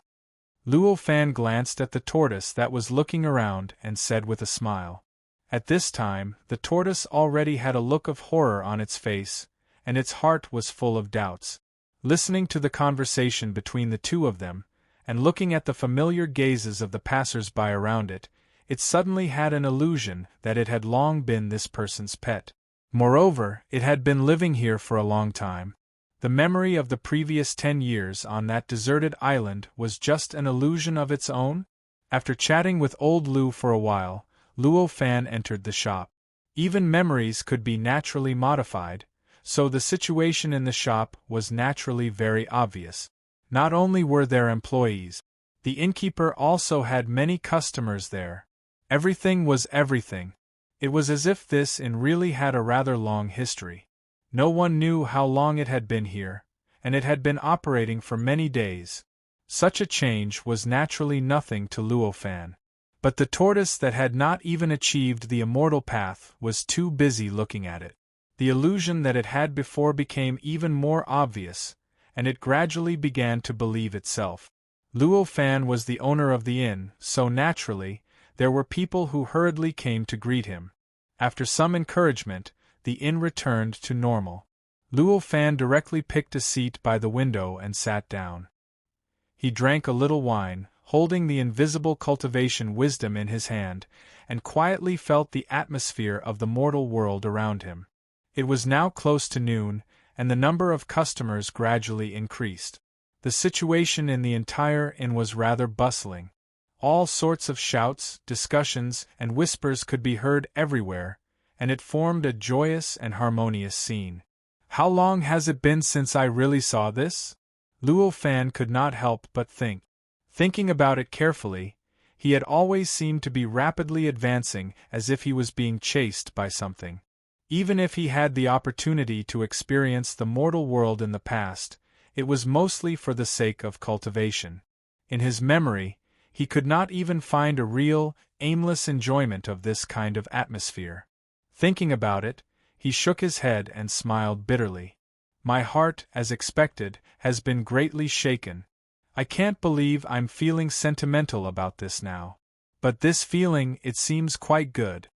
Luo Fan glanced at the tortoise that was looking around and said with a smile. At this time, the tortoise already had a look of horror on its face, and its heart was full of doubts. Listening to the conversation between the two of them, and looking at the familiar gazes of the passers-by around it, it suddenly had an illusion that it had long been this person's pet. Moreover, it had been living here for a long time. The memory of the previous 10 years on that deserted island was just an illusion of its own? After chatting with old Lu for a while, Luo Fan entered the shop. Even memories could be naturally modified, so the situation in the shop was naturally very obvious. Not only were there employees, the innkeeper also had many customers there. Everything was everything. It was as if this inn really had a rather long history. No one knew how long it had been here, and it had been operating for many days. Such a change was naturally nothing to Luo Fan. But the tortoise that had not even achieved the immortal path was too busy looking at it. The illusion that it had before became even more obvious, and it gradually began to believe itself. Luo Fan was the owner of the inn, so naturally, there were people who hurriedly came to greet him. After some encouragement, the inn returned to normal. Luo Fan directly picked a seat by the window and sat down. He drank a little wine, holding the invisible cultivation wisdom in his hand, and quietly felt the atmosphere of the mortal world around him. It was now close to noon, and the number of customers gradually increased. The situation in the entire inn was rather bustling. All sorts of shouts, discussions, and whispers could be heard everywhere, and it formed a joyous and harmonious scene. How long has it been since I really saw this? Luo Fan could not help but think. Thinking about it carefully, he had always seemed to be rapidly advancing as if he was being chased by something. Even if he had the opportunity to experience the mortal world in the past, it was mostly for the sake of cultivation. In his memory, he could not even find a real, aimless enjoyment of this kind of atmosphere. Thinking about it, he shook his head and smiled bitterly. My heart, as expected, has been greatly shaken. I can't believe I'm feeling sentimental about this now. But this feeling, it seems quite good.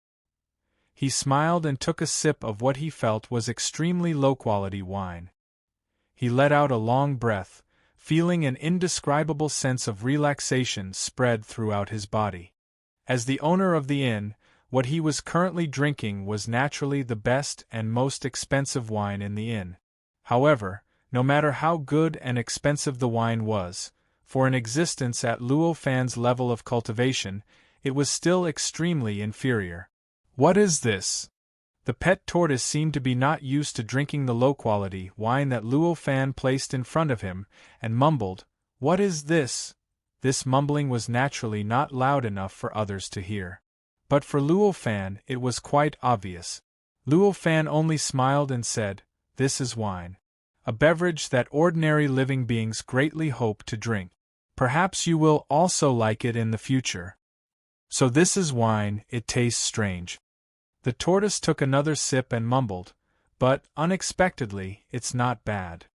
He smiled and took a sip of what he felt was extremely low-quality wine. He let out a long breath, feeling an indescribable sense of relaxation spread throughout his body. As the owner of the inn, what he was currently drinking was naturally the best and most expensive wine in the inn. However, no matter how good and expensive the wine was, for an existence at Luo Fan's level of cultivation, it was still extremely inferior. What is this? The pet tortoise seemed to be not used to drinking the low-quality wine that Luo Fan placed in front of him, and mumbled, "What is this?" This mumbling was naturally not loud enough for others to hear. But for Luo Fan it was quite obvious. Luo Fan only smiled and said, "This is wine. A beverage that ordinary living beings greatly hope to drink. Perhaps you will also like it in the future. So this is wine, it tastes strange." The tortoise took another sip and mumbled, "But, unexpectedly, it's not bad."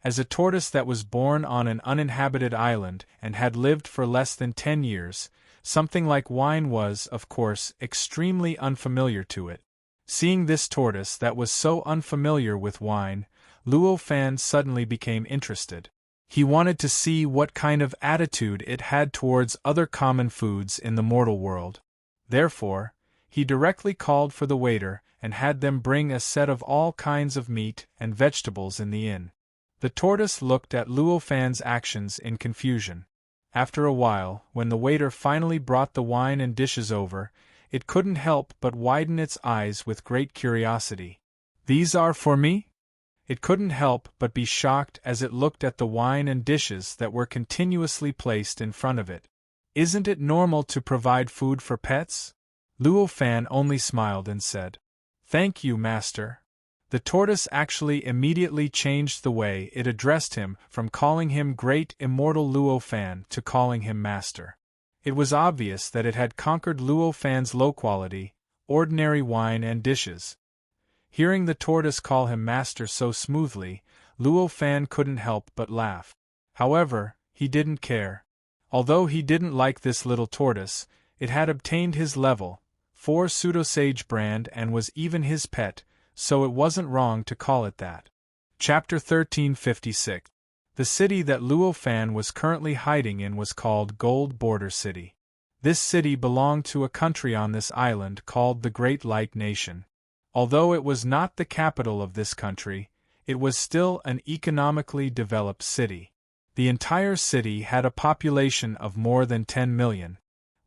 As a tortoise that was born on an uninhabited island and had lived for less than 10 years, something like wine was, of course, extremely unfamiliar to it. Seeing this tortoise that was so unfamiliar with wine, Luo Fan suddenly became interested. He wanted to see what kind of attitude it had towards other common foods in the mortal world. Therefore, he directly called for the waiter and had them bring a set of all kinds of meat and vegetables in the inn. The tortoise looked at Luo Fan's actions in confusion. After a while, when the waiter finally brought the wine and dishes over, it couldn't help but widen its eyes with great curiosity. "These are for me?" It couldn't help but be shocked as it looked at the wine and dishes that were continuously placed in front of it. "Isn't it normal to provide food for pets?" Luo Fan only smiled and said, "Thank you, master." The tortoise actually immediately changed the way it addressed him from calling him great immortal Luo Fan to calling him master. It was obvious that it had conquered Luo Fan's low-quality, ordinary wine and dishes. Hearing the tortoise call him master so smoothly, Luo Fan couldn't help but laugh. However, he didn't care. Although he didn't like this little tortoise, it had obtained his level 4 pseudosage brand and was even his pet, so it wasn't wrong to call it that. Chapter 1356. The city that Luo Fan was currently hiding in was called Gold Border City. This city belonged to a country on this island called the Great Light Nation. Although it was not the capital of this country, it was still an economically developed city. The entire city had a population of more than 10 million.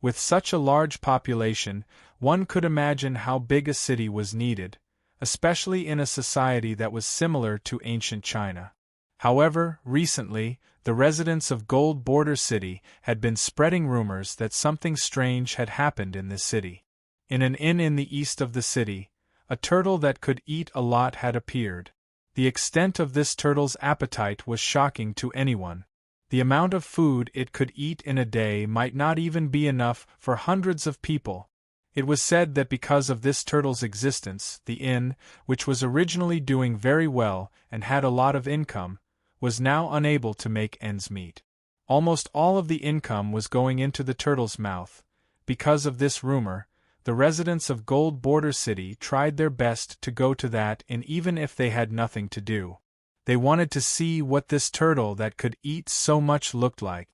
With such a large population, one could imagine how big a city was needed, especially in a society that was similar to ancient China. However, recently, the residents of Gold Border City had been spreading rumors that something strange had happened in this city. In an inn in the east of the city, a turtle that could eat a lot had appeared. The extent of this turtle's appetite was shocking to anyone. The amount of food it could eat in a day might not even be enough for hundreds of people. It was said that because of this turtle's existence, the inn, which was originally doing very well and had a lot of income, was now unable to make ends meet. Almost all of the income was going into the turtle's mouth. Because of this rumor, the residents of Gold Border City tried their best to go to that inn even if they had nothing to do. They wanted to see what this turtle that could eat so much looked like.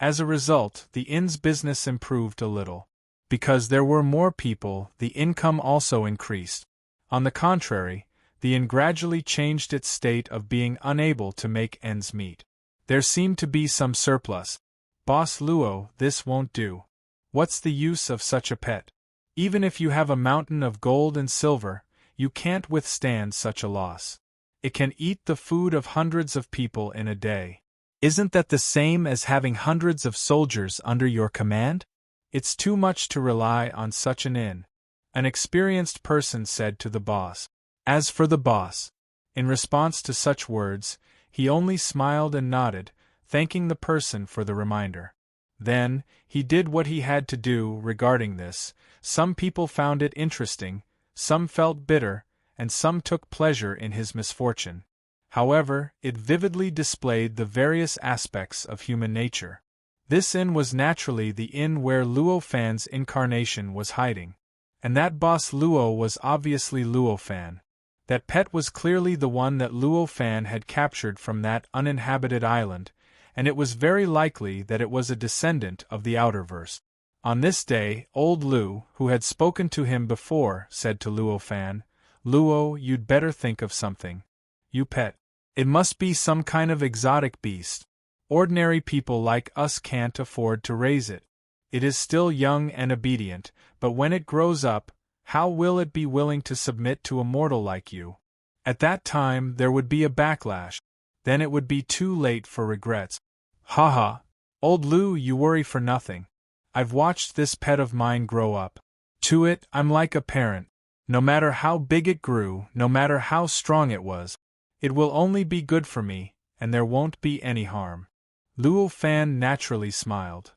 As a result, the inn's business improved a little. Because there were more people, the income also increased. On the contrary, the inn gradually changed its state of being unable to make ends meet. There seemed to be some surplus. Boss Luo, this won't do. What's the use of such a pet? Even if you have a mountain of gold and silver, you can't withstand such a loss. It can eat the food of hundreds of people in a day. Isn't that the same as having hundreds of soldiers under your command? It's too much to rely on such an inn, an experienced person said to the boss. As for the boss, in response to such words, he only smiled and nodded, thanking the person for the reminder. Then, he did what he had to do regarding this. Some people found it interesting, some felt bitter, and some took pleasure in his misfortune. However, it vividly displayed the various aspects of human nature. This inn was naturally the inn where Luo Fan's incarnation was hiding. And that boss Luo was obviously Luo Fan. That pet was clearly the one that Luo Fan had captured from that uninhabited island, and it was very likely that it was a descendant of the Outerverse. On this day, old Lu, who had spoken to him before, said to Luo Fan, "Luo, you'd better think of something. You pet. It must be some kind of exotic beast. Ordinary people like us can't afford to raise it. It is still young and obedient, but when it grows up, how will it be willing to submit to a mortal like you? At that time there would be a backlash. Then it would be too late for regrets." "Ha. Old Lu, you worry for nothing. I've watched this pet of mine grow up. To it, I'm like a parent. No matter how big it grew, no matter how strong it was, it will only be good for me, and there won't be any harm." Luo Fan naturally smiled.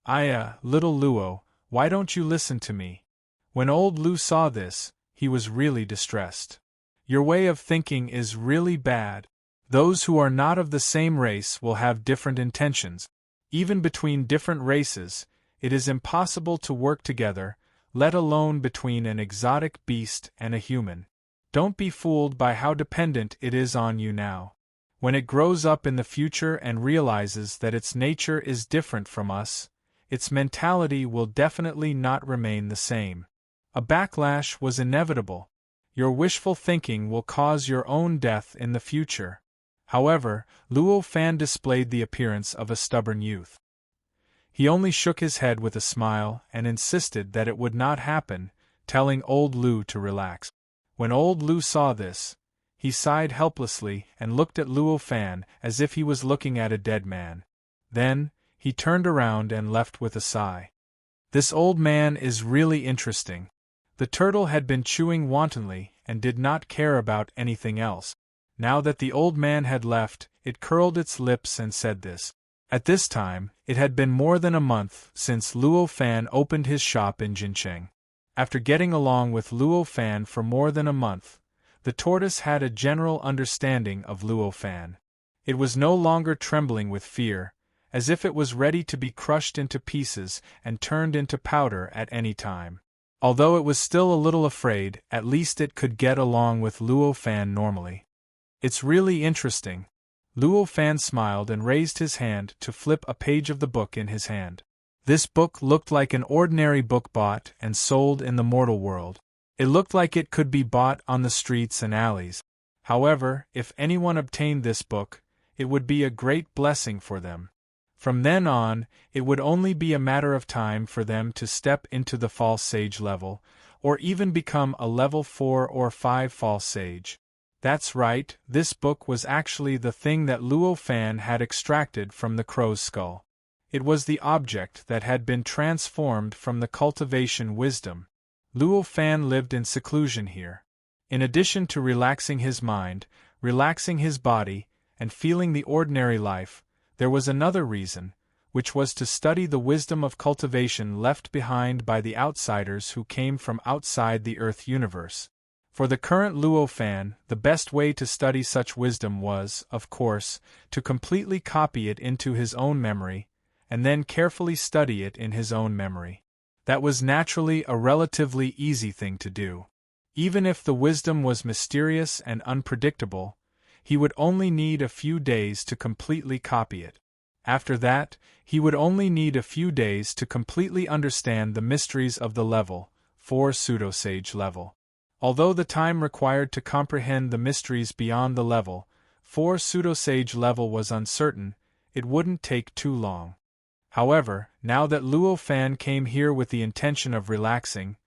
Little Luo, why don't you listen to me?" When old Lu saw this, he was really distressed. "Your way of thinking is really bad. Those who are not of the same race will have different intentions. Even between different races, it is impossible to work together, let alone between an exotic beast and a human. Don't be fooled by how dependent it is on you now. When it grows up in the future and realizes that its nature is different from us, its mentality will definitely not remain the same. A backlash was inevitable. Your wishful thinking will cause your own death in the future." However, Luo Fan displayed the appearance of a stubborn youth. He only shook his head with a smile and insisted that it would not happen, telling old Lu to relax. When old Lu saw this, he sighed helplessly and looked at Luo Fan as if he was looking at a dead man. Then, he turned around and left with a sigh. This old man is really interesting. The turtle had been chewing wantonly and did not care about anything else. Now that the old man had left, it curled its lips and said this. At this time, it had been more than a month since Luo Fan opened his shop in Jincheng. After getting along with Luo Fan for more than a month, the tortoise had a general understanding of Luo Fan. It was no longer trembling with fear, as if it was ready to be crushed into pieces and turned into powder at any time. Although it was still a little afraid, at least it could get along with Luo Fan normally. "It's really interesting." Luo Fan smiled and raised his hand to flip a page of the book in his hand. This book looked like an ordinary book bought and sold in the mortal world. It looked like it could be bought on the streets and alleys. However, if anyone obtained this book, it would be a great blessing for them. From then on, it would only be a matter of time for them to step into the false sage level, or even become a level 4 or 5 false sage. That's right, this book was actually the thing that Luo Fan had extracted from the crow's skull. It was the object that had been transformed from the cultivation wisdom. Luo Fan lived in seclusion here. In addition to relaxing his mind, relaxing his body, and feeling the ordinary life, there was another reason, which was to study the wisdom of cultivation left behind by the outsiders who came from outside the Earth universe. For the current Luo fan, the best way to study such wisdom was, of course, to completely copy it into his own memory, and then carefully study it in his own memory. That was naturally a relatively easy thing to do. Even if the wisdom was mysterious and unpredictable, he would only need a few days to completely copy it. After that, he would only need a few days to completely understand the mysteries of the level, 4 pseudo-sage level. Although the time required to comprehend the mysteries beyond the level, 4 pseudo-sage level was uncertain, it wouldn't take too long. However, now that Luo Fan came here with the intention of relaxing,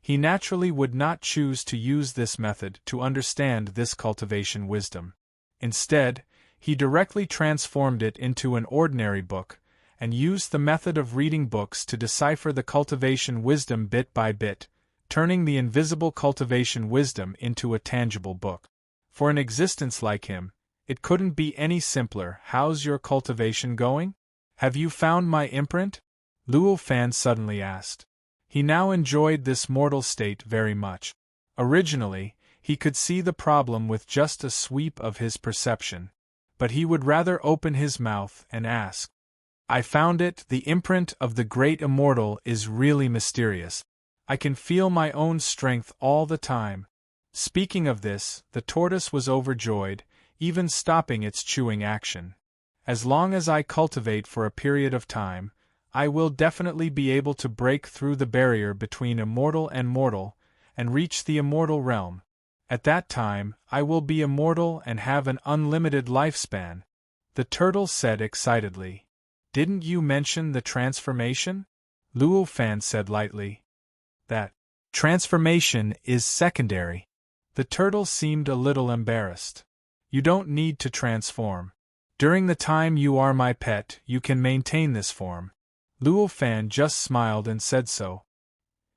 he naturally would not choose to use this method to understand this cultivation wisdom. Instead, he directly transformed it into an ordinary book, and used the method of reading books to decipher the cultivation wisdom bit by bit, turning the invisible cultivation wisdom into a tangible book. For an existence like him, it couldn't be any simpler. How's your cultivation going? Have you found my imprint? Luo Fan suddenly asked. He now enjoyed this mortal state very much. Originally, he could see the problem with just a sweep of his perception, but he would rather open his mouth and ask. I found it. The imprint of the great immortal is really mysterious. I can feel my own strength all the time. Speaking of this, the tortoise was overjoyed, even stopping its chewing action. As long as I cultivate for a period of time, I will definitely be able to break through the barrier between immortal and mortal, and reach the immortal realm. At that time, I will be immortal and have an unlimited lifespan, the turtle said excitedly. Didn't you mention the transformation? Luo Fan said lightly. That transformation is secondary. The turtle seemed a little embarrassed. You don't need to transform. During the time you are my pet, you can maintain this form. Luo Fan just smiled and said so.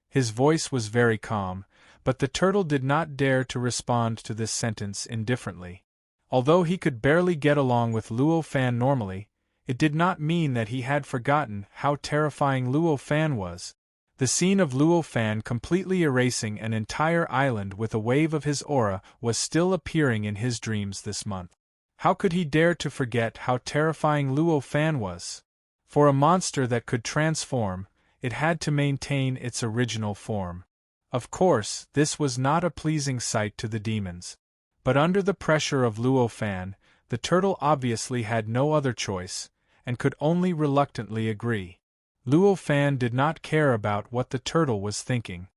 His voice was very calm, but the turtle did not dare to respond to this sentence indifferently. Although he could barely get along with Luo Fan normally, it did not mean that he had forgotten how terrifying Luo Fan was. The scene of Luo Fan completely erasing an entire island with a wave of his aura was still appearing in his dreams this month. How could he dare to forget how terrifying Luo Fan was? For a monster that could transform, it had to maintain its original form. Of course, this was not a pleasing sight to the demons. But under the pressure of Luo Fan, the turtle obviously had no other choice, and could only reluctantly agree. Luo Fan did not care about what the turtle was thinking.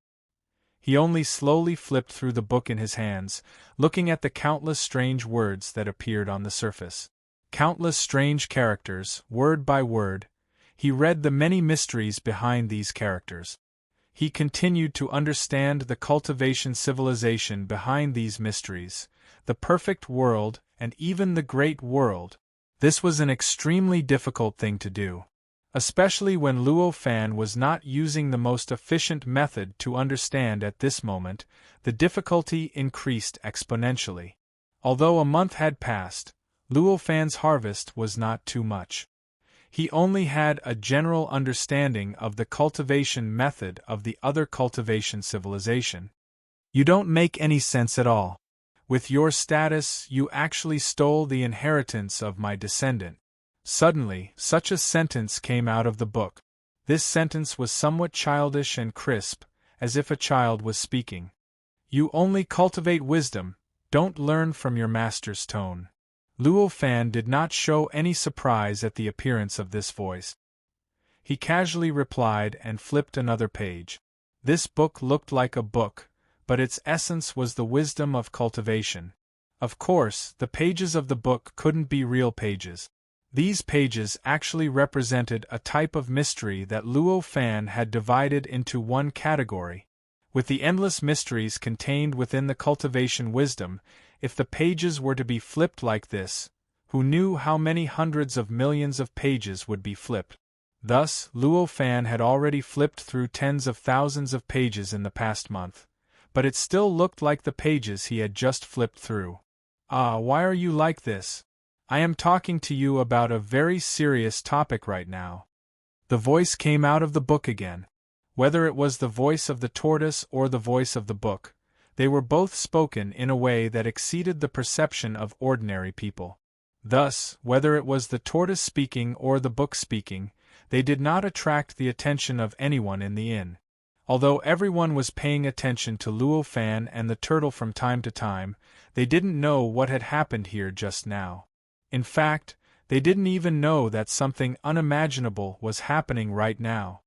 He only slowly flipped through the book in his hands, looking at the countless strange words that appeared on the surface. Countless strange characters, word by word. He read the many mysteries behind these characters. He continued to understand the cultivation civilization behind these mysteries, the perfect world, and even the great world. This was an extremely difficult thing to do. Especially when Luo Fan was not using the most efficient method to understand at this moment, the difficulty increased exponentially. Although a month had passed, Luo Fan's harvest was not too much. He only had a general understanding of the cultivation method of the other cultivation civilization. You don't make any sense at all. With your status, you actually stole the inheritance of my descendant. Suddenly, such a sentence came out of the book. This sentence was somewhat childish and crisp, as if a child was speaking. You only cultivate wisdom, don't learn from your master's tone. Luo Fan did not show any surprise at the appearance of this voice. He casually replied and flipped another page. This book looked like a book, but its essence was the wisdom of cultivation. Of course, the pages of the book couldn't be real pages. These pages actually represented a type of mystery that Luo Fan had divided into one category. With the endless mysteries contained within the cultivation wisdom, if the pages were to be flipped like this, who knew how many hundreds of millions of pages would be flipped? Thus, Luo Fan had already flipped through tens of thousands of pages in the past month, but it still looked like the pages he had just flipped through. Ah, why are you like this? I am talking to you about a very serious topic right now. The voice came out of the book again. Whether it was the voice of the tortoise or the voice of the book, They were both spoken in a way that exceeded the perception of ordinary people. Thus, whether it was the tortoise speaking or the book speaking, they did not attract the attention of anyone in the inn. Although everyone was paying attention to Luo Fan and the turtle from time to time, they didn't know what had happened here just now. In fact, they didn't even know that something unimaginable was happening right now.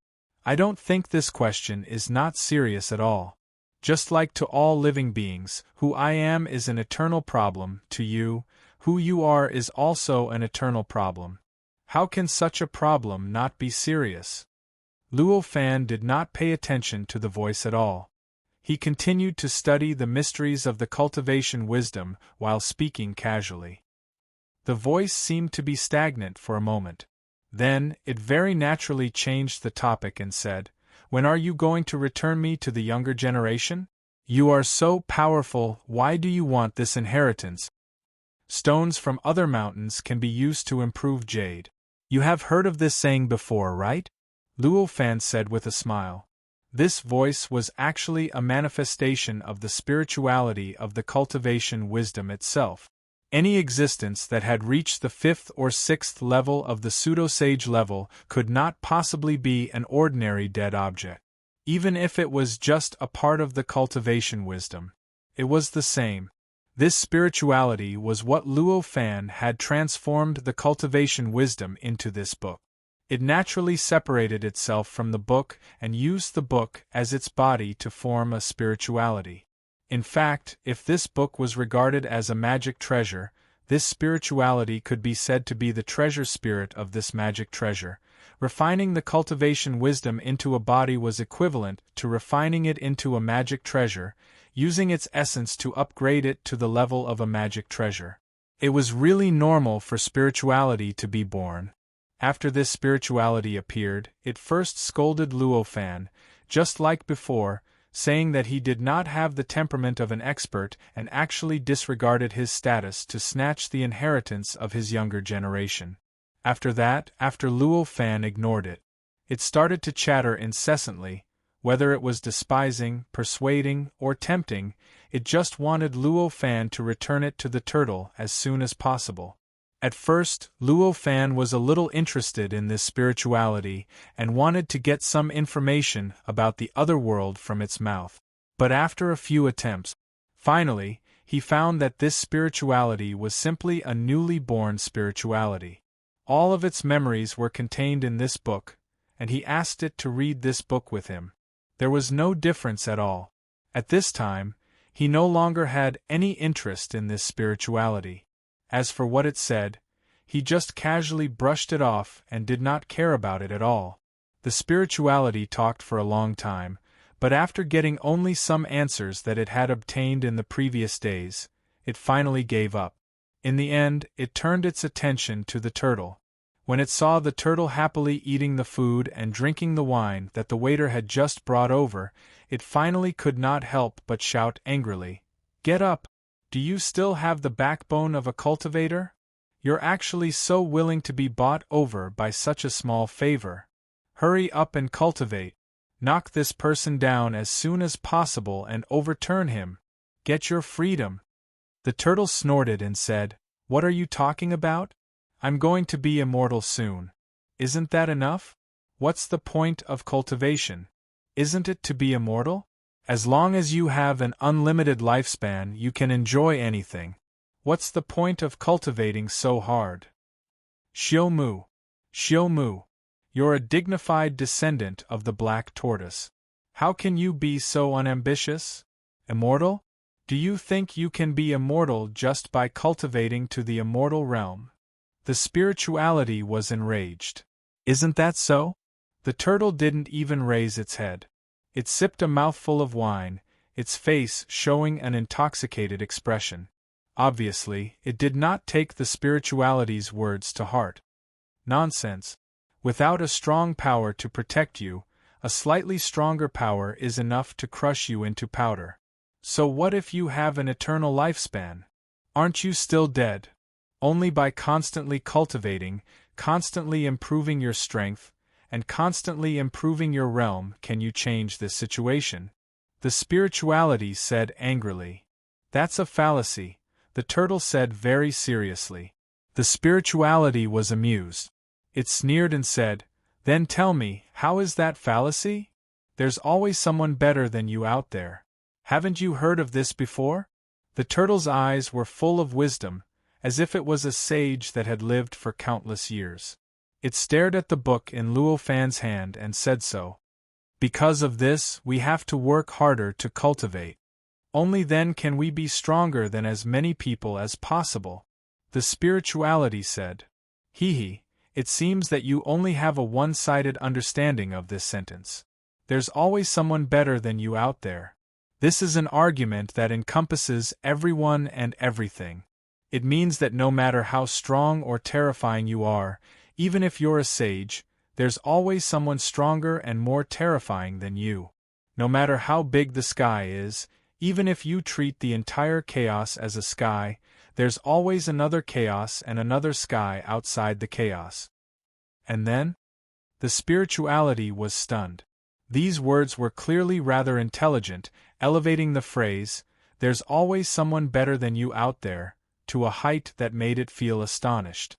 I don't think this question is not serious at all. Just like to all living beings, who I am is an eternal problem, to you, who you are is also an eternal problem. How can such a problem not be serious? Luo Fan did not pay attention to the voice at all. He continued to study the mysteries of the cultivation wisdom while speaking casually. The voice seemed to be stagnant for a moment. Then, it very naturally changed the topic and said, "When are you going to return me to the younger generation? You are so powerful, why do you want this inheritance? Stones from other mountains can be used to improve jade. You have heard of this saying before, right?" Luo Fan said with a smile. This voice was actually a manifestation of the spirituality of the cultivation wisdom itself. Any existence that had reached the 5th or 6th level of the pseudo-sage level could not possibly be an ordinary dead object. Even if it was just a part of the cultivation wisdom. It was the same. This spirituality was what Luo Fan had transformed the cultivation wisdom into this book. It naturally separated itself from the book and used the book as its body to form a spirituality. In fact, if this book was regarded as a magic treasure, this spirituality could be said to be the treasure spirit of this magic treasure. Refining the cultivation wisdom into a body was equivalent to refining it into a magic treasure, using its essence to upgrade it to the level of a magic treasure. It was really normal for spirituality to be born. After this spirituality appeared, it first scolded Luo Fan, just like before, saying that he did not have the temperament of an expert and actually disregarded his status to snatch the inheritance of his younger generation. After Luo Fan ignored it. It started to chatter incessantly, whether it was despising, persuading, or tempting, it just wanted Luo Fan to return it to the turtle as soon as possible. At first, Luo Fan was a little interested in this spirituality and wanted to get some information about the other world from its mouth. But after a few attempts, finally, he found that this spirituality was simply a newly born spirituality. All of its memories were contained in this book, and he asked it to read this book with him. There was no difference at all. At this time, he no longer had any interest in this spirituality. As for what it said, he just casually brushed it off and did not care about it at all. The spirituality talked for a long time, but after getting only some answers that it had obtained in the previous days, it finally gave up. In the end, it turned its attention to the turtle. When it saw the turtle happily eating the food and drinking the wine that the waiter had just brought over, it finally could not help but shout angrily, "Get up! Do you still have the backbone of a cultivator? You're actually so willing to be bought over by such a small favor. Hurry up and cultivate. Knock this person down as soon as possible and overturn him. Get your freedom." The turtle snorted and said, "What are you talking about? I'm going to be immortal soon. Isn't that enough? What's the point of cultivation? Isn't it to be immortal? As long as you have an unlimited lifespan, you can enjoy anything. What's the point of cultivating so hard? Xiao Mu, you're a dignified descendant of the black tortoise. How can you be so unambitious? Immortal? Do you think you can be immortal just by cultivating to the immortal realm?" The spirituality was enraged. "Isn't that so?" The turtle didn't even raise its head. It sipped a mouthful of wine, its face showing an intoxicated expression. Obviously, it did not take the spirituality's words to heart. "Nonsense. Without a strong power to protect you, a slightly stronger power is enough to crush you into powder. So what if you have an eternal lifespan? Aren't you still dead? Only by constantly cultivating, constantly improving your strength, and constantly improving your realm can you change this situation. The spirituality said angrily. That's a fallacy, the turtle said very seriously. The spirituality was amused. It sneered and said, Then tell me, how is that fallacy? There's always someone better than you out there. Haven't you heard of this before? The turtle's eyes were full of wisdom, as if it was a sage that had lived for countless years. It stared at the book in Luo Fan's hand and said so. Because of this, we have to work harder to cultivate. Only then can we be stronger than as many people as possible. The spirituality said. Hee, it seems that you only have a one-sided understanding of this sentence. There's always someone better than you out there. This is an argument that encompasses everyone and everything. It means that no matter how strong or terrifying you are, even if you're a sage, there's always someone stronger and more terrifying than you. No matter how big the sky is, even if you treat the entire chaos as a sky, there's always another chaos and another sky outside the chaos. And then? The spirituality was stunned. These words were clearly rather intelligent, elevating the phrase, "There's always someone better than you out there," to a height that made it feel astonished.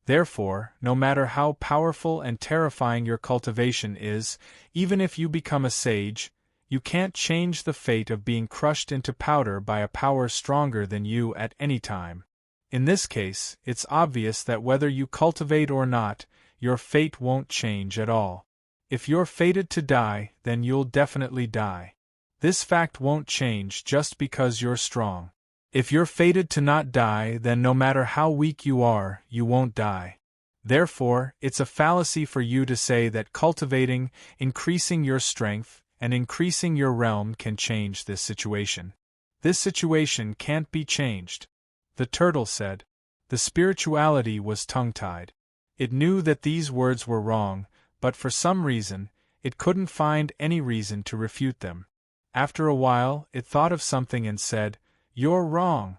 Therefore, no matter how powerful and terrifying your cultivation is, even if you become a sage, you can't change the fate of being crushed into powder by a power stronger than you at any time. In this case, it's obvious that whether you cultivate or not, your fate won't change at all. If you're fated to die, then you'll definitely die. This fact won't change just because you're strong. If you're fated to not die, then no matter how weak you are, you won't die. Therefore, it's a fallacy for you to say that cultivating, increasing your strength, and increasing your realm can change this situation. This situation can't be changed. The turtle said. The spirituality was tongue-tied. It knew that these words were wrong, but for some reason, it couldn't find any reason to refute them. After a while, it thought of something and said, "You're wrong.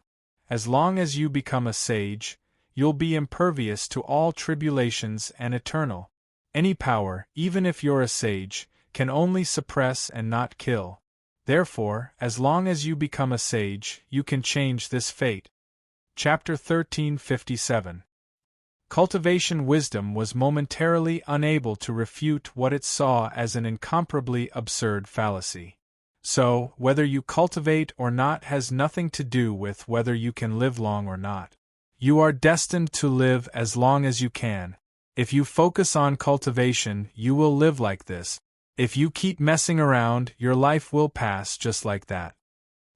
As long as you become a sage, you'll be impervious to all tribulations and eternal. Any power, even if you're a sage, can only suppress and not kill. Therefore, as long as you become a sage, you can change this fate." Chapter 1357. Cultivation wisdom was momentarily unable to refute what it saw as an incomparably absurd fallacy. So, whether you cultivate or not has nothing to do with whether you can live long or not. You are destined to live as long as you can. If you focus on cultivation, you will live like this. If you keep messing around, your life will pass just like that.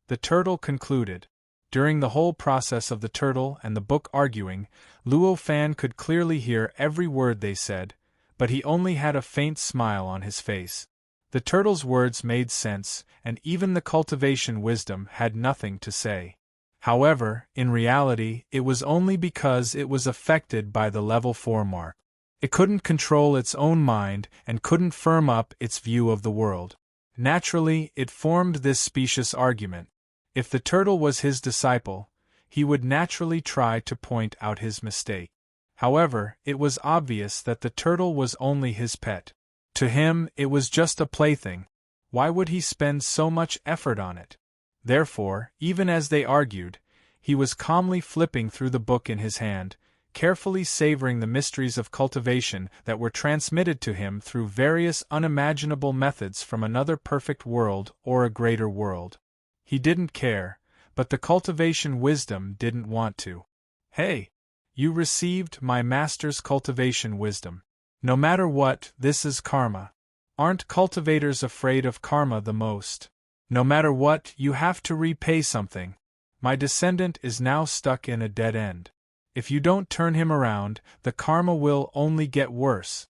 The turtle concluded. During the whole process of the turtle and the book arguing, Luo Fan could clearly hear every word they said, but he only had a faint smile on his face. The turtle's words made sense, and even the cultivation wisdom had nothing to say. However, in reality, it was only because it was affected by the level 4 mark. It couldn't control its own mind and couldn't firm up its view of the world. Naturally, it formed this specious argument. If the turtle was his disciple, he would naturally try to point out his mistake. However, it was obvious that the turtle was only his pet. To him, it was just a plaything. Why would he spend so much effort on it? Therefore, even as they argued, he was calmly flipping through the book in his hand, carefully savoring the mysteries of cultivation that were transmitted to him through various unimaginable methods from another perfect world or a greater world. He didn't care, but the cultivation wisdom didn't want to. Hey! You received my master's cultivation wisdom. No matter what, this is karma. Aren't cultivators afraid of karma the most? No matter what, you have to repay something. My descendant is now stuck in a dead end. If you don't turn him around, the karma will only get worse.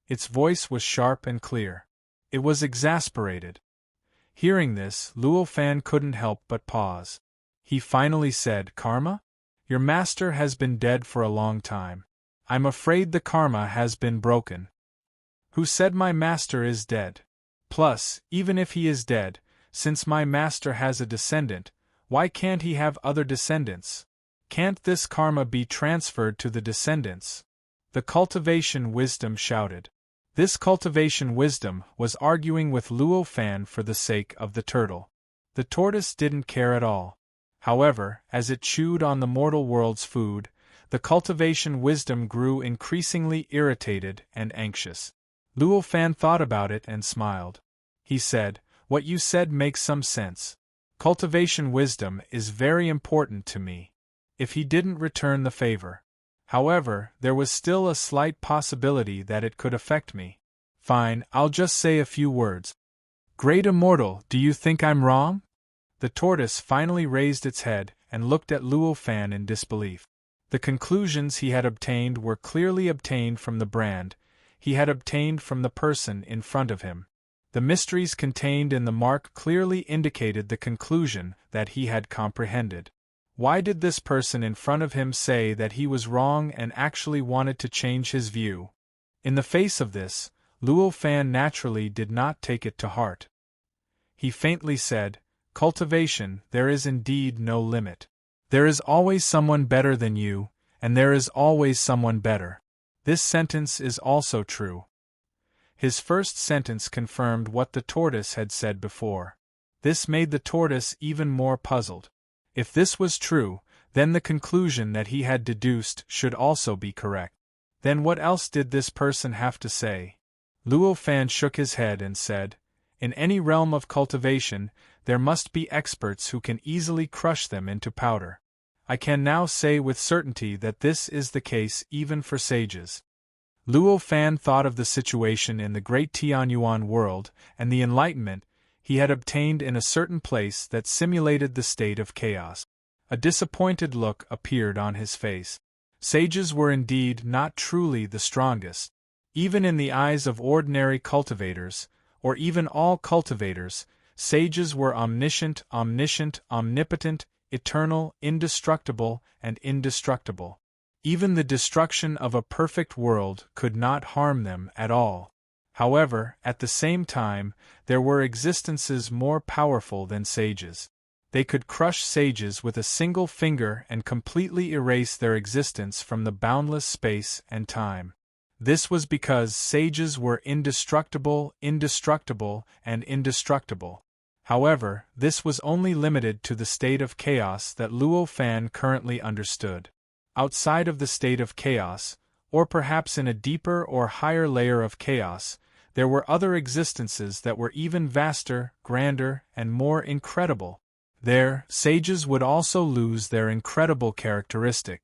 Its voice was sharp and clear. It was exasperated. Hearing this, Luo Fan couldn't help but pause. He finally said, "Karma? Your master has been dead for a long time. I'm afraid the karma has been broken." "Who said my master is dead? Plus, even if he is dead, since my master has a descendant, why can't he have other descendants? Can't this karma be transferred to the descendants?" The cultivation wisdom shouted. This cultivation wisdom was arguing with Luo Fan for the sake of the turtle. The tortoise didn't care at all. However, as it chewed on the mortal world's food, the cultivation wisdom grew increasingly irritated and anxious. Luo Fan thought about it and smiled. He said, "What you said makes some sense. Cultivation wisdom is very important to me." If he didn't return the favor. However, there was still a slight possibility that it could affect me. Fine, I'll just say a few words. Great Immortal, do you think I'm wrong? The tortoise finally raised its head and looked at Luo Fan in disbelief. The conclusions he had obtained were clearly obtained from the brand he had obtained from the person in front of him. The mysteries contained in the mark clearly indicated the conclusion that he had comprehended. Why did this person in front of him say that he was wrong and actually wanted to change his view? In the face of this, Luo Fan naturally did not take it to heart. He faintly said, "Cultivation, there is indeed no limit. There is always someone better than you, and there is always someone better. This sentence is also true." His first sentence confirmed what the tortoise had said before. This made the tortoise even more puzzled. If this was true, then the conclusion that he had deduced should also be correct. Then what else did this person have to say? Luo Fan shook his head and said, "In any realm of cultivation, there must be experts who can easily crush them into powder. I can now say with certainty that this is the case even for sages." Luo Fan thought of the situation in the great Tianyuan world and the enlightenment he had obtained in a certain place that simulated the state of chaos. A disappointed look appeared on his face. Sages were indeed not truly the strongest. Even in the eyes of ordinary cultivators, or even all cultivators, sages were omniscient, omnipotent, eternal, indestructible, and indestructible. Even the destruction of a perfect world could not harm them at all. However, at the same time, there were existences more powerful than sages. They could crush sages with a single finger and completely erase their existence from the boundless space and time. This was because sages were indestructible, and indestructible. However, this was only limited to the state of chaos that Luo Fan currently understood. Outside of the state of chaos, or perhaps in a deeper or higher layer of chaos, there were other existences that were even vaster, grander, and more incredible. There, sages would also lose their incredible characteristic.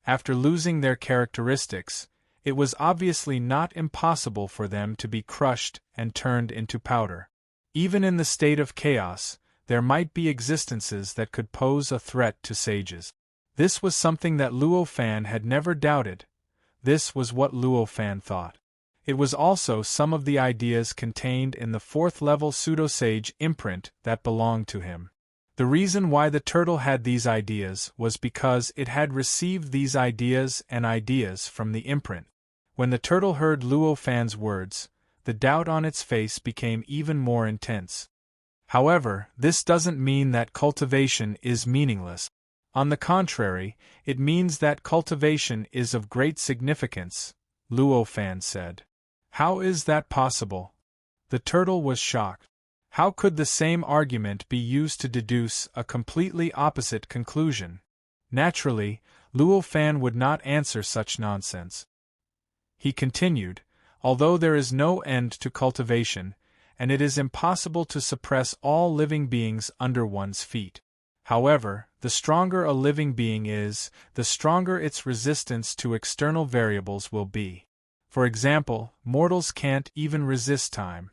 After losing their characteristics, it was obviously not impossible for them to be crushed and turned into powder. Even in the state of chaos, there might be existences that could pose a threat to sages. This was something that Luo Fan had never doubted. This was what Luo Fan thought. It was also some of the ideas contained in the fourth-level pseudo-sage imprint that belonged to him. The reason why the turtle had these ideas was because it had received these ideas from the imprint. When the turtle heard Luo Fan's words, the doubt on its face became even more intense. However, this doesn't mean that cultivation is meaningless. On the contrary, it means that cultivation is of great significance, Luo Fan said. How is that possible? The turtle was shocked. How could the same argument be used to deduce a completely opposite conclusion? Naturally, Luo Fan would not answer such nonsense. He continued, "Although there is no end to cultivation, and it is impossible to suppress all living beings under one's feet. However, the stronger a living being is, the stronger its resistance to external variables will be. For example, mortals can't even resist time.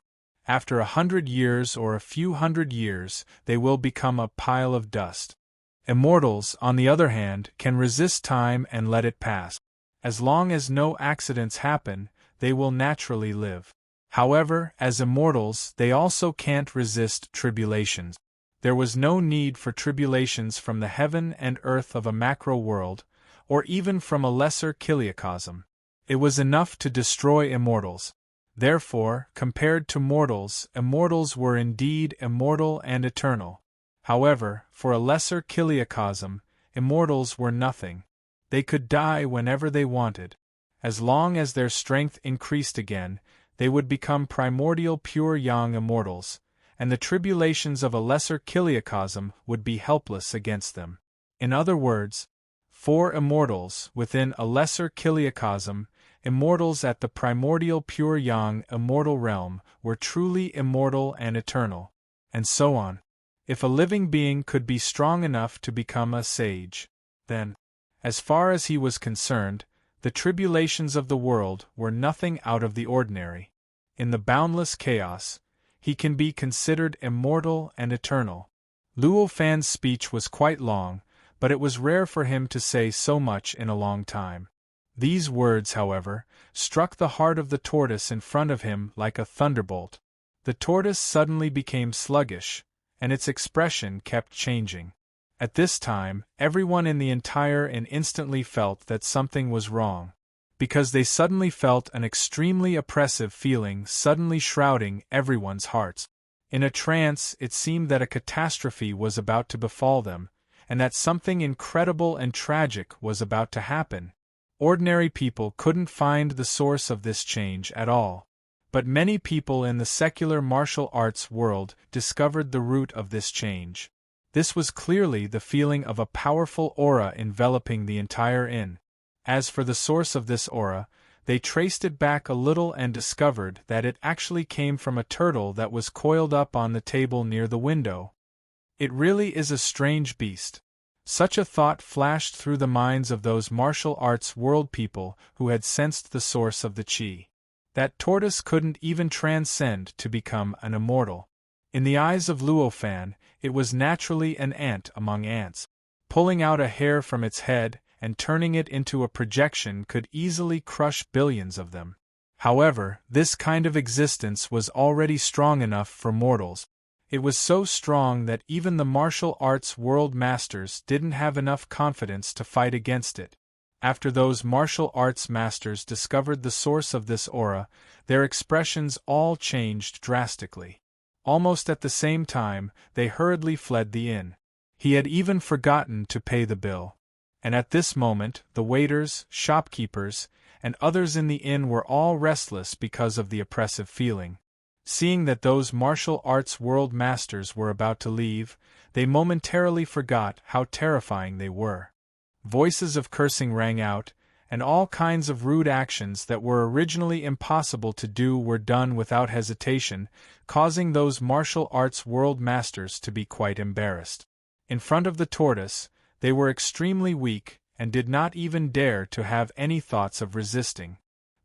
After 100 years or a few hundred years, they will become a pile of dust. Immortals, on the other hand, can resist time and let it pass. As long as no accidents happen, they will naturally live. However, as immortals, they also can't resist tribulations. There was no need for tribulations from the heaven and earth of a macro world, or even from a lesser kiliacosm. It was enough to destroy immortals. Therefore, compared to mortals, immortals were indeed immortal and eternal. However, for a lesser kiliacosm, immortals were nothing. They could die whenever they wanted. As long as their strength increased again, they would become primordial pure yang immortals, and the tribulations of a lesser kiliacosm would be helpless against them. In other words, 4 immortals within a lesser kiliacosm, immortals at the primordial pure yang immortal realm, were truly immortal and eternal, and so on. If a living being could be strong enough to become a sage, then, as far as he was concerned, the tribulations of the world were nothing out of the ordinary. In the boundless chaos, he can be considered immortal and eternal. Luo Fan's speech was quite long, but it was rare for him to say so much in a long time. These words, however, struck the heart of the tortoise in front of him like a thunderbolt. The tortoise suddenly became sluggish, and its expression kept changing. At this time, everyone in the entire inn instantly felt that something was wrong, because they suddenly felt an extremely oppressive feeling suddenly shrouding everyone's hearts. In a trance, it seemed that a catastrophe was about to befall them, and that something incredible and tragic was about to happen. Ordinary people couldn't find the source of this change at all. But many people in the secular martial arts world discovered the root of this change. This was clearly the feeling of a powerful aura enveloping the entire inn. As for the source of this aura, they traced it back a little and discovered that it actually came from a turtle that was coiled up on the table near the window. It really is a strange beast. Such a thought flashed through the minds of those martial arts world people who had sensed the source of the qi. That tortoise couldn't even transcend to become an immortal. In the eyes of Luo Fan, it was naturally an ant among ants. Pulling out a hair from its head and turning it into a projection could easily crush billions of them. However, this kind of existence was already strong enough for mortals. It was so strong that even the martial arts world masters didn't have enough confidence to fight against it. After those martial arts masters discovered the source of this aura, their expressions all changed drastically. Almost at the same time, they hurriedly fled the inn. He had even forgotten to pay the bill. And at this moment, the waiters, shopkeepers, and others in the inn were all restless because of the oppressive feeling. Seeing that those martial arts world masters were about to leave, they momentarily forgot how terrifying they were. Voices of cursing rang out, and all kinds of rude actions that were originally impossible to do were done without hesitation, causing those martial arts world masters to be quite embarrassed. In front of the tortoise, they were extremely weak and did not even dare to have any thoughts of resisting.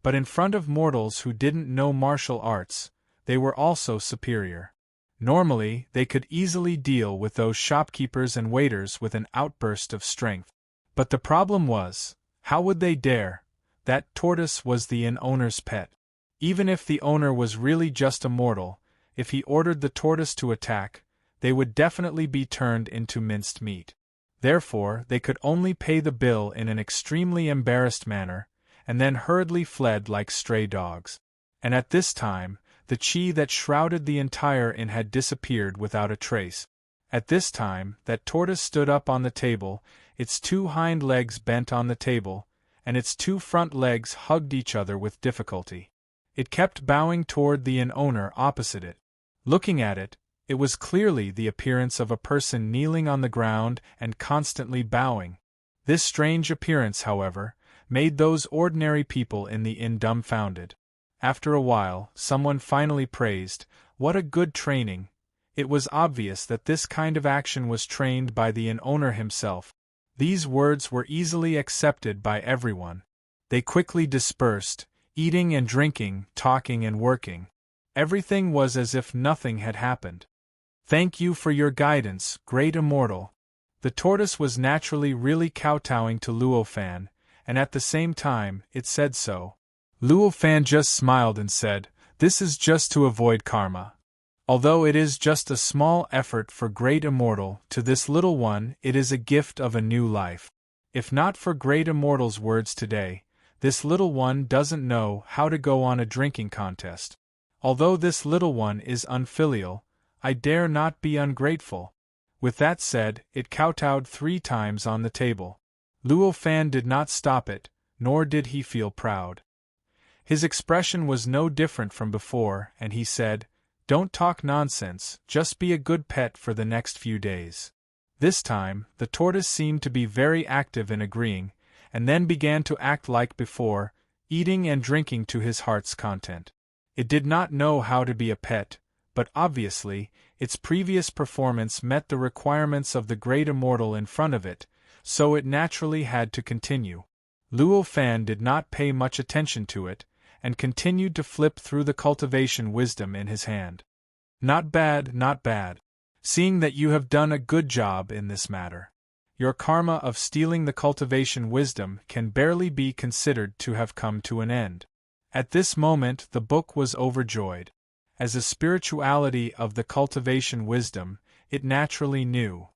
But in front of mortals who didn't know martial arts, they were also superior. Normally, they could easily deal with those shopkeepers and waiters with an outburst of strength. But the problem was, how would they dare? That tortoise was the inn owner's pet. Even if the owner was really just a mortal, if he ordered the tortoise to attack, they would definitely be turned into minced meat. Therefore, they could only pay the bill in an extremely embarrassed manner, and then hurriedly fled like stray dogs. And at this time, the qi that shrouded the entire inn had disappeared without a trace. At this time, that tortoise stood up on the table, its 2 hind legs bent on the table, and its 2 front legs hugged each other with difficulty. It kept bowing toward the inn owner opposite it. Looking at it, it was clearly the appearance of a person kneeling on the ground and constantly bowing. This strange appearance, however, made those ordinary people in the inn dumbfounded. After a while, someone finally praised, "What a good training!" It was obvious that this kind of action was trained by the inn owner himself. These words were easily accepted by everyone. They quickly dispersed, eating and drinking, talking and working. Everything was as if nothing had happened. "Thank you for your guidance, great immortal." The tortoise was naturally really kowtowing to Luo Fan, and at the same time, it said so. Luo Fan just smiled and said, "This is just to avoid karma. Although it is just a small effort for great immortal, to this little one it is a gift of a new life. If not for great immortal's words today, this little one doesn't know how to go on a drinking contest. Although this little one is unfilial, I dare not be ungrateful." With that said, it kowtowed 3 times on the table. Luo Fan did not stop it, nor did he feel proud. His expression was no different from before, and he said, "Don't talk nonsense, just be a good pet for the next few days." This time, the tortoise seemed to be very active in agreeing, and then began to act like before, eating and drinking to his heart's content. It did not know how to be a pet, but obviously, its previous performance met the requirements of the great immortal in front of it, so it naturally had to continue. Luo Fan did not pay much attention to it, and continued to flip through the cultivation wisdom in his hand. "Not bad, not bad. Seeing that you have done a good job in this matter. Your karma of stealing the cultivation wisdom can barely be considered to have come to an end." At this moment the book was overjoyed. As a spirituality of the cultivation wisdom, it naturally knew.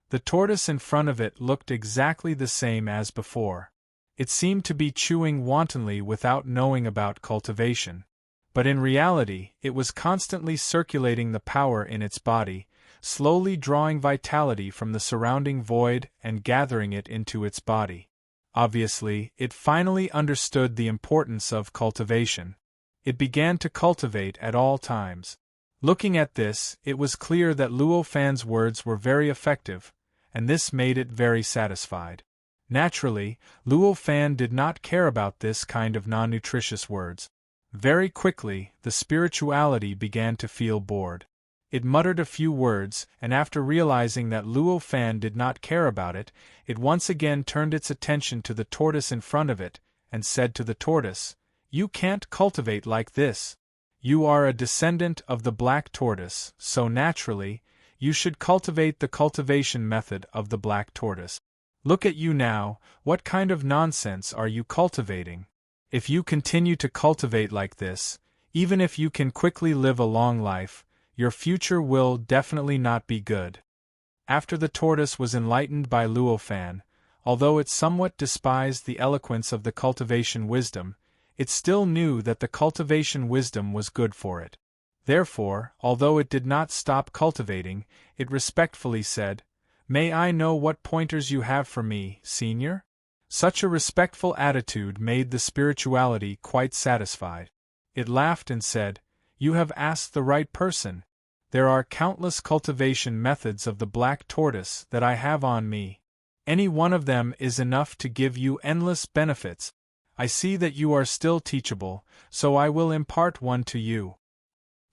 The tortoise in front of it looked exactly the same as before. It seemed to be chewing wantonly without knowing about cultivation. But in reality, it was constantly circulating the power in its body, slowly drawing vitality from the surrounding void and gathering it into its body. Obviously, it finally understood the importance of cultivation. It began to cultivate at all times. Looking at this, it was clear that Luo Fan's words were very effective, and this made it very satisfied. Naturally, Luo Fan did not care about this kind of non-nutritious words. Very quickly, the spirituality began to feel bored. It muttered a few words, and after realizing that Luo Fan did not care about it, it once again turned its attention to the tortoise in front of it, and said to the tortoise, "You can't cultivate like this. You are a descendant of the black tortoise, so naturally, you should cultivate the cultivation method of the black tortoise. Look at you now, what kind of nonsense are you cultivating? If you continue to cultivate like this, even if you can quickly live a long life, your future will definitely not be good." After the tortoise was enlightened by Luo Fan, although it somewhat despised the eloquence of the cultivation wisdom, it still knew that the cultivation wisdom was good for it. Therefore, although it did not stop cultivating, it respectfully said, "May I know what pointers you have for me, Senior?" Such a respectful attitude made the spirituality quite satisfied. It laughed and said, "You have asked the right person. There are countless cultivation methods of the black tortoise that I have on me. Any one of them is enough to give you endless benefits. I see that you are still teachable, so I will impart one to you."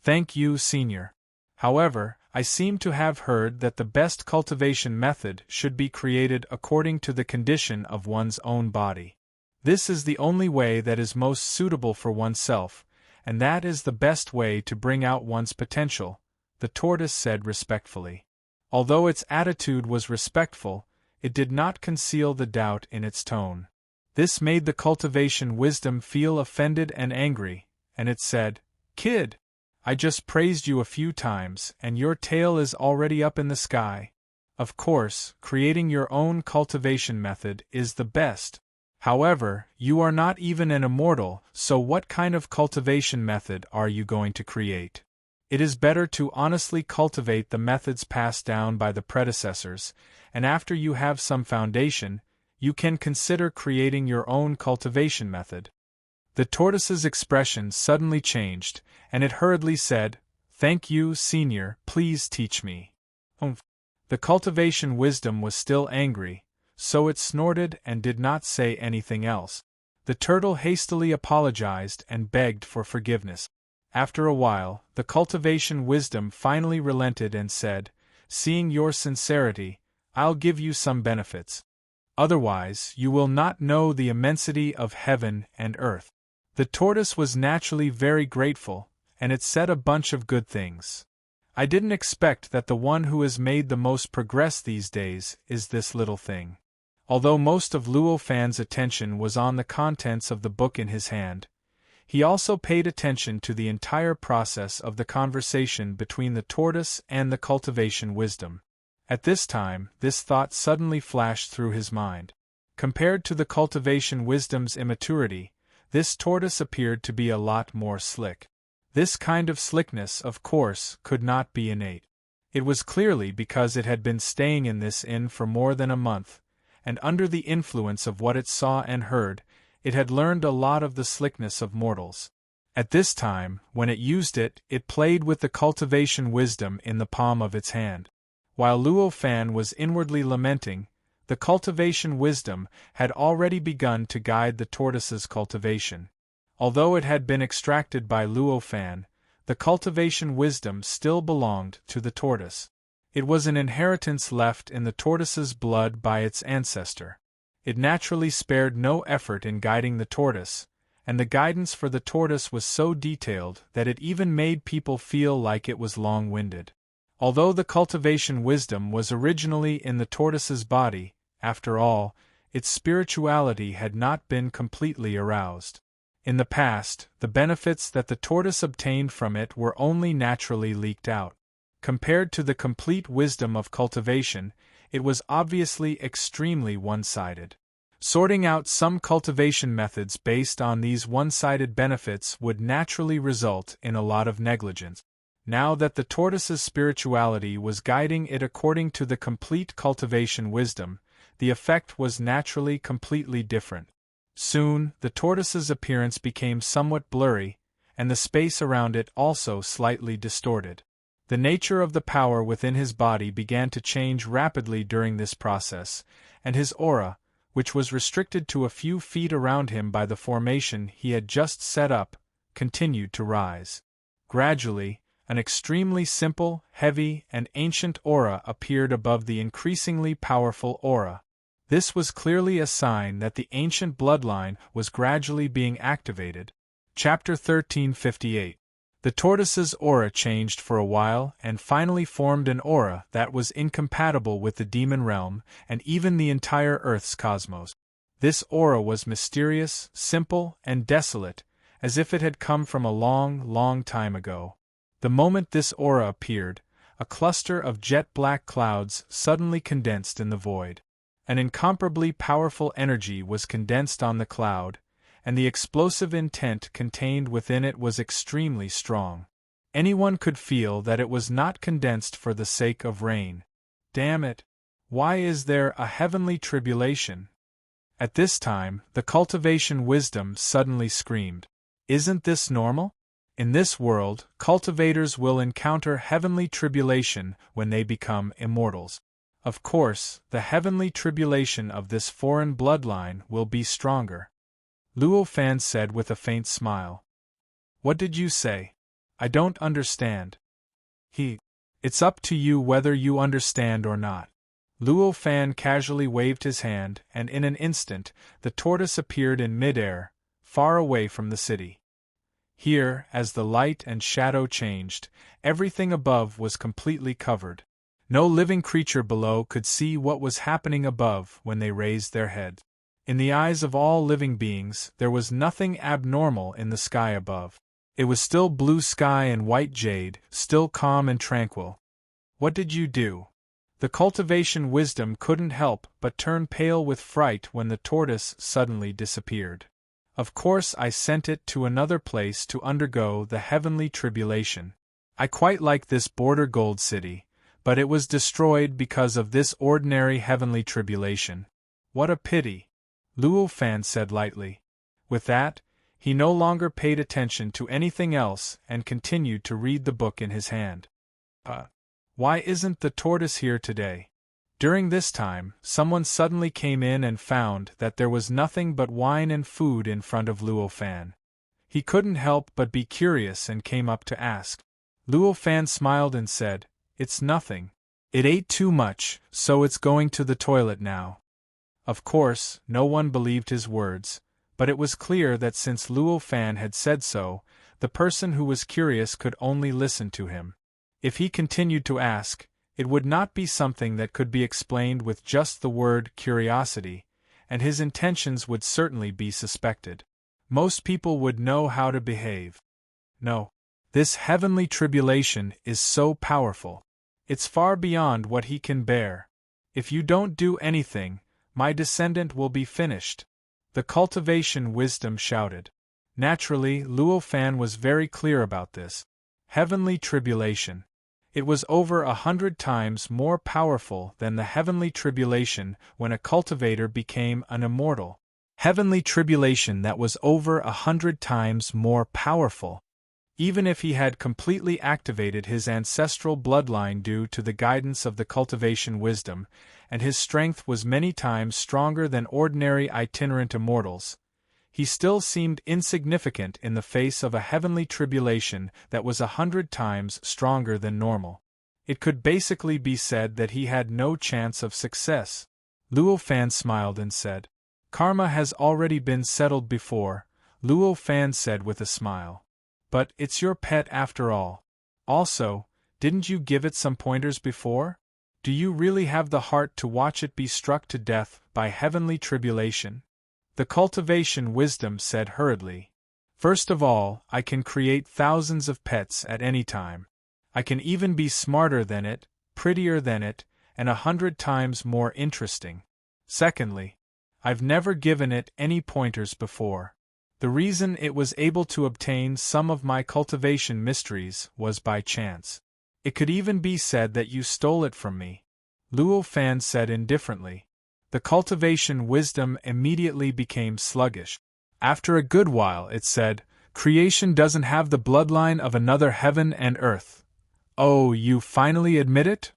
"Thank you, Senior. However, I seem to have heard that the best cultivation method should be created according to the condition of one's own body. This is the only way that is most suitable for oneself, and that is the best way to bring out one's potential," the tortoise said respectfully. Although its attitude was respectful, it did not conceal the doubt in its tone. This made the cultivation wisdom feel offended and angry, and it said, "Kid, I just praised you a few times, and your tail is already up in the sky. Of course, creating your own cultivation method is the best. However, you are not even an immortal, so what kind of cultivation method are you going to create? It is better to honestly cultivate the methods passed down by the predecessors, and after you have some foundation, you can consider creating your own cultivation method." The tortoise's expression suddenly changed, and it hurriedly said, "Thank you, Senior, please teach me." The cultivation wisdom was still angry, so it snorted and did not say anything else. The turtle hastily apologized and begged for forgiveness. After a while, the cultivation wisdom finally relented and said, "Seeing your sincerity, I'll give you some benefits. Otherwise, you will not know the immensity of heaven and earth." The tortoise was naturally very grateful, and it said a bunch of good things. "I didn't expect that the one who has made the most progress these days is this little thing." Although most of Luo Fan's attention was on the contents of the book in his hand, he also paid attention to the entire process of the conversation between the tortoise and the cultivation wisdom. At this time, this thought suddenly flashed through his mind. Compared to the cultivation wisdom's immaturity, this tortoise appeared to be a lot more slick. This kind of slickness, of course, could not be innate. It was clearly because it had been staying in this inn for more than a month, and under the influence of what it saw and heard, It had learned a lot of the slickness of mortals. At this time, when it used it, it played with the cultivation wisdom in the palm of its hand. While Luo Fan was inwardly lamenting, the cultivation wisdom had already begun to guide the tortoise's cultivation. Although it had been extracted by Luo Fan, the cultivation wisdom still belonged to the tortoise. It was an inheritance left in the tortoise's blood by its ancestor. It naturally spared no effort in guiding the tortoise, and the guidance for the tortoise was so detailed that it even made people feel like it was long-winded. Although the cultivation wisdom was originally in the tortoise's body, after all, its spirituality had not been completely aroused. In the past, the benefits that the tortoise obtained from it were only naturally leaked out. Compared to the complete wisdom of cultivation, it was obviously extremely one-sided. Sorting out some cultivation methods based on these one-sided benefits would naturally result in a lot of negligence. Now that the tortoise's spirituality was guiding it according to the complete cultivation wisdom, the effect was naturally completely different. Soon, the tortoise's appearance became somewhat blurry, and the space around it also slightly distorted. The nature of the power within his body began to change rapidly during this process, and his aura, which was restricted to a few feet around him by the formation he had just set up, continued to rise. Gradually, an extremely simple, heavy, and ancient aura appeared above the increasingly powerful aura. This was clearly a sign that the ancient bloodline was gradually being activated. Chapter 1358. The tortoise's aura changed for a while and finally formed an aura that was incompatible with the demon realm and even the entire Earth's cosmos. This aura was mysterious, simple, and desolate, as if it had come from a long, long time ago. The moment this aura appeared, a cluster of jet-black clouds suddenly condensed in the void. An incomparably powerful energy was condensed on the cloud, and the explosive intent contained within it was extremely strong. Anyone could feel that it was not condensed for the sake of rain. Damn it! Why is there a heavenly tribulation? At this time, the cultivation wisdom suddenly screamed. Isn't this normal? In this world, cultivators will encounter heavenly tribulation when they become immortals. Of course, the heavenly tribulation of this foreign bloodline will be stronger. Luo Fan said with a faint smile. What did you say? I don't understand. It's up to you whether you understand or not. Luo Fan casually waved his hand, and in an instant, the tortoise appeared in mid-air, far away from the city. Here, as the light and shadow changed, everything above was completely covered. No living creature below could see what was happening above when they raised their heads. In the eyes of all living beings, there was nothing abnormal in the sky above. It was still blue sky and white jade, still calm and tranquil. What did you do? The cultivation wisdom couldn't help but turn pale with fright when the tortoise suddenly disappeared. Of course I sent it to another place to undergo the heavenly tribulation. I quite like this border gold city, but it was destroyed because of this ordinary heavenly tribulation. What a pity, Luo Fan said lightly. With that, he no longer paid attention to anything else and continued to read the book in his hand. Why isn't the tortoise here today? During this time, someone suddenly came in and found that there was nothing but wine and food in front of Luo Fan. He couldn't help but be curious and came up to ask. Luo Fan smiled and said, It's nothing. It ate too much, so it's going to the toilet now. Of course, no one believed his words, but it was clear that since Luo Fan had said so, the person who was curious could only listen to him. If he continued to ask, it would not be something that could be explained with just the word curiosity, and his intentions would certainly be suspected. Most people would know how to behave. No. This heavenly tribulation is so powerful. It's far beyond what he can bear. If you don't do anything, my descendant will be finished. The cultivation wisdom shouted. Naturally, Luo Fan was very clear about this. Heavenly tribulation. It was over 100 times more powerful than the heavenly tribulation when a cultivator became an immortal. heavenly tribulation that was over 100 times more powerful. Even if he had completely activated his ancestral bloodline due to the guidance of the cultivation wisdom, and his strength was many times stronger than ordinary itinerant immortals, he still seemed insignificant in the face of a heavenly tribulation that was 100 times stronger than normal. It could basically be said that he had no chance of success. Luo Fan smiled and said, "Karma has already been settled before," Luo Fan said with a smile. "But it's your pet after all. Also, didn't you give it some pointers before? Do you really have the heart to watch it be struck to death by heavenly tribulation?" The cultivation wisdom said hurriedly, "First of all, I can create thousands of pets at any time. I can even be smarter than it, prettier than it, and 100 times more interesting. Secondly, I've never given it any pointers before. The reason it was able to obtain some of my cultivation mysteries was by chance. It could even be said that you stole it from me," Luo Fan said indifferently. The cultivation wisdom immediately became sluggish. After a good while it said, "Creation doesn't have the bloodline of another heaven and earth. Oh, you finally admit it?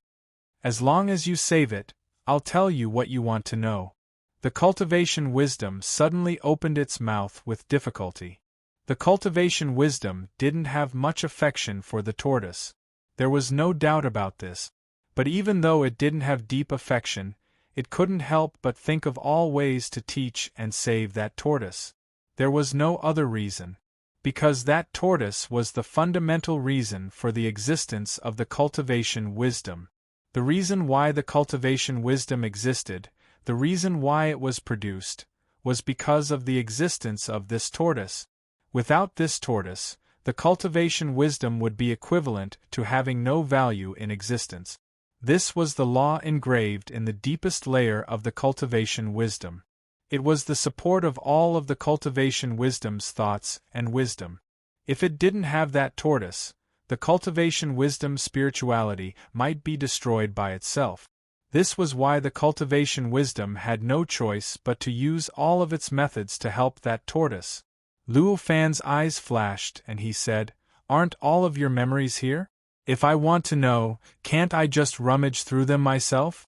As long as you save it, I'll tell you what you want to know." The cultivation wisdom suddenly opened its mouth with difficulty. The cultivation wisdom didn't have much affection for the tortoise. There was no doubt about this. But even though it didn't have deep affection, it couldn't help but think of all ways to teach and save that tortoise. There was no other reason. Because that tortoise was the fundamental reason for the existence of the cultivation wisdom. The reason why the cultivation wisdom existed, the reason why it was produced, was because of the existence of this tortoise. Without this tortoise, the cultivation wisdom would be equivalent to having no value in existence. This was the law engraved in the deepest layer of the cultivation wisdom. It was the support of all of the cultivation wisdom's thoughts and wisdom. If it didn't have that tortoise, the cultivation wisdom's spirituality might be destroyed by itself. This was why the cultivation wisdom had no choice but to use all of its methods to help that tortoise. Luo Fan's eyes flashed and he said, "Aren't all of your memories here? If I want to know, can't I just rummage through them myself?"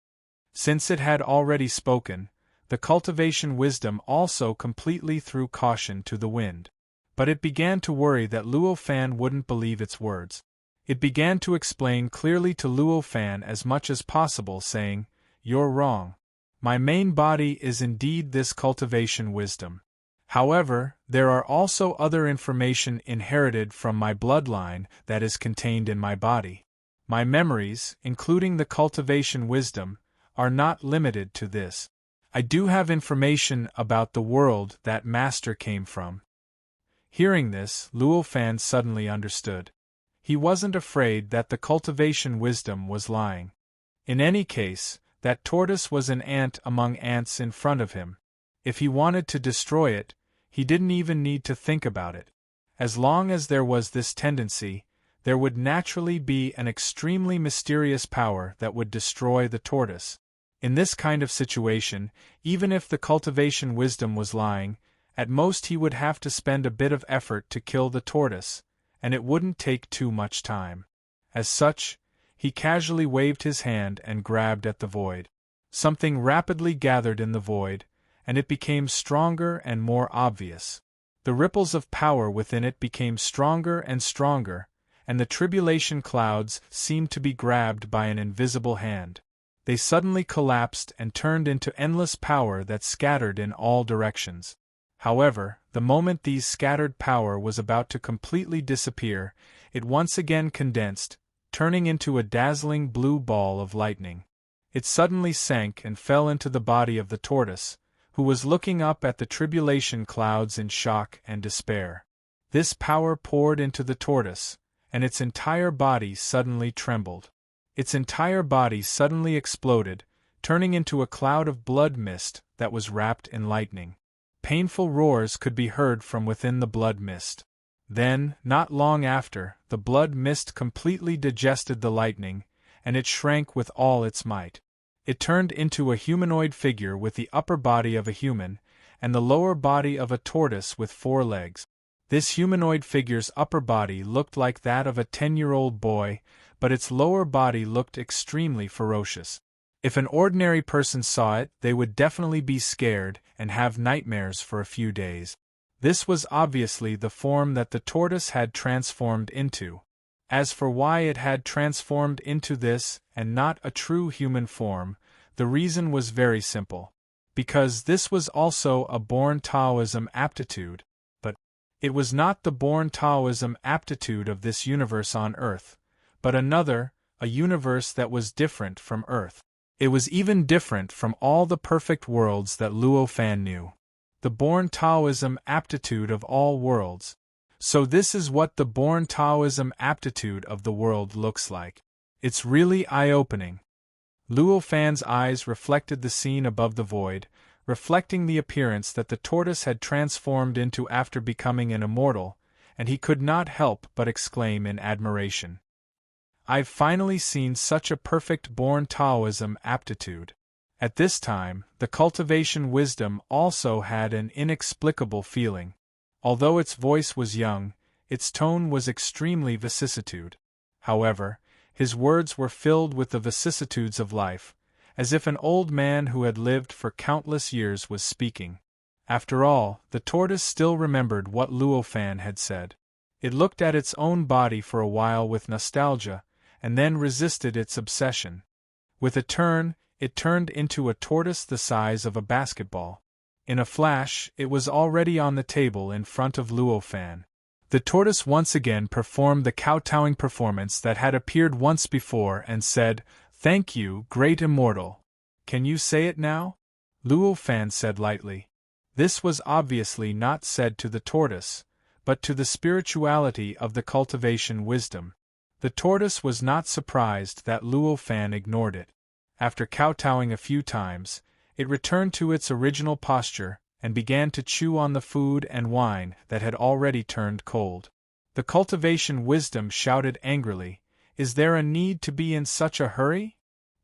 Since it had already spoken, the cultivation wisdom also completely threw caution to the wind. But it began to worry that Luo Fan wouldn't believe its words. It began to explain clearly to Luo Fan as much as possible, saying, "You're wrong. My main body is indeed this cultivation wisdom. However, there are also other information inherited from my bloodline that is contained in my body. My memories, including the cultivation wisdom, are not limited to this. I do have information about the world that Master came from." Hearing this, Luo Fan suddenly understood. He wasn't afraid that the cultivation wisdom was lying. In any case, that tortoise was an ant among ants in front of him. If he wanted to destroy it, he didn't even need to think about it. As long as there was this tendency, there would naturally be an extremely mysterious power that would destroy the tortoise. In this kind of situation, even if the cultivation wisdom was lying, at most he would have to spend a bit of effort to kill the tortoise, and it wouldn't take too much time. As such, he casually waved his hand and grabbed at the void. Something rapidly gathered in the void, and it became stronger and more obvious. The ripples of power within it became stronger and stronger, and the tribulation clouds seemed to be grabbed by an invisible hand. They suddenly collapsed and turned into endless power that scattered in all directions. However, the moment these scattered power was about to completely disappear, it once again condensed, turning into a dazzling blue ball of lightning. It suddenly sank and fell into the body of the tortoise, who was looking up at the tribulation clouds in shock and despair. This power poured into the tortoise, and its entire body suddenly trembled. Its entire body suddenly exploded, turning into a cloud of blood mist that was wrapped in lightning. Painful roars could be heard from within the blood mist. Then, not long after, the blood mist completely digested the lightning, and it shrank with all its might. It turned into a humanoid figure with the upper body of a human, and the lower body of a tortoise with 4 legs. This humanoid figure's upper body looked like that of a 10-year-old boy, but its lower body looked extremely ferocious. If an ordinary person saw it, they would definitely be scared and have nightmares for a few days. This was obviously the form that the tortoise had transformed into. As for why it had transformed into this and not a true human form, the reason was very simple. Because this was also a born Taoism aptitude, but it was not the born Taoism aptitude of this universe on Earth, but another, a universe that was different from Earth. It was even different from all the perfect worlds that Luo Fan knew. The born Taoism aptitude of all worlds. So this is what the born Taoism aptitude of the world looks like. It's really eye-opening. Luo Fan's eyes reflected the scene above the void, reflecting the appearance that the tortoise had transformed into after becoming an immortal, and he could not help but exclaim in admiration. I've finally seen such a perfect born Taoism aptitude. At this time, the cultivation wisdom also had an inexplicable feeling. Although its voice was young, its tone was extremely vicissitude. However, his words were filled with the vicissitudes of life, as if an old man who had lived for countless years was speaking. After all, the tortoise still remembered what Luo Fan had said. It looked at its own body for a while with nostalgia, and then resisted its obsession. With a turn, it turned into a tortoise the size of a basketball. In a flash, it was already on the table in front of Luo Fan. The tortoise once again performed the kowtowing performance that had appeared once before and said, "Thank you, great immortal. Can you say it now?" Luo Fan said lightly. This was obviously not said to the tortoise, but to the spirituality of the cultivation wisdom. The tortoise was not surprised that Luo Fan ignored it. After kowtowing a few times, it returned to its original posture and began to chew on the food and wine that had already turned cold. The cultivation wisdom shouted angrily, "Is there a need to be in such a hurry?"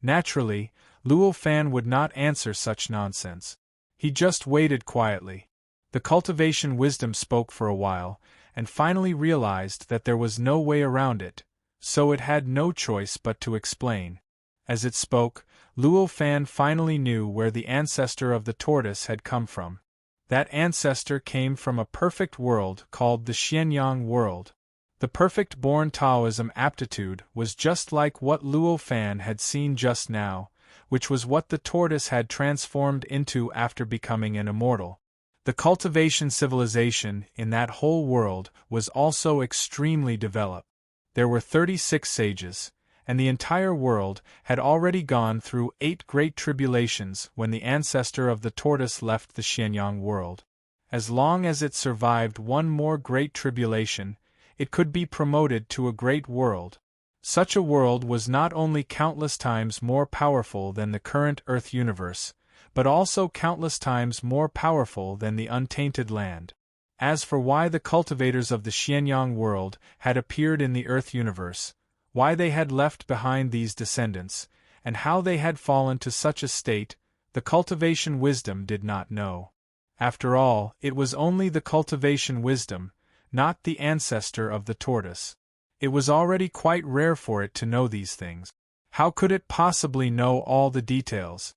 Naturally, Luo Fan would not answer such nonsense. He just waited quietly. The cultivation wisdom spoke for a while, and finally realized that there was no way around it, so it had no choice but to explain. As it spoke, Luo Fan finally knew where the ancestor of the tortoise had come from. That ancestor came from a perfect world called the Xianyang world. The perfect born Taoism aptitude was just like what Luo Fan had seen just now, which was what the tortoise had transformed into after becoming an immortal. The cultivation civilization in that whole world was also extremely developed. There were 36 sages, and the entire world had already gone through 8 great tribulations when the ancestor of the tortoise left the Xianyang world. As long as it survived one more great tribulation, it could be promoted to a great world. Such a world was not only countless times more powerful than the current Earth universe, but also countless times more powerful than the untainted land. As for why the cultivators of the Xianyang world had appeared in the Earth universe, why they had left behind these descendants, and how they had fallen to such a state, the cultivation wisdom did not know. After all, it was only the cultivation wisdom, not the ancestor of the tortoise. It was already quite rare for it to know these things. How could it possibly know all the details?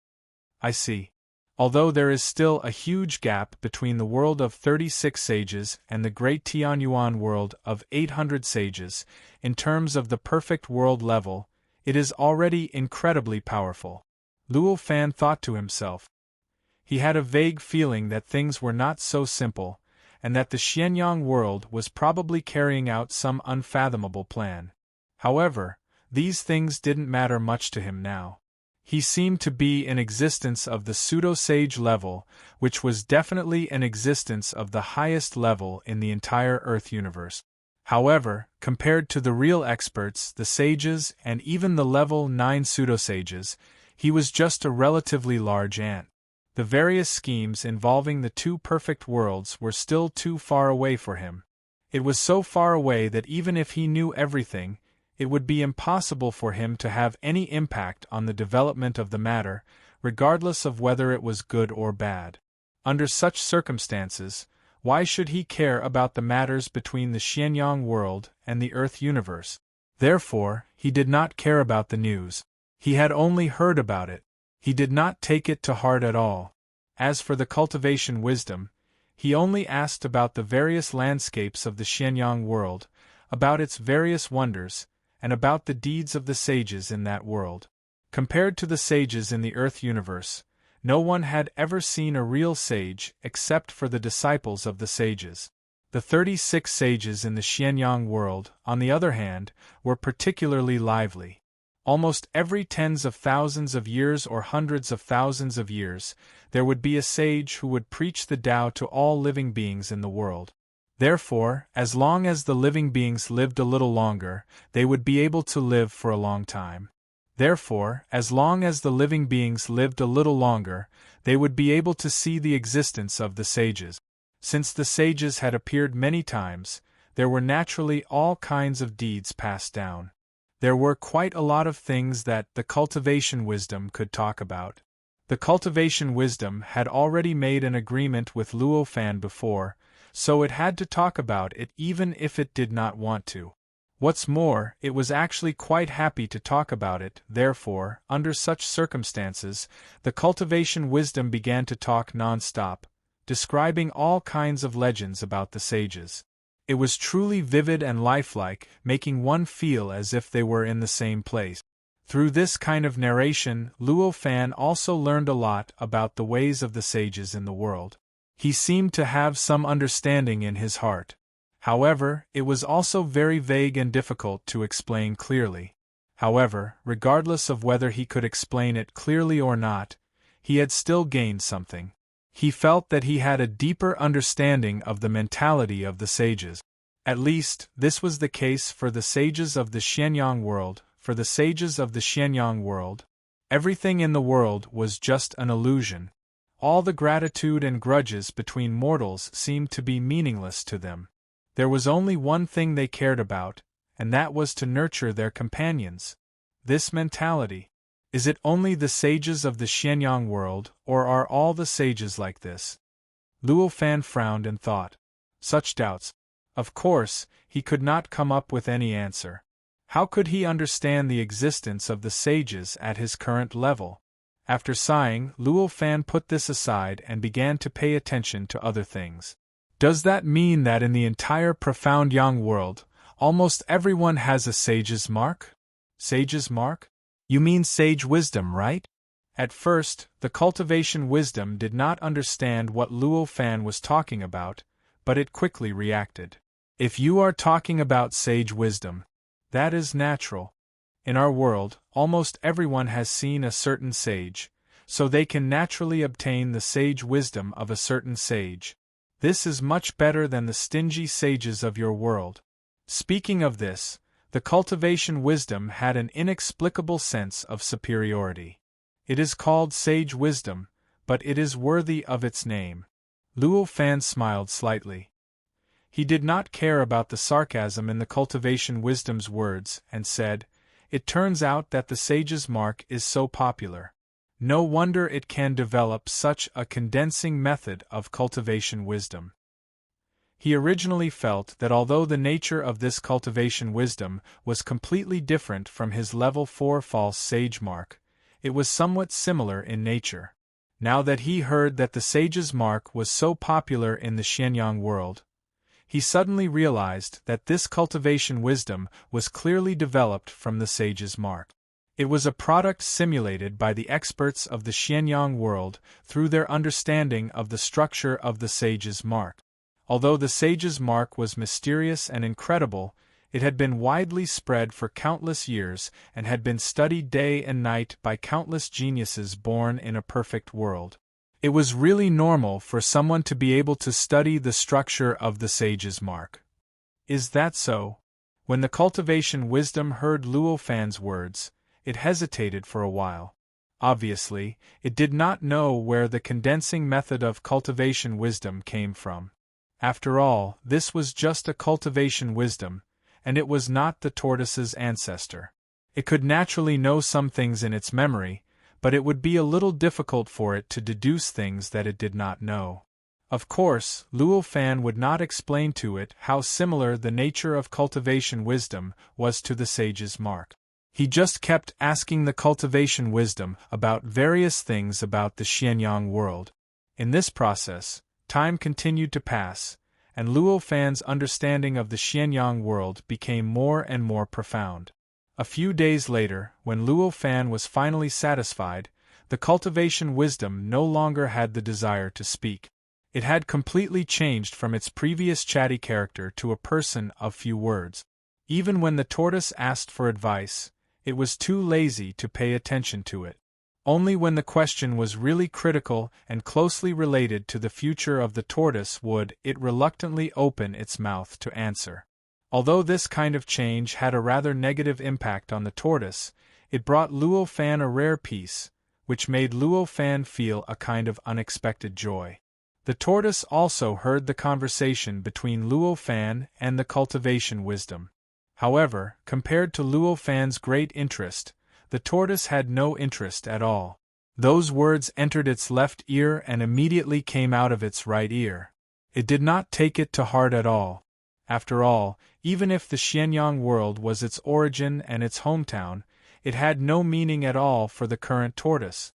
I see. Although there is still a huge gap between the world of 36 sages and the great Tianyuan world of 800 sages, in terms of the perfect world level, it is already incredibly powerful. Luo Fan thought to himself. He had a vague feeling that things were not so simple, and that the Xianyang world was probably carrying out some unfathomable plan. However, these things didn't matter much to him now. He seemed to be in existence of the pseudo-sage level, which was definitely an existence of the highest level in the entire Earth universe. However, compared to the real experts, the sages, and even the level 9 pseudo-sages, he was just a relatively large ant. The various schemes involving the 2 perfect worlds were still too far away for him. It was so far away that even if he knew everything, it would be impossible for him to have any impact on the development of the matter, regardless of whether it was good or bad. Under such circumstances, why should he care about the matters between the Xianyang world and the Earth universe? Therefore, he did not care about the news. He had only heard about it. He did not take it to heart at all. As for the cultivation wisdom, he only asked about the various landscapes of the Xianyang world, about its various wonders, and about the deeds of the sages in that world. Compared to the sages in the Earth universe, no one had ever seen a real sage except for the disciples of the sages. The 36 sages in the Xianyang world, on the other hand, were particularly lively. Almost every tens of thousands of years or hundreds of thousands of years, there would be a sage who would preach the Tao to all living beings in the world. Therefore, as long as the living beings lived a little longer, they would be able to live for a long time. Therefore, as long as the living beings lived a little longer, they would be able to see the existence of the sages. Since the sages had appeared many times, there were naturally all kinds of deeds passed down. There were quite a lot of things that the cultivation wisdom could talk about. The cultivation wisdom had already made an agreement with Luo Fan before, so it had to talk about it even if it did not want to. What's more, it was actually quite happy to talk about it. Therefore, under such circumstances, the cultivation wisdom began to talk non-stop, describing all kinds of legends about the sages. It was truly vivid and lifelike, making one feel as if they were in the same place. Through this kind of narration, Luo Fan also learned a lot about the ways of the sages in the world. He seemed to have some understanding in his heart. However, it was also very vague and difficult to explain clearly. However, regardless of whether he could explain it clearly or not, he had still gained something. He felt that he had a deeper understanding of the mentality of the sages. At least, this was the case for the sages of the Xianyang world. For the sages of the Xianyang world, everything in the world was just an illusion. All the gratitude and grudges between mortals seemed to be meaningless to them. There was only one thing they cared about, and that was to nurture their companions. This mentality. Is it only the sages of the Xianyang world, or are all the sages like this? Luo Fan frowned and thought. Such doubts. Of course, he could not come up with any answer. How could he understand the existence of the sages at his current level? After sighing, Luo Fan put this aside and began to pay attention to other things. Does that mean that in the entire profound Yang world, almost everyone has a sage's mark? Sage's mark? You mean sage wisdom, right? At first, the cultivation wisdom did not understand what Luo Fan was talking about, but it quickly reacted. If you are talking about sage wisdom, that is natural. In our world, almost everyone has seen a certain sage, so they can naturally obtain the sage wisdom of a certain sage. This is much better than the stingy sages of your world. Speaking of this, the cultivation wisdom had an inexplicable sense of superiority. It is called sage wisdom, but it is worthy of its name. Luo Fan smiled slightly. He did not care about the sarcasm in the cultivation wisdom's words, and said, "It turns out that the sage's mark is so popular. No wonder it can develop such a condensing method of cultivation wisdom." He originally felt that although the nature of this cultivation wisdom was completely different from his level 4 false sage mark, it was somewhat similar in nature. Now that he heard that the sage's mark was so popular in the Xianyang world, he suddenly realized that this cultivation wisdom was clearly developed from the sage's mark. It was a product simulated by the experts of the Xianyang world through their understanding of the structure of the sage's mark. Although the sage's mark was mysterious and incredible, it had been widely spread for countless years and had been studied day and night by countless geniuses born in a perfect world. It was really normal for someone to be able to study the structure of the sage's mark. Is that so? When the cultivation wisdom heard Luo Fan's words, it hesitated for a while. Obviously, it did not know where the condensing method of cultivation wisdom came from. After all, this was just a cultivation wisdom, and it was not the tortoise's ancestor. It could naturally know some things in its memory, but it would be a little difficult for it to deduce things that it did not know. Of course, Luo Fan would not explain to it how similar the nature of cultivation wisdom was to the sage's mark. He just kept asking the cultivation wisdom about various things about the Xianyang world. In this process, time continued to pass, and Luo Fan's understanding of the Xianyang world became more and more profound. A few days later, when Luo Fan was finally satisfied, the cultivation wisdom no longer had the desire to speak. It had completely changed from its previous chatty character to a person of few words. Even when the tortoise asked for advice, it was too lazy to pay attention to it. Only when the question was really critical and closely related to the future of the tortoise would it reluctantly open its mouth to answer. Although this kind of change had a rather negative impact on the tortoise, it brought Luo Fan a rare peace, which made Luo Fan feel a kind of unexpected joy. The tortoise also heard the conversation between Luo Fan and the cultivation wisdom. However, compared to Luo Fan's great interest, the tortoise had no interest at all. Those words entered its left ear and immediately came out of its right ear. It did not take it to heart at all. After all, even if the Xianyang world was its origin and its hometown, it had no meaning at all for the current tortoise.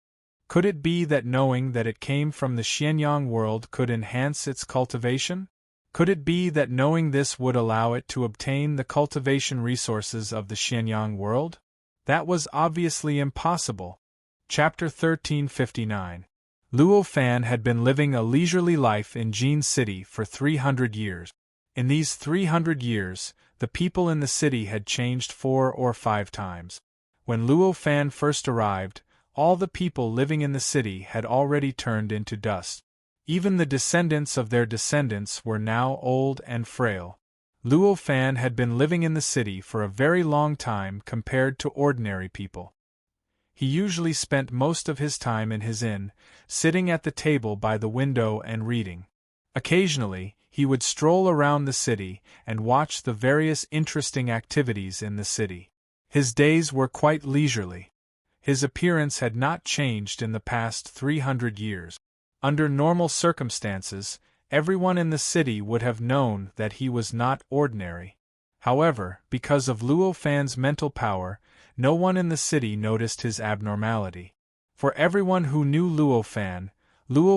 Could it be that knowing that it came from the Xianyang world could enhance its cultivation? Could it be that knowing this would allow it to obtain the cultivation resources of the Xianyang world? That was obviously impossible. Chapter 1359. Luo Fan had been living a leisurely life in Jin City for 300 years. In these 300 years, the people in the city had changed 4 or 5 times. When Luo Fan first arrived, all the people living in the city had already turned into dust. Even the descendants of their descendants were now old and frail. Luo Fan had been living in the city for a very long time compared to ordinary people. He usually spent most of his time in his inn, sitting at the table by the window and reading. Occasionally, he would stroll around the city and watch the various interesting activities in the city. His days were quite leisurely. His appearance had not changed in the past 300 years. Under normal circumstances, everyone in the city would have known that he was not ordinary. However, because of Luo Fan's mental power, no one in the city noticed his abnormality. For everyone who knew Luo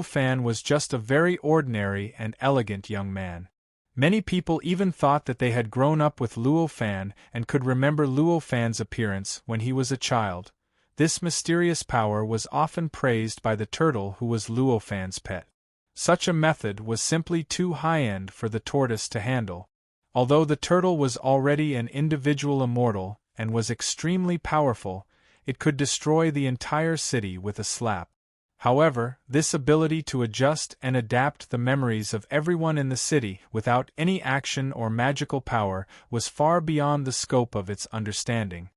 Fan was just a very ordinary and elegant young man. Many people even thought that they had grown up with Luo Fan and could remember Luo Fan's appearance when he was a child. This mysterious power was often praised by the turtle who was Luo Fan's pet. Such a method was simply too high-end for the tortoise to handle. Although the turtle was already an individual immortal and was extremely powerful, it could destroy the entire city with a slap. However, this ability to adjust and adapt the memories of everyone in the city without any action or magical power was far beyond the scope of its understanding.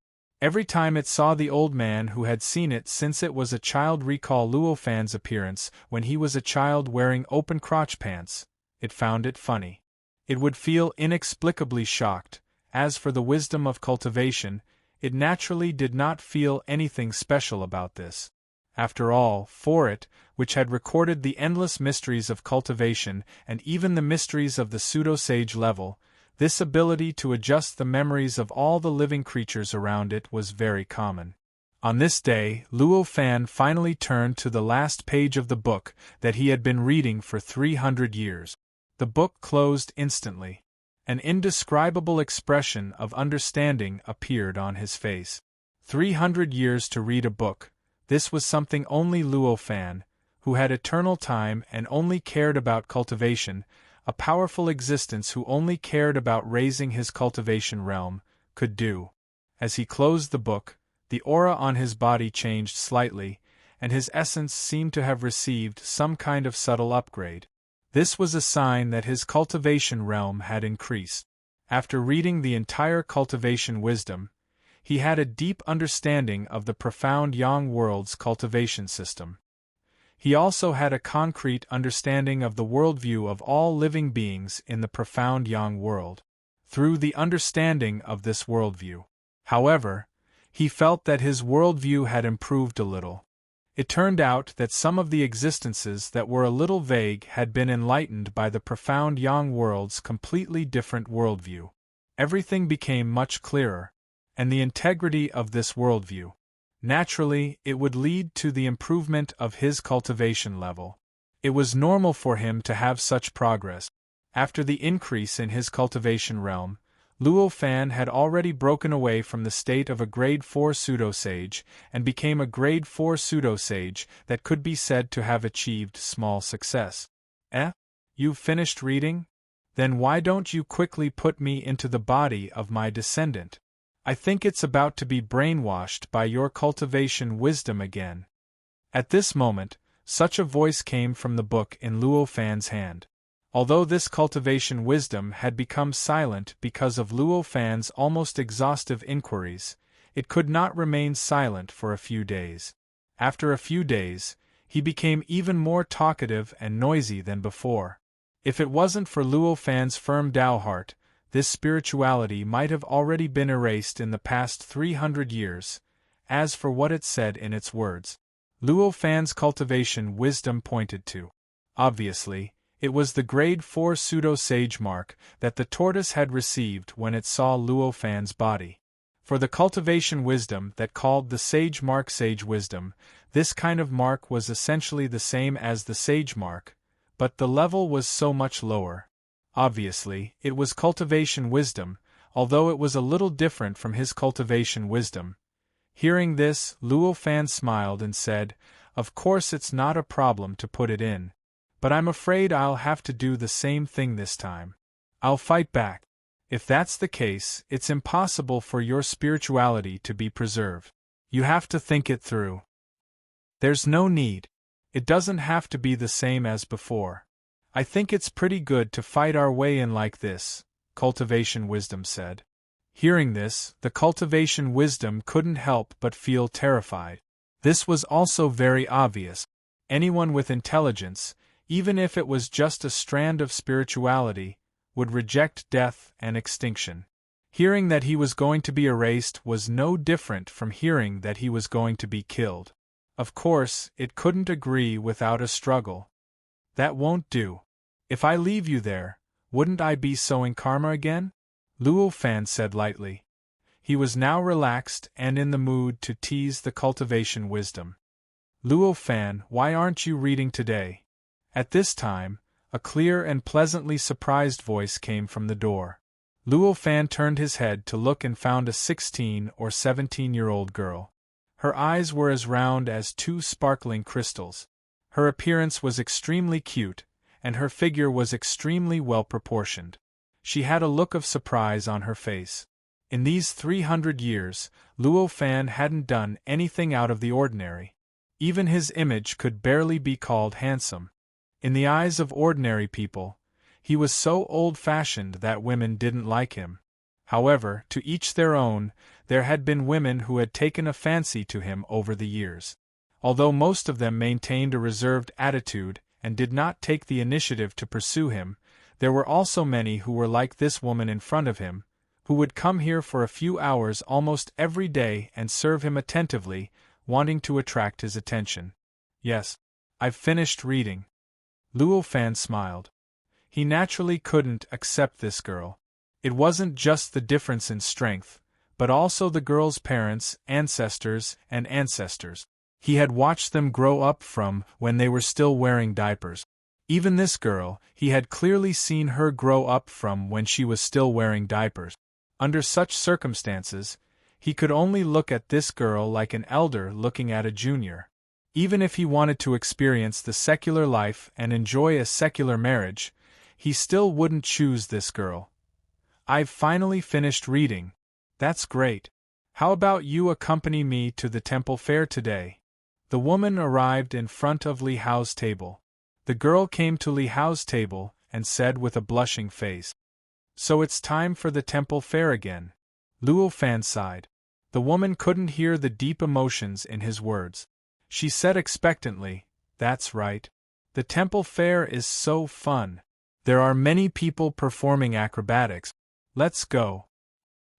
Every time it saw the old man who had seen it since it was a child recall Luo Fan's appearance when he was a child wearing open crotch pants, it found it funny. It would feel inexplicably shocked. As for the wisdom of cultivation, it naturally did not feel anything special about this. After all, for it, which had recorded the endless mysteries of cultivation and even the mysteries of the pseudo-sage level, this ability to adjust the memories of all the living creatures around it was very common. On this day, Luo Fan finally turned to the last page of the book that he had been reading for 300 years. The book closed instantly. An indescribable expression of understanding appeared on his face. 300 years to read a book. This was something only Luo Fan, who had eternal time and only cared about cultivation, a powerful existence who only cared about raising his cultivation realm, could do. As he closed the book, the aura on his body changed slightly, and his essence seemed to have received some kind of subtle upgrade. This was a sign that his cultivation realm had increased. After reading the entire cultivation wisdom, he had a deep understanding of the profound Yang world's cultivation system. He also had a concrete understanding of the worldview of all living beings in the profound Yang world. Through the understanding of this worldview, however, he felt that his worldview had improved a little. It turned out that some of the existences that were a little vague had been enlightened by the profound Yang world's completely different worldview. Everything became much clearer, and the integrity of this worldview. Naturally, it would lead to the improvement of his cultivation level. It was normal for him to have such progress. After the increase in his cultivation realm, Luo Fan had already broken away from the state of a grade 4 pseudo-sage and became a grade 4 pseudo-sage that could be said to have achieved small success. You've finished reading? Then why don't you quickly put me into the body of my descendant? I think it's about to be brainwashed by your cultivation wisdom again. At this moment, such a voice came from the book in Luo Fan's hand. Although this cultivation wisdom had become silent because of Luo Fan's almost exhaustive inquiries, it could not remain silent for a few days. After a few days, he became even more talkative and noisy than before. If it wasn't for Luo Fan's firm Tao heart, this spirituality might have already been erased in the past 300 years. As for what it said in its words, Luo Fan's cultivation wisdom pointed to. Obviously, it was the grade 4 pseudo-sage mark that the tortoise had received when it saw Luo Fan's body. For the cultivation wisdom that called the sage mark sage wisdom, this kind of mark was essentially the same as the sage mark, but the level was so much lower. Obviously, it was cultivation wisdom, although it was a little different from his cultivation wisdom. Hearing this, Luo Fan smiled and said, "Of course it's not a problem to put it in. But I'm afraid I'll have to do the same thing this time. I'll fight back. If that's the case, it's impossible for your spirituality to be preserved. You have to think it through. There's no need. It doesn't have to be the same as before. I think it's pretty good to fight our way in like this," cultivation wisdom said. Hearing this, the cultivation wisdom couldn't help but feel terrified. This was also very obvious. Anyone with intelligence, even if it was just a strand of spirituality, would reject death and extinction. Hearing that he was going to be erased was no different from hearing that he was going to be killed. Of course, it couldn't agree without a struggle. "That won't do. If I leave you there, wouldn't I be sowing karma again?" Luo Fan said lightly. He was now relaxed and in the mood to tease the cultivation wisdom. "Luo Fan, why aren't you reading today?" At this time, a clear and pleasantly surprised voice came from the door. Luo Fan turned his head to look and found a 16 or 17-year-old girl. Her eyes were as round as two sparkling crystals. Her appearance was extremely cute, and her figure was extremely well proportioned. She had a look of surprise on her face. In these 300 years, Luo Fan hadn't done anything out of the ordinary. Even his image could barely be called handsome. In the eyes of ordinary people, he was so old-fashioned that women didn't like him. However, to each their own, there had been women who had taken a fancy to him over the years. Although most of them maintained a reserved attitude and did not take the initiative to pursue him, there were also many who were like this woman in front of him, who would come here for a few hours almost every day and serve him attentively, wanting to attract his attention. "Yes, I've finished reading." Luo Fan smiled. He naturally couldn't accept this girl. It wasn't just the difference in strength, but also the girl's parents, ancestors, and ancestors. He had watched them grow up from when they were still wearing diapers. Even this girl, he had clearly seen her grow up from when she was still wearing diapers. Under such circumstances, he could only look at this girl like an elder looking at a junior. Even if he wanted to experience the secular life and enjoy a secular marriage, he still wouldn't choose this girl. "I've finally finished reading." "That's great. How about you accompany me to the temple fair today?" The woman arrived in front of Li Hao's table. The girl came to Li Hao's table and said with a blushing face, "So it's time for the temple fair again." Luo Fan sighed. The woman couldn't hear the deep emotions in his words. She said expectantly, "That's right. The temple fair is so fun. There are many people performing acrobatics. Let's go."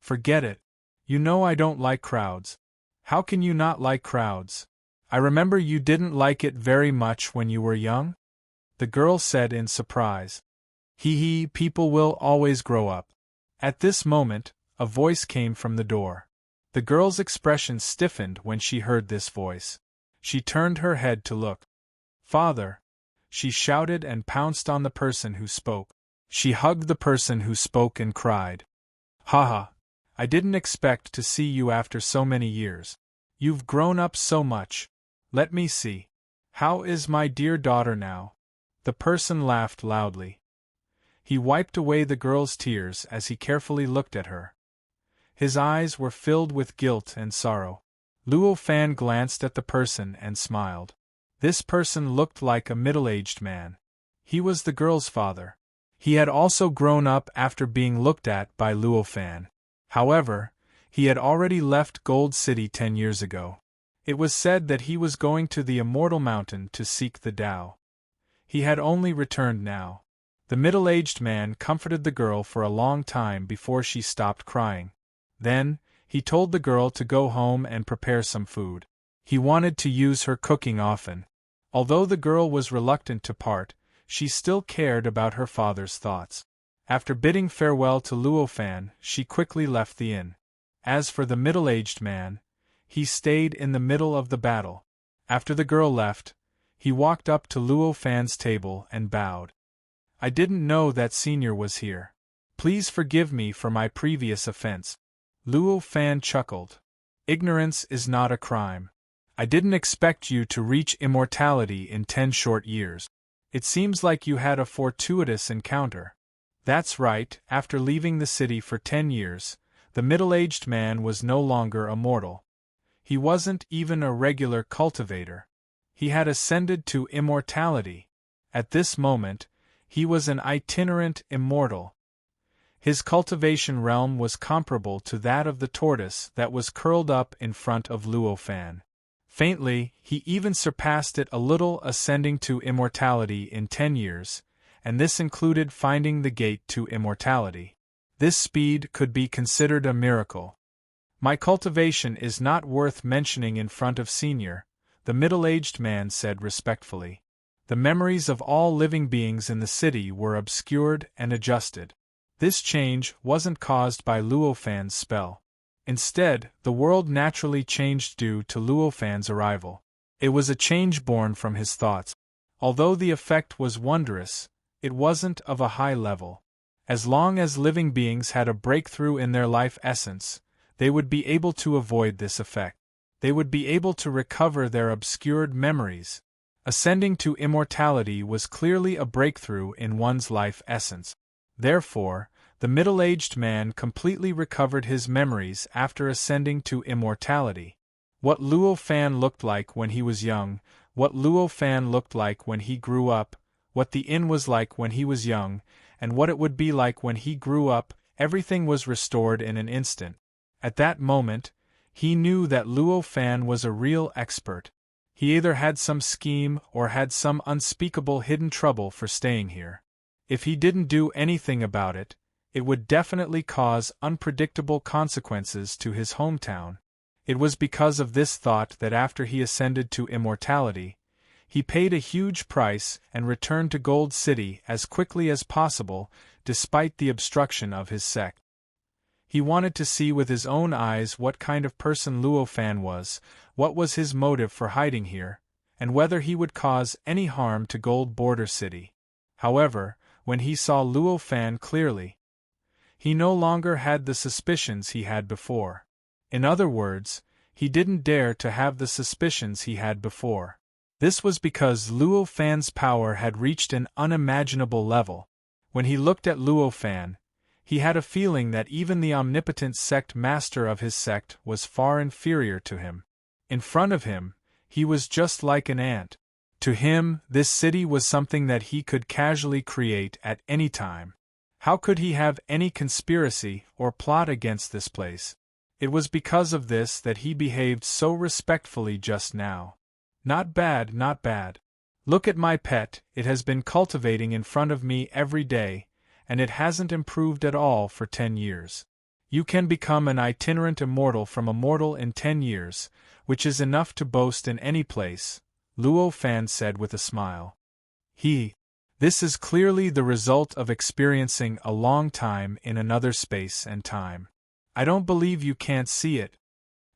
"Forget it. You know I don't like crowds." "How can you not like crowds?" I remember you didn't like it very much when you were young? The girl said in surprise. Hee, people will always grow up. At this moment, a voice came from the door. The girl's expression stiffened when she heard this voice. She turned her head to look. Father! She shouted and pounced on the person who spoke. She hugged the person who spoke and cried. Ha! I didn't expect to see you after so many years. You've grown up so much. Let me see. How is my dear daughter now? The person laughed loudly. He wiped away the girl's tears as he carefully looked at her. His eyes were filled with guilt and sorrow. Luo Fan glanced at the person and smiled. This person looked like a middle-aged man. He was the girl's father. He had also grown up after being looked at by Luo Fan. However, he had already left Gold City 10 years ago. It was said that he was going to the Immortal Mountain to seek the Tao. He had only returned now. The middle-aged man comforted the girl for a long time before she stopped crying. Then, he told the girl to go home and prepare some food. He wanted to use her cooking often. Although the girl was reluctant to part, she still cared about her father's thoughts. After bidding farewell to Luo Fan, she quickly left the inn. As for the middle-aged man, he stayed in the middle of the battle. After the girl left, he walked up to Luo Fan's table and bowed. I didn't know that Senior was here. Please forgive me for my previous offense. Luo Fan chuckled. Ignorance is not a crime. I didn't expect you to reach immortality in 10 short years. It seems like you had a fortuitous encounter. That's right, after leaving the city for 10 years, the middle-aged man was no longer a mortal. He wasn't even a regular cultivator. He had ascended to immortality. At this moment, he was an itinerant immortal. His cultivation realm was comparable to that of the tortoise that was curled up in front of Luo Fan. Faintly, he even surpassed it a little, ascending to immortality in 10 years, and this included finding the gate to immortality. This speed could be considered a miracle. My cultivation is not worth mentioning in front of Senior, the middle-aged man said respectfully. The memories of all living beings in the city were obscured and adjusted. This change wasn't caused by Luo Fan's spell. Instead, the world naturally changed due to Luo Fan's arrival. It was a change born from his thoughts. Although the effect was wondrous, it wasn't of a high level. As long as living beings had a breakthrough in their life essence, they would be able to avoid this effect. They would be able to recover their obscured memories. Ascending to immortality was clearly a breakthrough in one's life essence. Therefore, the middle-aged man completely recovered his memories after ascending to immortality. What Luo Fan looked like when he was young, what Luo Fan looked like when he grew up, what the inn was like when he was young, and what it would be like when he grew up, everything was restored in an instant. At that moment, he knew that Luo Fan was a real expert. He either had some scheme or had some unspeakable hidden trouble for staying here. If he didn't do anything about it, it would definitely cause unpredictable consequences to his hometown. It was because of this thought that after he ascended to immortality, he paid a huge price and returned to Gold City as quickly as possible, despite the obstruction of his sect. He wanted to see with his own eyes what kind of person Luo Fan was, what was his motive for hiding here, and whether he would cause any harm to Gold Border City. However, when he saw Luo Fan clearly, he no longer had the suspicions he had before. In other words, he didn't dare to have the suspicions he had before. This was because Luo Fan's power had reached an unimaginable level. When he looked at Luo Fan, he had a feeling that even the omnipotent sect master of his sect was far inferior to him. In front of him, he was just like an ant. To him, this city was something that he could casually create at any time. How could he have any conspiracy or plot against this place? It was because of this that he behaved so respectfully just now. Not bad, not bad. Look at my pet, it has been cultivating in front of me every day, and it hasn't improved at all for 10 years. You can become an itinerant immortal from a mortal in 10 years, which is enough to boast in any place, Luo Fan said with a smile. This is clearly the result of experiencing a long time in another space and time. I don't believe you can't see it.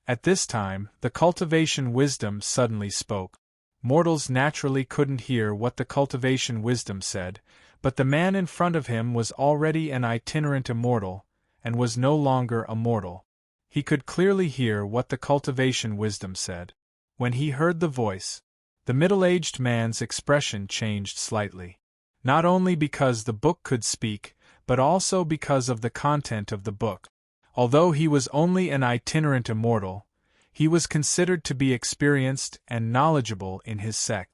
At this time, the cultivation wisdom suddenly spoke. Mortals naturally couldn't hear what the cultivation wisdom said, but the man in front of him was already an itinerant immortal, and was no longer a mortal. He could clearly hear what the cultivation wisdom said. When he heard the voice, the middle-aged man's expression changed slightly. Not only because the book could speak, but also because of the content of the book. Although he was only an itinerant immortal, he was considered to be experienced and knowledgeable in his sect.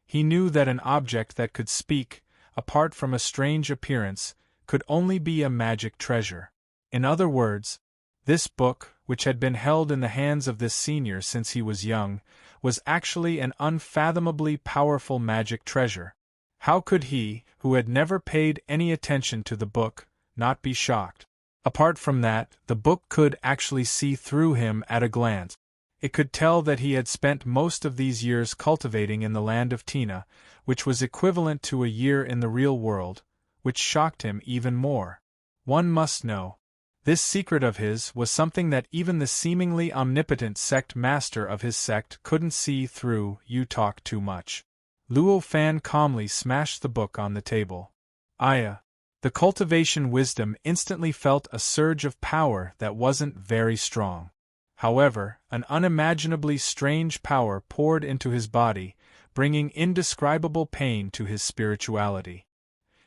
He knew that an object that could speak, apart from a strange appearance, could only be a magic treasure. In other words, this book, which had been held in the hands of this senior since he was young, was actually an unfathomably powerful magic treasure. How could he, who had never paid any attention to the book, not be shocked? Apart from that, the book could actually see through him at a glance. It could tell that he had spent most of these years cultivating in the land of Tina, which was equivalent to a year in the real world, which shocked him even more. One must know. This secret of his was something that even the seemingly omnipotent sect master of his sect couldn't see through. You talk too much. Luo Fan calmly smashed the book on the table. Aya. The cultivation wisdom instantly felt a surge of power that wasn't very strong. However, an unimaginably strange power poured into his body, bringing indescribable pain to his spirituality.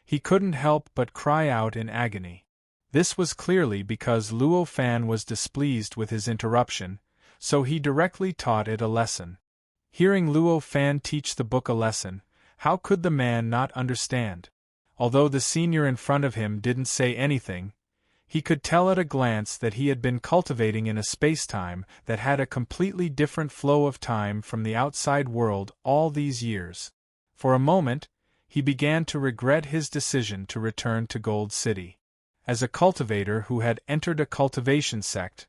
He couldn't help but cry out in agony. This was clearly because Luo Fan was displeased with his interruption, so he directly taught it a lesson. Hearing Luo Fan teach the book a lesson, how could the man not understand? Although the senior in front of him didn't say anything, he could tell at a glance that he had been cultivating in a space-time that had a completely different flow of time from the outside world all these years. For a moment, he began to regret his decision to return to Gold City. As a cultivator who had entered a cultivation sect,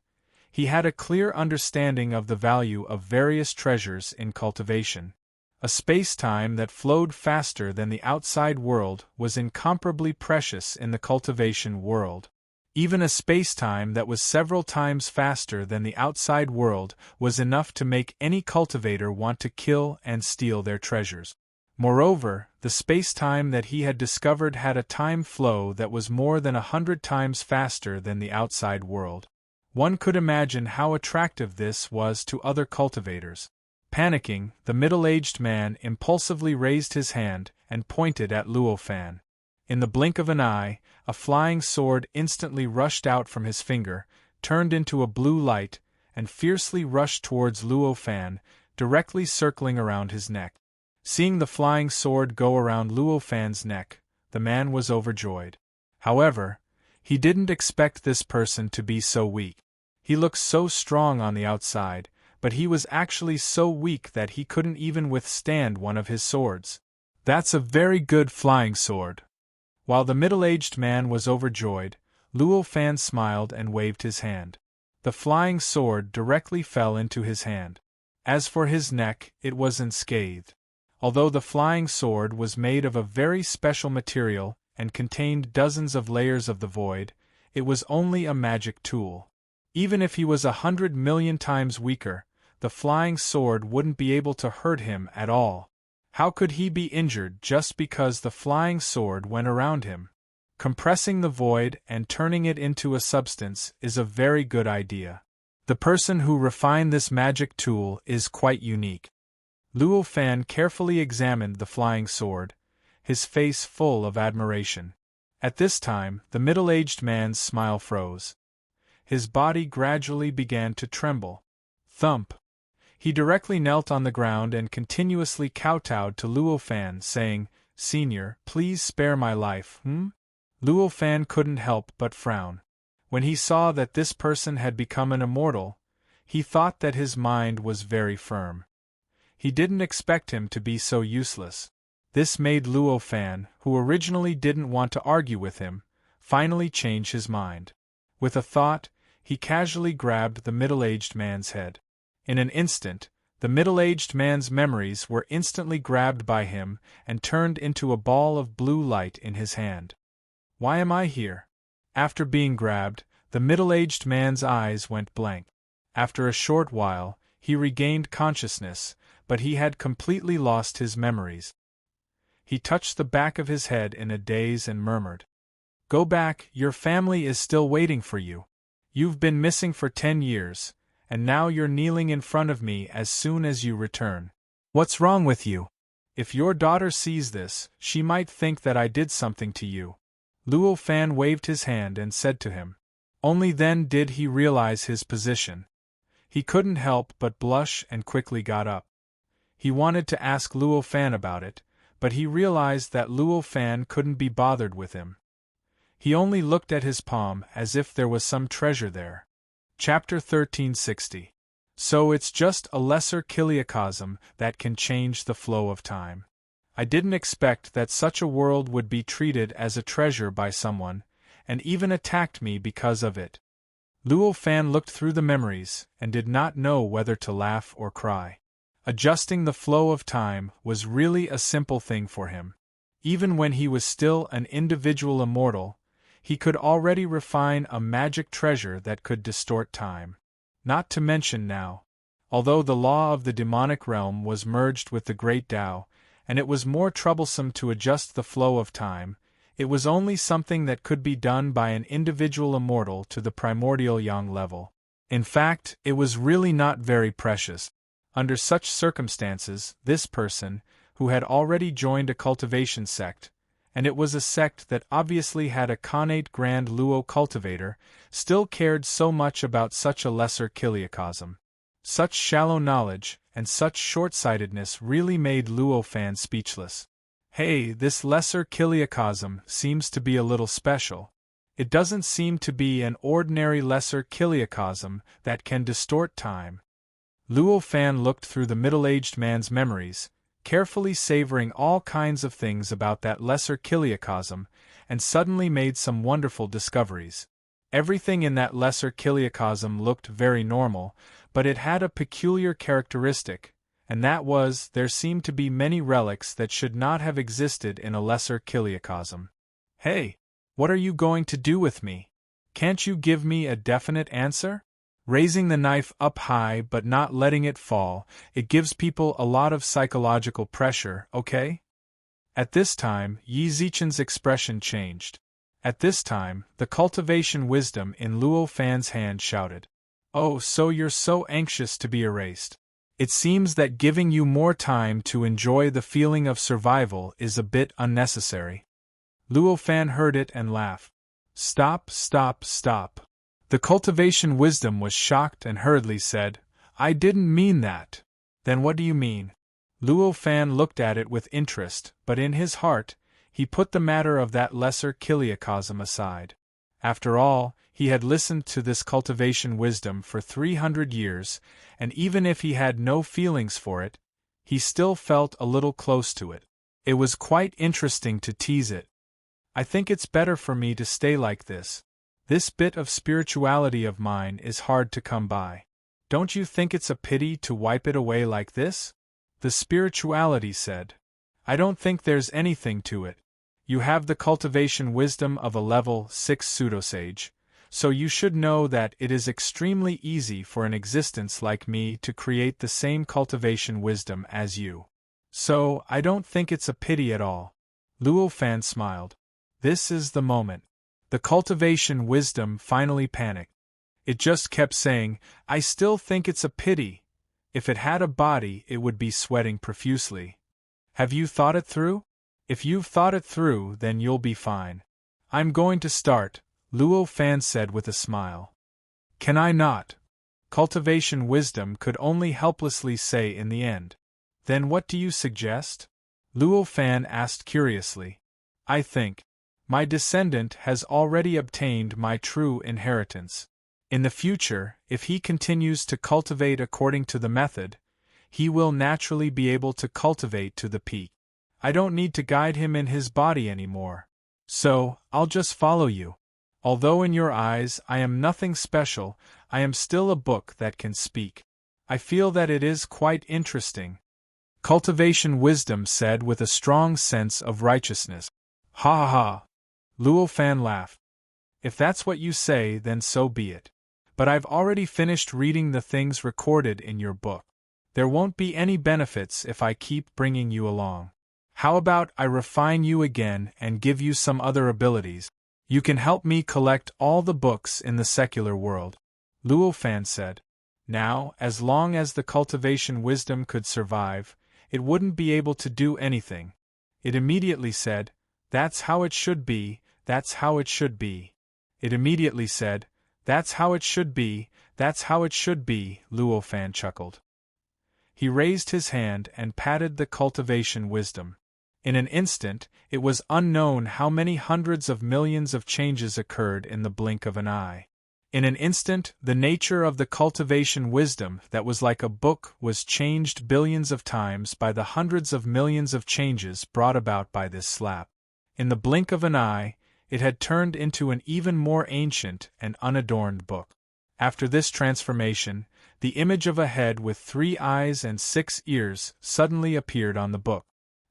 he had a clear understanding of the value of various treasures in cultivation. A space-time that flowed faster than the outside world was incomparably precious in the cultivation world. Even a space-time that was several times faster than the outside world was enough to make any cultivator want to kill and steal their treasures. Moreover, the space-time that he had discovered had a time flow that was more than 100 times faster than the outside world. One could imagine how attractive this was to other cultivators. Panicking, the middle-aged man impulsively raised his hand and pointed at Luo Fan. In the blink of an eye, a flying sword instantly rushed out from his finger, turned into a blue light, and fiercely rushed towards Luo Fan, directly circling around his neck. Seeing the flying sword go around Luo Fan's neck, the man was overjoyed. However, he didn't expect this person to be so weak. He looked so strong on the outside, but he was actually so weak that he couldn't even withstand one of his swords. That's a very good flying sword. While the middle-aged man was overjoyed, Luo Fan smiled and waved his hand. The flying sword directly fell into his hand. As for his neck, it was unscathed. Although the flying sword was made of a very special material and contained dozens of layers of the void, it was only a magic tool. Even if he was 100 million times weaker, the flying sword wouldn't be able to hurt him at all. How could he be injured just because the flying sword went around him? Compressing the void and turning it into a substance is a very good idea. The person who refined this magic tool is quite unique. Luo Fan carefully examined the flying sword, his face full of admiration. At this time, the middle-aged man's smile froze. His body gradually began to tremble. Thump! He directly knelt on the ground and continuously kowtowed to Luo Fan, saying, "Senior, please spare my life, Luo Fan couldn't help but frown. When he saw that this person had become an immortal, he thought that his mind was very firm. He didn't expect him to be so useless. This made Luo Fan, who originally didn't want to argue with him, finally change his mind. With a thought, he casually grabbed the middle-aged man's head. In an instant, the middle-aged man's memories were instantly grabbed by him and turned into a ball of blue light in his hand. Why am I here? After being grabbed, the middle-aged man's eyes went blank. After a short while, he regained consciousness, but he had completely lost his memories. He touched the back of his head in a daze and murmured, "Go back, your family is still waiting for you. You've been missing for 10 years, and now you're kneeling in front of me as soon as you return. What's wrong with you? If your daughter sees this, she might think that I did something to you." Luo Fan waved his hand and said to him. Only then did he realize his position. He couldn't help but blush and quickly got up. He wanted to ask Luo Fan about it, but he realized that Luo Fan couldn't be bothered with him. He only looked at his palm as if there was some treasure there. Chapter 1360. So it's just a lesser kiliacosm that can change the flow of time. I didn't expect that such a world would be treated as a treasure by someone, and even attacked me because of it. Luo Fan looked through the memories and did not know whether to laugh or cry. Adjusting the flow of time was really a simple thing for him. Even when he was still an individual immortal, he could already refine a magic treasure that could distort time. Not to mention now, although the law of the demonic realm was merged with the great Tao, and it was more troublesome to adjust the flow of time, it was only something that could be done by an individual immortal to the primordial yang level. In fact, it was really not very precious. Under such circumstances, this person, who had already joined a cultivation sect, and it was a sect that obviously had a connate Grand Luo cultivator, still cared so much about such a lesser kiliacosm. Such shallow knowledge and such short-sightedness really made Luo Fan speechless. Hey, this lesser kiliacosm seems to be a little special. It doesn't seem to be an ordinary lesser kiliacosm that can distort time. Luo Fan looked through the middle-aged man's memories, carefully savoring all kinds of things about that lesser kiliacosm, and suddenly made some wonderful discoveries. Everything in that lesser kiliacosm looked very normal, but it had a peculiar characteristic, and that was there seemed to be many relics that should not have existed in a lesser kiliacosm. Hey, what are you going to do with me? Can't you give me a definite answer? Raising the knife up high but not letting it fall, it gives people a lot of psychological pressure, okay? At this time, Yi Zichen's expression changed. At this time, the cultivation wisdom in Luo Fan's hand shouted, "Oh, so you're so anxious to be erased. It seems that giving you more time to enjoy the feeling of survival is a bit unnecessary." Luo Fan heard it and laughed. "Stop, stop, stop." The cultivation wisdom was shocked and hurriedly said, "I didn't mean that." "Then what do you mean?" Luo Fan looked at it with interest, but in his heart, he put the matter of that lesser kiliacosm aside. After all, he had listened to this cultivation wisdom for 300 years, and even if he had no feelings for it, he still felt a little close to it. It was quite interesting to tease it. "I think it's better for me to stay like this. This bit of spirituality of mine is hard to come by. Don't you think it's a pity to wipe it away like this?" The spirituality said, "I don't think there's anything to it. You have the cultivation wisdom of a level 6 pseudosage, so you should know that it is extremely easy for an existence like me to create the same cultivation wisdom as you. So, I don't think it's a pity at all." Luo Fan smiled. This is the moment. The cultivation wisdom finally panicked. It just kept saying, "I still think it's a pity. If it had a body, it would be sweating profusely. Have you thought it through? If you've thought it through, then you'll be fine." "I'm going to start," Luo Fan said with a smile. "Can I not?" Cultivation wisdom could only helplessly say in the end. "Then what do you suggest?" Luo Fan asked curiously. "I think my descendant has already obtained my true inheritance. In the future, if he continues to cultivate according to the method, he will naturally be able to cultivate to the peak. I don't need to guide him in his body anymore. So, I'll just follow you. Although in your eyes I am nothing special, I am still a book that can speak. I feel that it is quite interesting. Cultivation Wisdom said with a strong sense of righteousness. Ha ha ha! Luo Fan laughed. If that's what you say, then so be it. But I've already finished reading the things recorded in your book. There won't be any benefits if I keep bringing you along. How about I refine you again and give you some other abilities? You can help me collect all the books in the secular world. Luo Fan said. Now, as long as the Cultivation Wisdom could survive, it wouldn't be able to do anything. It immediately said, "That's how it should be, that's how it should be." It immediately said, "That's how it should be, that's how it should be," Luo Fan chuckled. He raised his hand and patted the Cultivation Wisdom. In an instant, it was unknown how many hundreds of millions of changes occurred in the blink of an eye. In an instant, the nature of the Cultivation Wisdom that was like a book was changed billions of times by the hundreds of millions of changes brought about by this slap. In the blink of an eye, it had turned into an even more ancient and unadorned book. After this transformation, the image of a head with 3 eyes and 6 ears suddenly appeared on the book.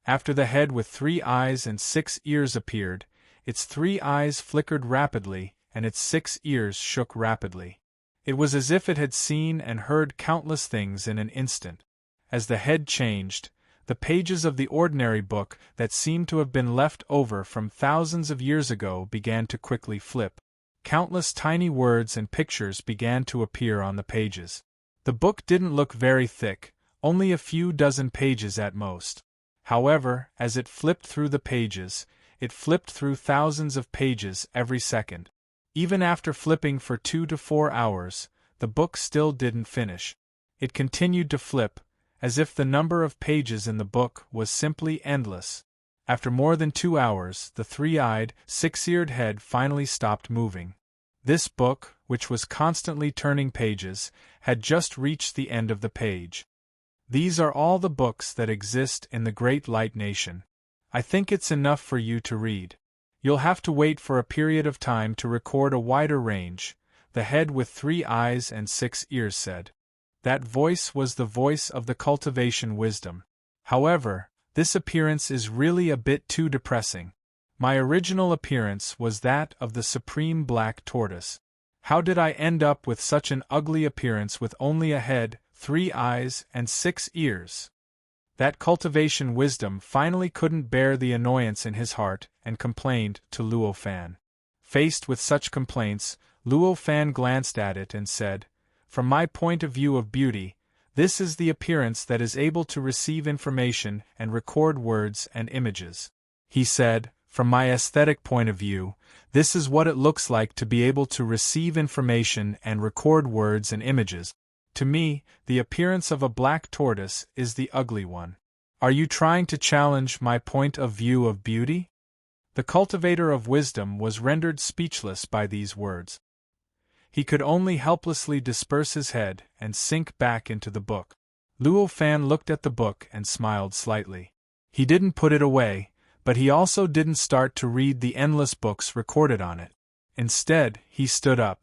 After the head with 3 eyes and 6 ears appeared, its 3 eyes flickered rapidly, and its 6 ears shook rapidly. It was as if it had seen and heard countless things in an instant. As the head changed, the pages of the ordinary book that seemed to have been left over from thousands of years ago began to quickly flip. Countless tiny words and pictures began to appear on the pages. The book didn't look very thick, only a few dozen pages at most. However, as it flipped through the pages, it flipped through thousands of pages every second. Even after flipping for 2 to 4 hours, the book still didn't finish. It continued to flip, as if the number of pages in the book was simply endless. After more than 2 hours, the 3-eyed, 6-eared head finally stopped moving. This book, which was constantly turning pages, had just reached the end of the page. These are all the books that exist in the Great Light Nation. I think it's enough for you to read. You'll have to wait for a period of time to record a wider range, the head with 3 eyes and 6 ears said. That voice was the voice of the Cultivation Wisdom. However, this appearance is really a bit too depressing. My original appearance was that of the Supreme Black Tortoise. How did I end up with such an ugly appearance with only a head, 3 eyes, and 6 ears? That Cultivation Wisdom finally couldn't bear the annoyance in his heart and complained to Luo Fan. Faced with such complaints, Luo Fan glanced at it and said, "From my point of view of beauty, this is the appearance that is able to receive information and record words and images." He said, "From my aesthetic point of view, this is what it looks like to be able to receive information and record words and images. To me, the appearance of a black tortoise is the ugly one. Are you trying to challenge my point of view of beauty?" The cultivator of wisdom was rendered speechless by these words. He could only helplessly disperse his head and sink back into the book. Luo Fan looked at the book and smiled slightly. He didn't put it away, but he also didn't start to read the endless books recorded on it. Instead, he stood up.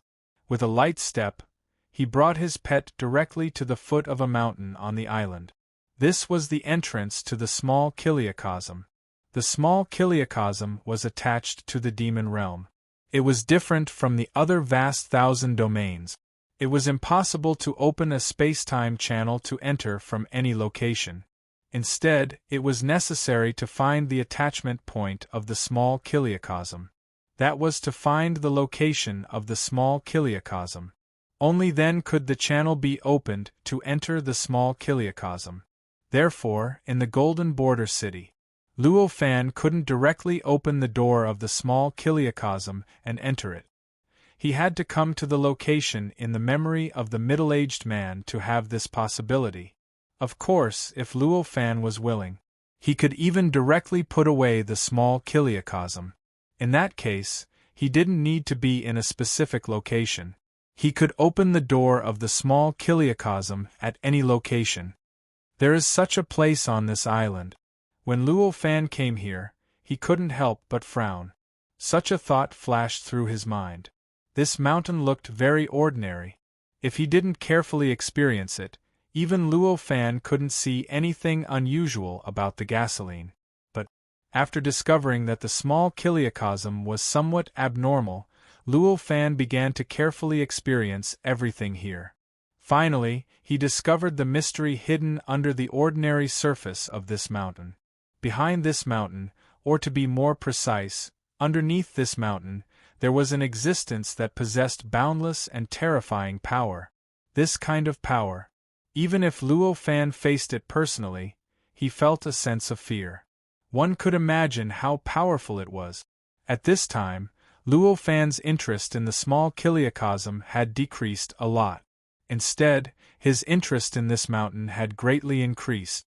With a light step, he brought his pet directly to the foot of a mountain on the island. This was the entrance to the small Kiliacosm. The small Kiliacosm was attached to the demon realm. It was different from the other vast 1,000 domains. It was impossible to open a space-time channel to enter from any location. Instead, it was necessary to find the attachment point of the small Kiliacosm. That was to find the location of the small Kiliacosm. Only then could the channel be opened to enter the small Kiliacosm. Therefore, in the Golden Border City, Luo Fan couldn't directly open the door of the small Kiliacosm and enter it. He had to come to the location in the memory of the middle-aged man to have this possibility. Of course, if Luo Fan was willing, he could even directly put away the small Kiliacosm. In that case, he didn't need to be in a specific location. He could open the door of the small Kiliacosm at any location. There is such a place on this island. When Luo Fan came here, he couldn't help but frown. Such a thought flashed through his mind. This mountain looked very ordinary. If he didn't carefully experience it, even Luo Fan couldn't see anything unusual about the gasoline. But, after discovering that the small kiliacosm was somewhat abnormal, Luo Fan began to carefully experience everything here. Finally, he discovered the mystery hidden under the ordinary surface of this mountain. Behind this mountain, or to be more precise, underneath this mountain, there was an existence that possessed boundless and terrifying power. This kind of power, even if Luo Fan faced it personally, he felt a sense of fear. One could imagine how powerful it was. At this time, Luo Fan's interest in the small kiliacosm had decreased a lot. Instead, his interest in this mountain had greatly increased.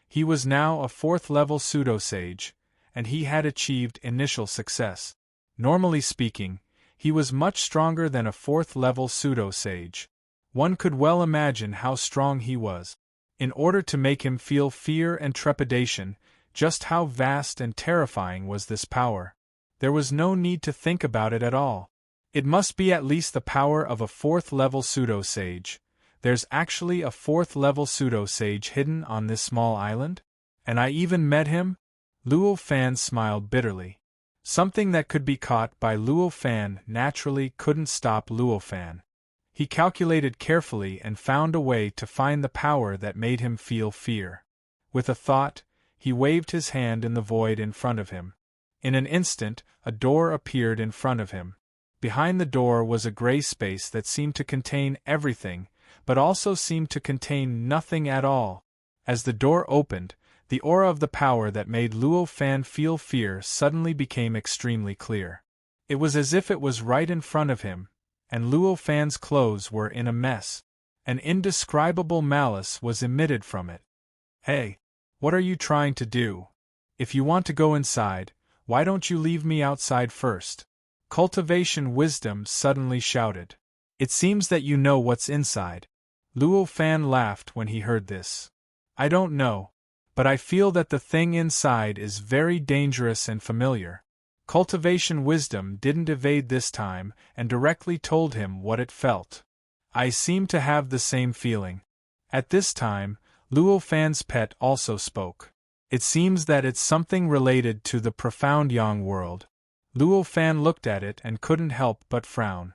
He was now a 4th-level pseudo-sage, and he had achieved initial success. Normally speaking, he was much stronger than a 4th-level pseudo-sage. One could well imagine how strong he was. In order to make him feel fear and trepidation, just how vast and terrifying was this power. There was no need to think about it at all. It must be at least the power of a 4th-level pseudo-sage. There's actually a 4th-level pseudo-sage hidden on this small island? And I even met him? Luo Fan smiled bitterly. Something that could be caught by Luo Fan naturally couldn't stop Luo Fan. He calculated carefully and found a way to find the power that made him feel fear. With a thought, he waved his hand in the void in front of him. In an instant, a door appeared in front of him. Behind the door was a gray space that seemed to contain everything, but also seemed to contain nothing at all. As the door opened, the aura of the power that made Luo Fan feel fear suddenly became extremely clear. It was as if it was right in front of him, and Luo Fan's clothes were in a mess. An indescribable malice was emitted from it. Hey, what are you trying to do? If you want to go inside, why don't you leave me outside first? Cultivation Wisdom suddenly shouted. It seems that you know what's inside. Luo Fan laughed when he heard this. I don't know, but I feel that the thing inside is very dangerous and familiar. Cultivation Wisdom didn't evade this time and directly told him what it felt. I seem to have the same feeling. At this time, Luo Fan's pet also spoke. It seems that it's something related to the profound Yang world. Luo Fan looked at it and couldn't help but frown.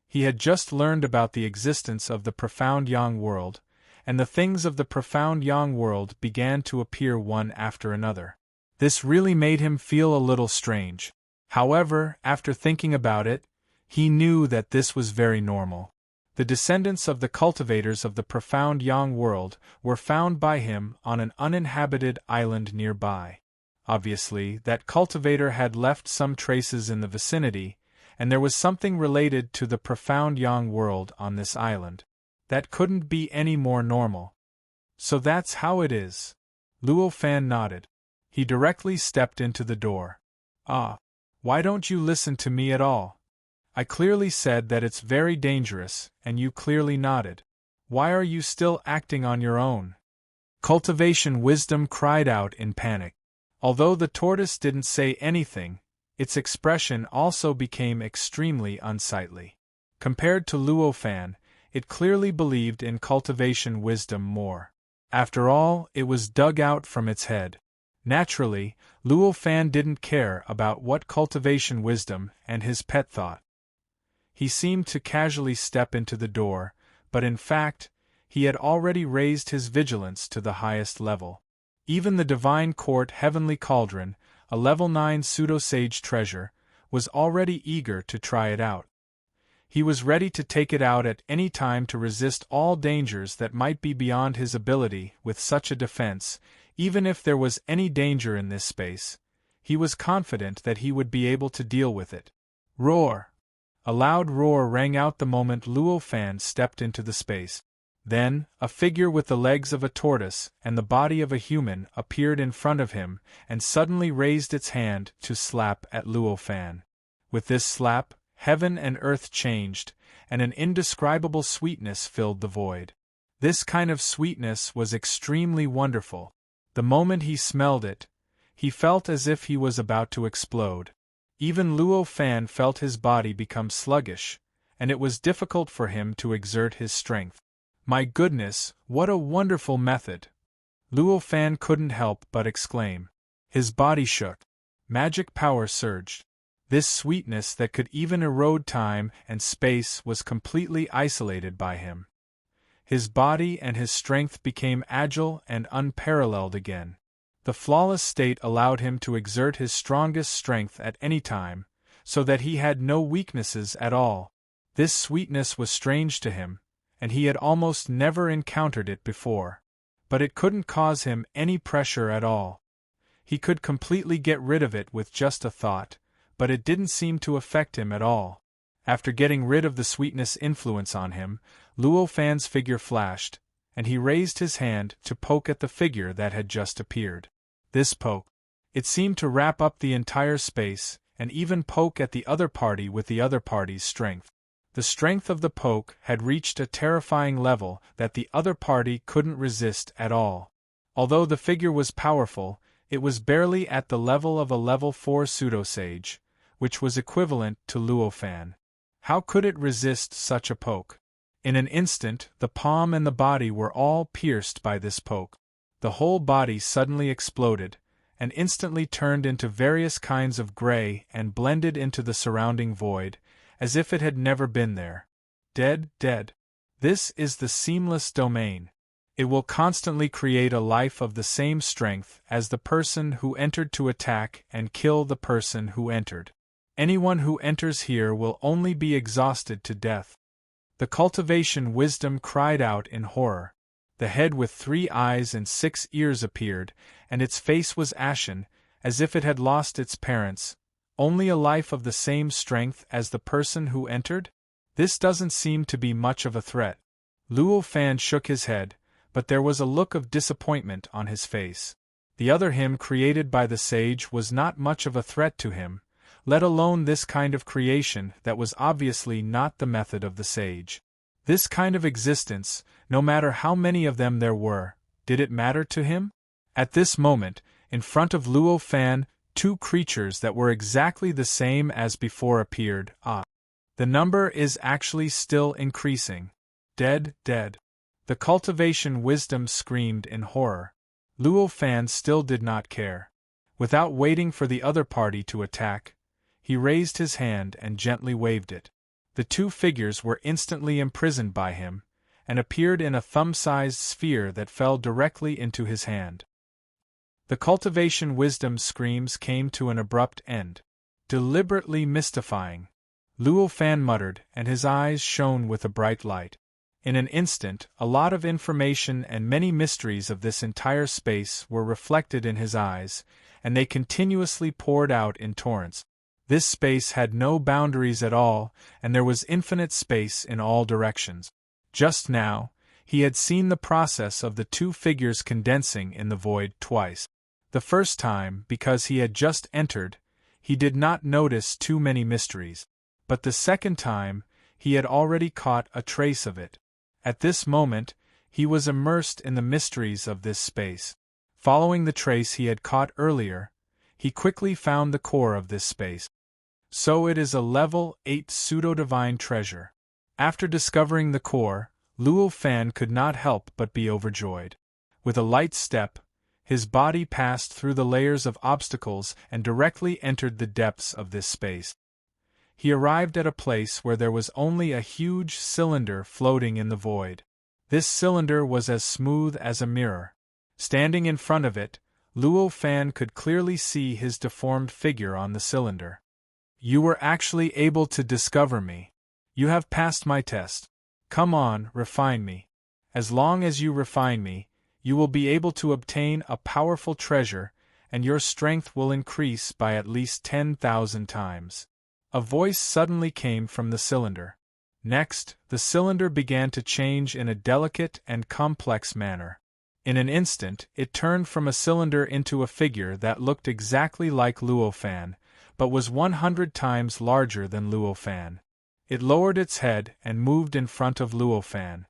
He had just learned about the existence of the profound Yang world, and the things of the profound Yang world began to appear one after another. This really made him feel a little strange. However, after thinking about it, he knew that this was very normal. The descendants of the cultivators of the profound Yang world were found by him on an uninhabited island nearby. Obviously, that cultivator had left some traces in the vicinity, and there was something related to the profound Yang world on this island. That couldn't be any more normal. So that's how it is. Luo Fan nodded. He directly stepped into the door. Why don't you listen to me at all? I clearly said that it's very dangerous, and you clearly nodded. Why are you still acting on your own? Cultivation Wisdom cried out in panic. Although the tortoise didn't say anything, its expression also became extremely unsightly. Compared to Luo Fan, it clearly believed in Cultivation Wisdom more. After all, it was dug out from its head. Naturally, Luo Fan didn't care about what Cultivation Wisdom and his pet thought. He seemed to casually step into the door, but in fact, he had already raised his vigilance to the highest level. Even the Divine Court Heavenly Cauldron, a level 9 pseudo-sage treasure, was already eager to try it out. He was ready to take it out at any time to resist all dangers that might be beyond his ability with such a defense. Even if there was any danger in this space, he was confident that he would be able to deal with it. Roar! A loud roar rang out the moment Luo Fan stepped into the space. Then, a figure with the legs of a tortoise and the body of a human appeared in front of him and suddenly raised its hand to slap at Luo Fan. With this slap, heaven and earth changed, and an indescribable sweetness filled the void. This kind of sweetness was extremely wonderful. The moment he smelled it, he felt as if he was about to explode. Even Luo Fan felt his body become sluggish, and it was difficult for him to exert his strength. My goodness, what a wonderful method! Luo Fan couldn't help but exclaim. His body shook. Magic power surged. This sweetness that could even erode time and space was completely isolated by him. His body and his strength became agile and unparalleled again. The flawless state allowed him to exert his strongest strength at any time, so that he had no weaknesses at all. This sweetness was strange to him, and he had almost never encountered it before. But it couldn't cause him any pressure at all. He could completely get rid of it with just a thought, but it didn't seem to affect him at all. After getting rid of the sweetness influence on him, Luo Fan's figure flashed, and he raised his hand to poke at the figure that had just appeared. This poke. It seemed to wrap up the entire space, and even poke at the other party with the other party's strength. The strength of the poke had reached a terrifying level that the other party couldn't resist at all. Although the figure was powerful, it was barely at the level of a level 4 pseudo-sage, which was equivalent to Luo Fan. How could it resist such a poke? In an instant, the palm and the body were all pierced by this poke. The whole body suddenly exploded, and instantly turned into various kinds of gray and blended into the surrounding void, as if it had never been there. Dead. This is the seamless domain. It will constantly create a life of the same strength as the person who entered to attack and kill the person who entered. Anyone who enters here will only be exhausted to death. The cultivation wisdom cried out in horror. The head with 3 eyes and 6 ears appeared, and its face was ashen, as if it had lost its parents. Only a life of the same strength as the person who entered? This doesn't seem to be much of a threat. Luo Fan shook his head, but there was a look of disappointment on his face. The other him created by the sage was not much of a threat to him, let alone this kind of creation that was obviously not the method of the sage. This kind of existence, no matter how many of them there were, did it matter to him? At this moment, in front of Luo Fan, 2 creatures that were exactly the same as before appeared. The number is actually still increasing. Dead. The cultivation wisdom screamed in horror. Luo Fan still did not care. Without waiting for the other party to attack, he raised his hand and gently waved it. The 2 figures were instantly imprisoned by him, and appeared in a thumb-sized sphere that fell directly into his hand. The cultivation wisdom screams came to an abrupt end. Deliberately mystifying. Luo Fan muttered, and his eyes shone with a bright light. In an instant, a lot of information and many mysteries of this entire space were reflected in his eyes, and they continuously poured out in torrents. This space had no boundaries at all, and there was infinite space in all directions. Just now, he had seen the process of the 2 figures condensing in the void twice. The first time, because he had just entered, he did not notice too many mysteries. But the second time, he had already caught a trace of it. At this moment, he was immersed in the mysteries of this space. Following the trace he had caught earlier, he quickly found the core of this space. So it is a level 8 pseudo-divine treasure. After discovering the core, Luo Fan could not help but be overjoyed. With a light step, his body passed through the layers of obstacles and directly entered the depths of this space. He arrived at a place where there was only a huge cylinder floating in the void. This cylinder was as smooth as a mirror. Standing in front of it, Luo Fan could clearly see his deformed figure on the cylinder. You were actually able to discover me. You have passed my test. Come on, refine me. As long as you refine me, you will be able to obtain a powerful treasure, and your strength will increase by at least 10,000 times. A voice suddenly came from the cylinder. Next, the cylinder began to change in a delicate and complex manner. In an instant, it turned from a cylinder into a figure that looked exactly like Luo Fan, but was 100 times larger than Luo Fan. It lowered its head and moved in front of Luo Fan.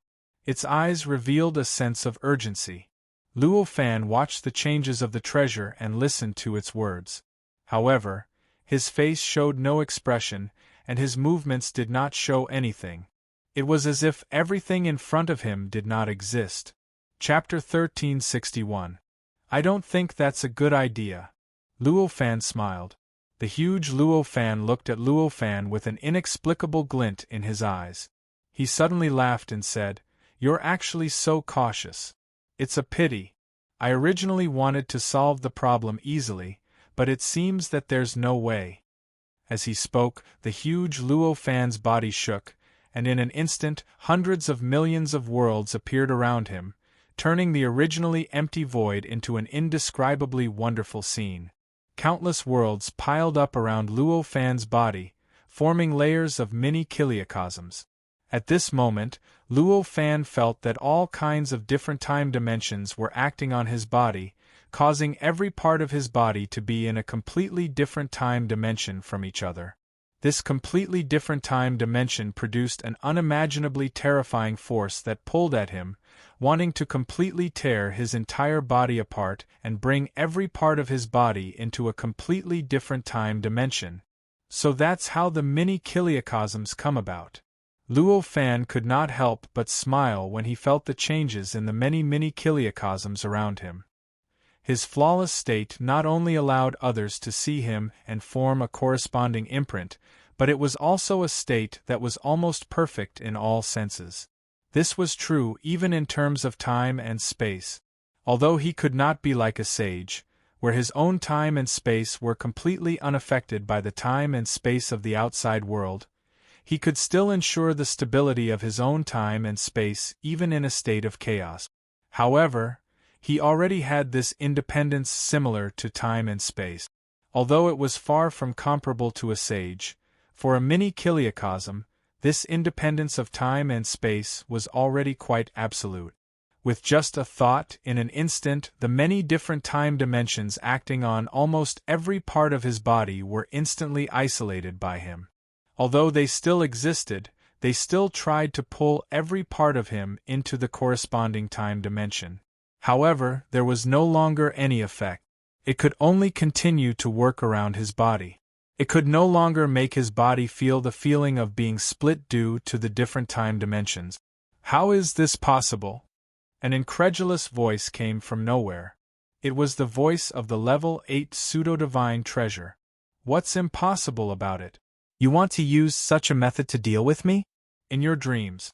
Its eyes revealed a sense of urgency. Luo Fan watched the changes of the treasure and listened to its words. However, His face showed no expression, and his movements did not show anything. It was as if everything in front of him did not exist. Chapter 1361. I don't think that's a good idea. Luo Fan smiled. The huge Luo Fan looked at Luo Fan with an inexplicable glint in his eyes. He suddenly laughed and said, "You're actually so cautious. It's a pity. I originally wanted to solve the problem easily, but it seems that there's no way." As he spoke, the huge Luo Fan's body shook, and in an instant hundreds of millions of worlds appeared around him, turning the originally empty void into an indescribably wonderful scene. Countless worlds piled up around Luo Fan's body, forming layers of mini kiliocosms. At this moment, Luo Fan felt that all kinds of different time dimensions were acting on his body, causing every part of his body to be in a completely different time dimension from each other. This completely different time dimension produced an unimaginably terrifying force that pulled at him, wanting to completely tear his entire body apart and bring every part of his body into a completely different time dimension. So that's how the mini kiliocosms come about. Luo Fan could not help but smile when he felt the changes in the many mini kiliocosms around him. His flawless state not only allowed others to see him and form a corresponding imprint, but it was also a state that was almost perfect in all senses. This was true even in terms of time and space. Although he could not be like a sage, where his own time and space were completely unaffected by the time and space of the outside world, he could still ensure the stability of his own time and space even in a state of chaos. However, he already had this independence similar to time and space. Although it was far from comparable to a sage, for a mini kiliocosm, this independence of time and space was already quite absolute. With just a thought, in an instant, the many different time dimensions acting on almost every part of his body were instantly isolated by him. Although they still existed, they still tried to pull every part of him into the corresponding time dimension. However, there was no longer any effect. It could only continue to work around his body. It could no longer make his body feel the feeling of being split due to the different time dimensions. How is this possible? An incredulous voice came from nowhere. It was the voice of the Level 8 pseudo-divine treasure. What's impossible about it? You want to use such a method to deal with me? In your dreams.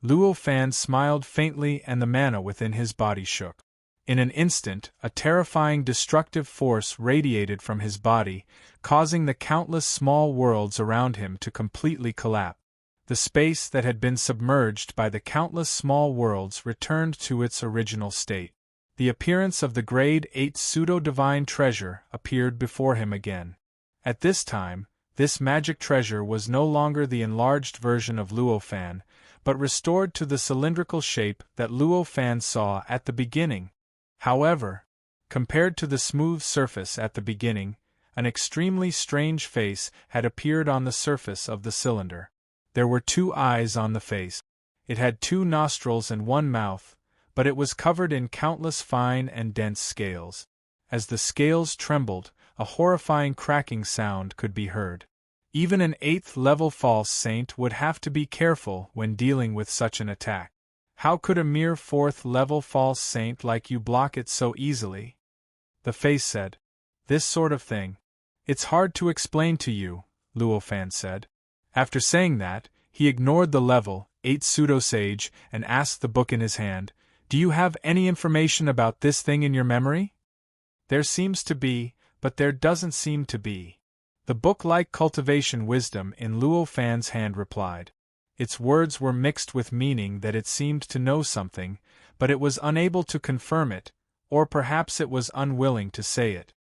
Luo Fan smiled faintly and the mana within his body shook. In an instant, a terrifying destructive force radiated from his body, causing the countless small worlds around him to completely collapse. The space that had been submerged by the countless small worlds returned to its original state. The appearance of the Grade 8 pseudo-divine treasure appeared before him again. At this time, this magic treasure was no longer the enlarged version of Luo Fan, but restored to the cylindrical shape that Luo Fan saw at the beginning. However, compared to the smooth surface at the beginning, an extremely strange face had appeared on the surface of the cylinder. There were 2 eyes on the face. It had 2 nostrils and 1 mouth, but it was covered in countless fine and dense scales. As the scales trembled, a horrifying cracking sound could be heard. Even an 8th-level false saint would have to be careful when dealing with such an attack. How could a mere 4th-level false saint like you block it so easily? The face said. This sort of thing. It's hard to explain to you, Luo Fan said. After saying that, he ignored the Level 8 pseudo-sage and asked the book in his hand, "Do you have any information about this thing in your memory?" "There seems to be, but there doesn't seem to be." The book, like cultivation wisdom in Luo Fan's hand, replied. Its words were mixed with meaning that it seemed to know something, but it was unable to confirm it, or perhaps it was unwilling to say it.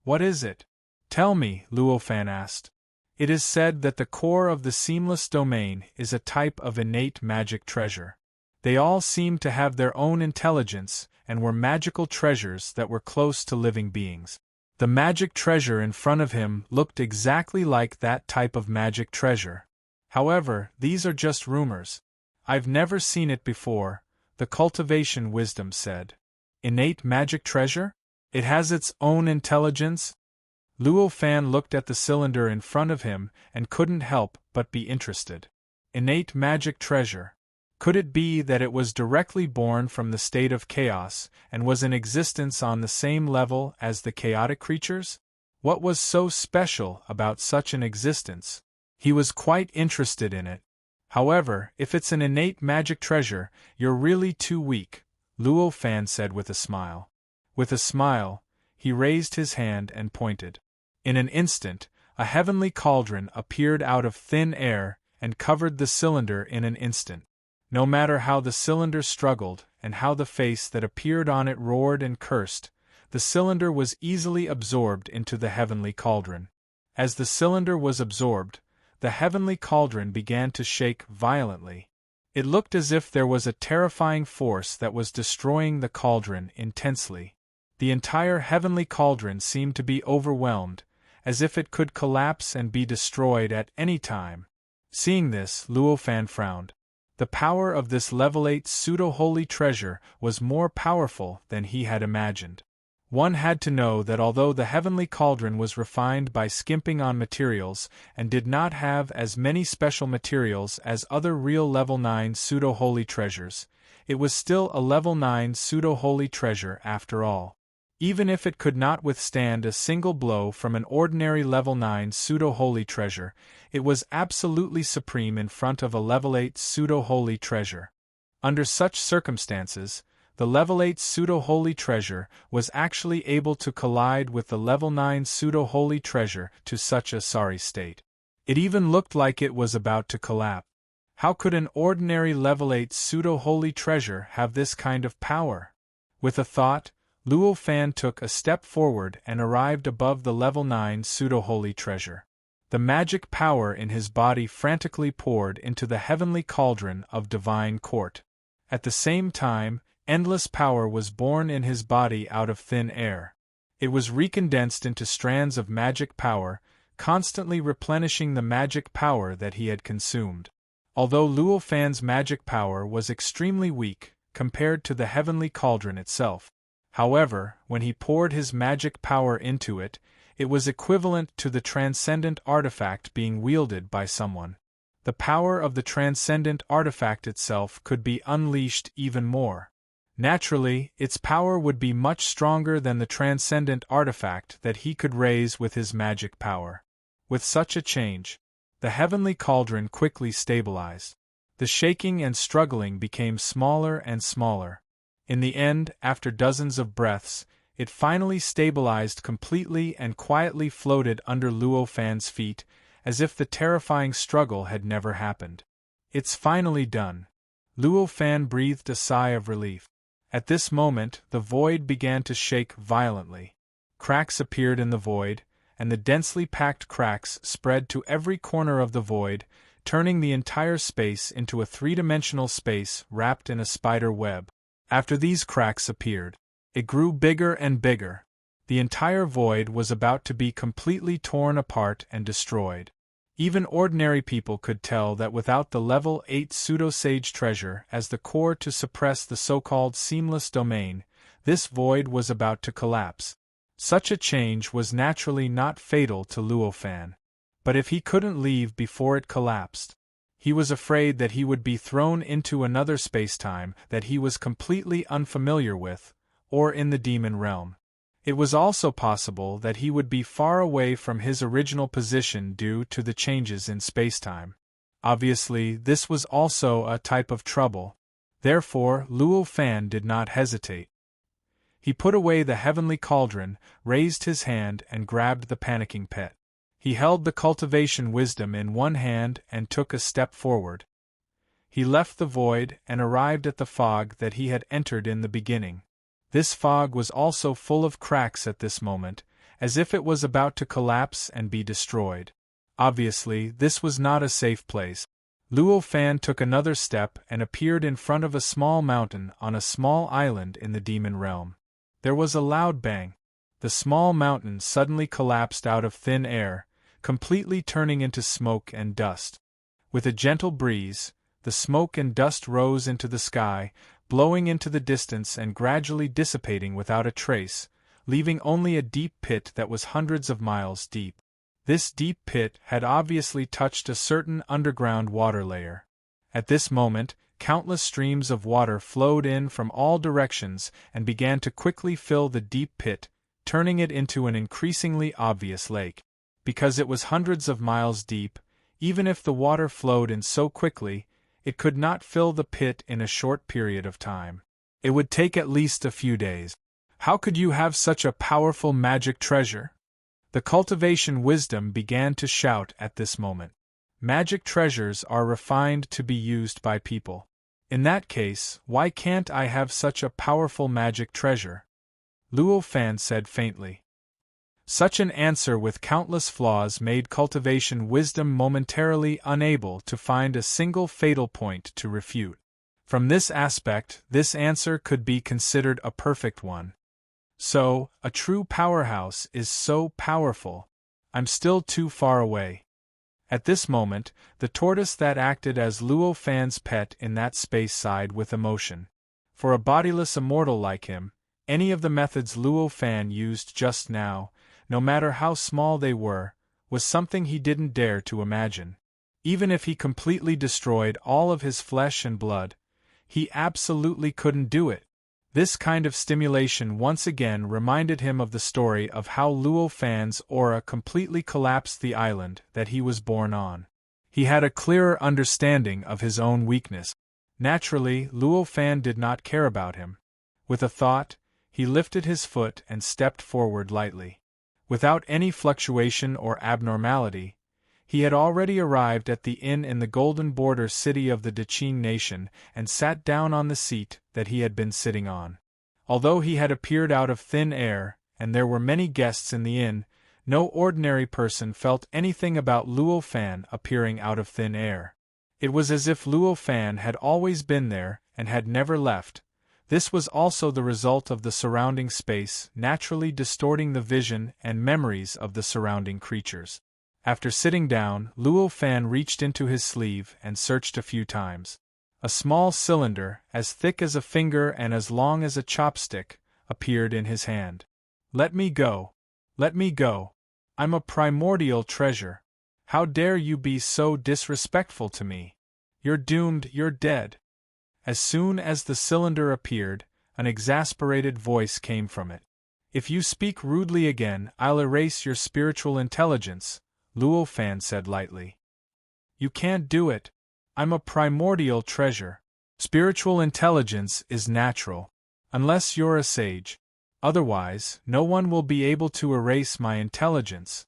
"What is it? Tell me," Luo Fan asked. "It is said that the core of the seamless domain is a type of innate magic treasure. They all seem to have their own intelligence and were magical treasures that were close to living beings." The magic treasure in front of him looked exactly like that type of magic treasure. However, these are just rumors. I've never seen it before, the cultivation wisdom said. Innate magic treasure? It has its own intelligence? Luo Fan looked at the cylinder in front of him and couldn't help but be interested. Innate magic treasure. Could it be that it was directly born from the state of chaos and was in existence on the same level as the chaotic creatures? What was so special about such an existence? He was quite interested in it. However, if it's an innate magic treasure, you're really too weak, Luo Fan said with a smile. With a smile, he raised his hand and pointed. In an instant, a heavenly cauldron appeared out of thin air and covered the cylinder in an instant. No matter how the cylinder struggled and how the face that appeared on it roared and cursed, the cylinder was easily absorbed into the heavenly cauldron. As the cylinder was absorbed, the heavenly cauldron began to shake violently. It looked as if there was a terrifying force that was destroying the cauldron intensely. The entire heavenly cauldron seemed to be overwhelmed, as if it could collapse and be destroyed at any time. Seeing this, Luo Fan frowned. The power of this level 8 pseudo-holy treasure was more powerful than he had imagined. One had to know that although the heavenly cauldron was refined by skimping on materials and did not have as many special materials as other real level 9 pseudo-holy treasures, it was still a level 9 pseudo-holy treasure after all. Even if it could not withstand a single blow from an ordinary level 9 pseudo-holy treasure, it was absolutely supreme in front of a level 8 pseudo-holy treasure. Under such circumstances, the level 8 pseudo-holy treasure was actually able to collide with the level 9 pseudo-holy treasure to such a sorry state. It even looked like it was about to collapse. How could an ordinary level 8 pseudo-holy treasure have this kind of power? With a thought, Luo Fan took a step forward and arrived above the level 9 pseudo-holy treasure. The magic power in his body frantically poured into the heavenly cauldron of divine court. At the same time, endless power was born in his body out of thin air. It was recondensed into strands of magic power, constantly replenishing the magic power that he had consumed. Although Luo Fan's magic power was extremely weak compared to the heavenly cauldron itself, however, when he poured his magic power into it, it was equivalent to the transcendent artifact being wielded by someone. The power of the transcendent artifact itself could be unleashed even more. Naturally, its power would be much stronger than the transcendent artifact that he could raise with his magic power. With such a change, the heavenly cauldron quickly stabilized. The shaking and struggling became smaller and smaller. In the end, after dozens of breaths, it finally stabilized completely and quietly floated under Luo Fan's feet, as if the terrifying struggle had never happened. It's finally done. Luo Fan breathed a sigh of relief. At this moment, the void began to shake violently. Cracks appeared in the void, and the densely packed cracks spread to every corner of the void, turning the entire space into a three-dimensional space wrapped in a spider web. After these cracks appeared, it grew bigger and bigger. The entire void was about to be completely torn apart and destroyed. Even ordinary people could tell that without the level 8 pseudo-sage treasure as the core to suppress the so-called seamless domain, this void was about to collapse. Such a change was naturally not fatal to Luo Fan. But if he couldn't leave before it collapsed, he was afraid that he would be thrown into another space-time that he was completely unfamiliar with, or in the demon realm. It was also possible that he would be far away from his original position due to the changes in spacetime. Obviously, this was also a type of trouble. Therefore, Luo Fan did not hesitate. He put away the heavenly cauldron, raised his hand and grabbed the panicking pet. He held the cultivation wisdom in one hand and took a step forward. He left the void and arrived at the fog that he had entered in the beginning. This fog was also full of cracks at this moment, as if it was about to collapse and be destroyed. Obviously, this was not a safe place. Luo Fan took another step and appeared in front of a small mountain on a small island in the demon realm. There was a loud bang. The small mountain suddenly collapsed out of thin air, completely turning into smoke and dust. With a gentle breeze, the smoke and dust rose into the sky, blowing into the distance and gradually dissipating without a trace, leaving only a deep pit that was hundreds of miles deep. This deep pit had obviously touched a certain underground water layer. At this moment, countless streams of water flowed in from all directions and began to quickly fill the deep pit, turning it into an increasingly obvious lake. Because it was hundreds of miles deep, even if the water flowed in so quickly, it could not fill the pit in a short period of time. It would take at least a few days. How could you have such a powerful magic treasure? The cultivation wisdom began to shout at this moment. Magic treasures are refined to be used by people. In that case, why can't I have such a powerful magic treasure? Luo Fan said faintly. Such an answer with countless flaws made cultivation wisdom momentarily unable to find a single fatal point to refute. From this aspect, this answer could be considered a perfect one. So, a true powerhouse is so powerful. I'm still too far away. At this moment, the tortoise that acted as Luo Fan's pet in that space sighed with emotion. For a bodiless immortal like him, any of the methods Luo Fan used just now, no matter how small they were, was something he didn't dare to imagine. Even if he completely destroyed all of his flesh and blood, he absolutely couldn't do it. This kind of stimulation once again reminded him of the story of how Luo Fan's aura completely collapsed the island that he was born on. He had a clearer understanding of his own weakness. Naturally, Luo Fan did not care about him. With a thought, he lifted his foot and stepped forward lightly. Without any fluctuation or abnormality, he had already arrived at the inn in the golden border city of the Daqing nation and sat down on the seat that he had been sitting on. Although he had appeared out of thin air, and there were many guests in the inn, no ordinary person felt anything about Luo Fan appearing out of thin air. It was as if Luo Fan had always been there and had never left. This was also the result of the surrounding space naturally distorting the vision and memories of the surrounding creatures. After sitting down, Luo Fan reached into his sleeve and searched a few times. A small cylinder, as thick as a finger and as long as a chopstick, appeared in his hand. "Let me go. Let me go. I'm a primordial treasure. How dare you be so disrespectful to me? You're doomed, you're dead." As soon as the cylinder appeared, an exasperated voice came from it. "If you speak rudely again, I'll erase your spiritual intelligence," Luo Fan said lightly. "You can't do it. I'm a primordial treasure. Spiritual intelligence is natural. Unless you're a sage. Otherwise, no one will be able to erase my intelligence."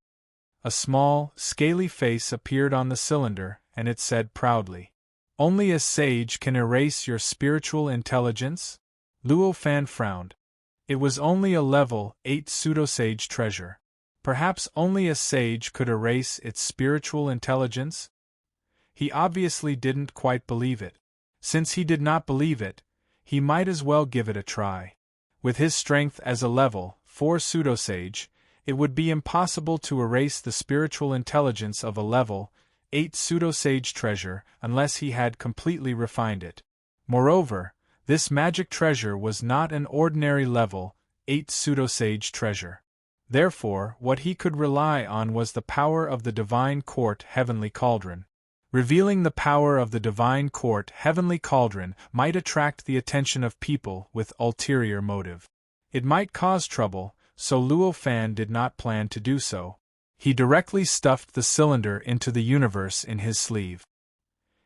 A small, scaly face appeared on the cylinder, and it said proudly, "Only a sage can erase your spiritual intelligence?" Luo Fan frowned. It was only a level 8 pseudosage treasure. Perhaps only a sage could erase its spiritual intelligence? He obviously didn't quite believe it. Since he did not believe it, he might as well give it a try. With his strength as a level 4 pseudosage, it would be impossible to erase the spiritual intelligence of a level 8 pseudosage treasure unless he had completely refined it. Moreover, this magic treasure was not an ordinary level 8 pseudosage treasure. Therefore, what he could rely on was the power of the Divine Court Heavenly Cauldron. Revealing the power of the Divine Court Heavenly Cauldron might attract the attention of people with ulterior motive. It might cause trouble, so Luo Fan did not plan to do so. He directly stuffed the cylinder into the universe in his sleeve.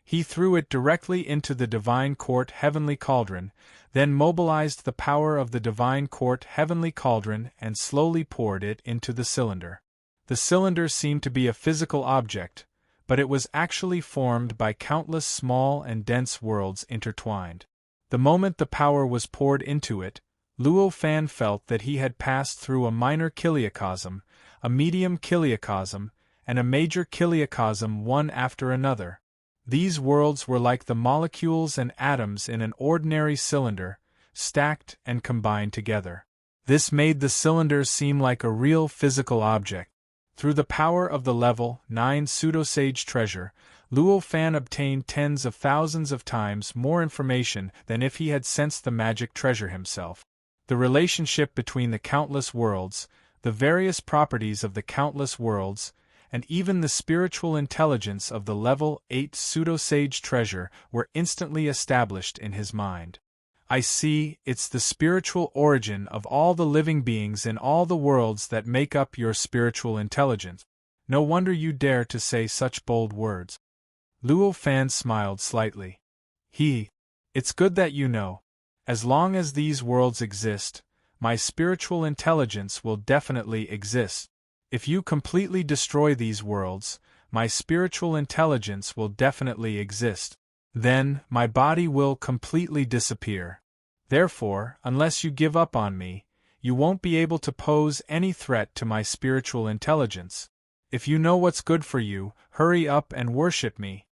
He threw it directly into the Divine Court Heavenly Cauldron, then mobilized the power of the Divine Court Heavenly Cauldron and slowly poured it into the cylinder. The cylinder seemed to be a physical object, but it was actually formed by countless small and dense worlds intertwined. The moment the power was poured into it, Luo Fan felt that he had passed through a minor kiliacosm, a medium kiliacosm, and a major kiliacosm one after another. These worlds were like the molecules and atoms in an ordinary cylinder, stacked and combined together. This made the cylinder seem like a real physical object. Through the power of the level 9 pseudosage treasure, Luo Fan obtained tens of thousands of times more information than if he had sensed the magic treasure himself. The relationship between the countless worlds, the various properties of the countless worlds, and even the spiritual intelligence of the level 8 pseudo-sage treasure were instantly established in his mind. I see, it's the spiritual origin of all the living beings in all the worlds that make up your spiritual intelligence. No wonder you dare to say such bold words. Luo Fan smiled slightly. It's good that you know. As long as these worlds exist, my spiritual intelligence will definitely exist. If you completely destroy these worlds, my spiritual intelligence will definitely exist. Then, my body will completely disappear. Therefore, unless you give up on me, you won't be able to pose any threat to my spiritual intelligence. If you know what's good for you, hurry up and worship me.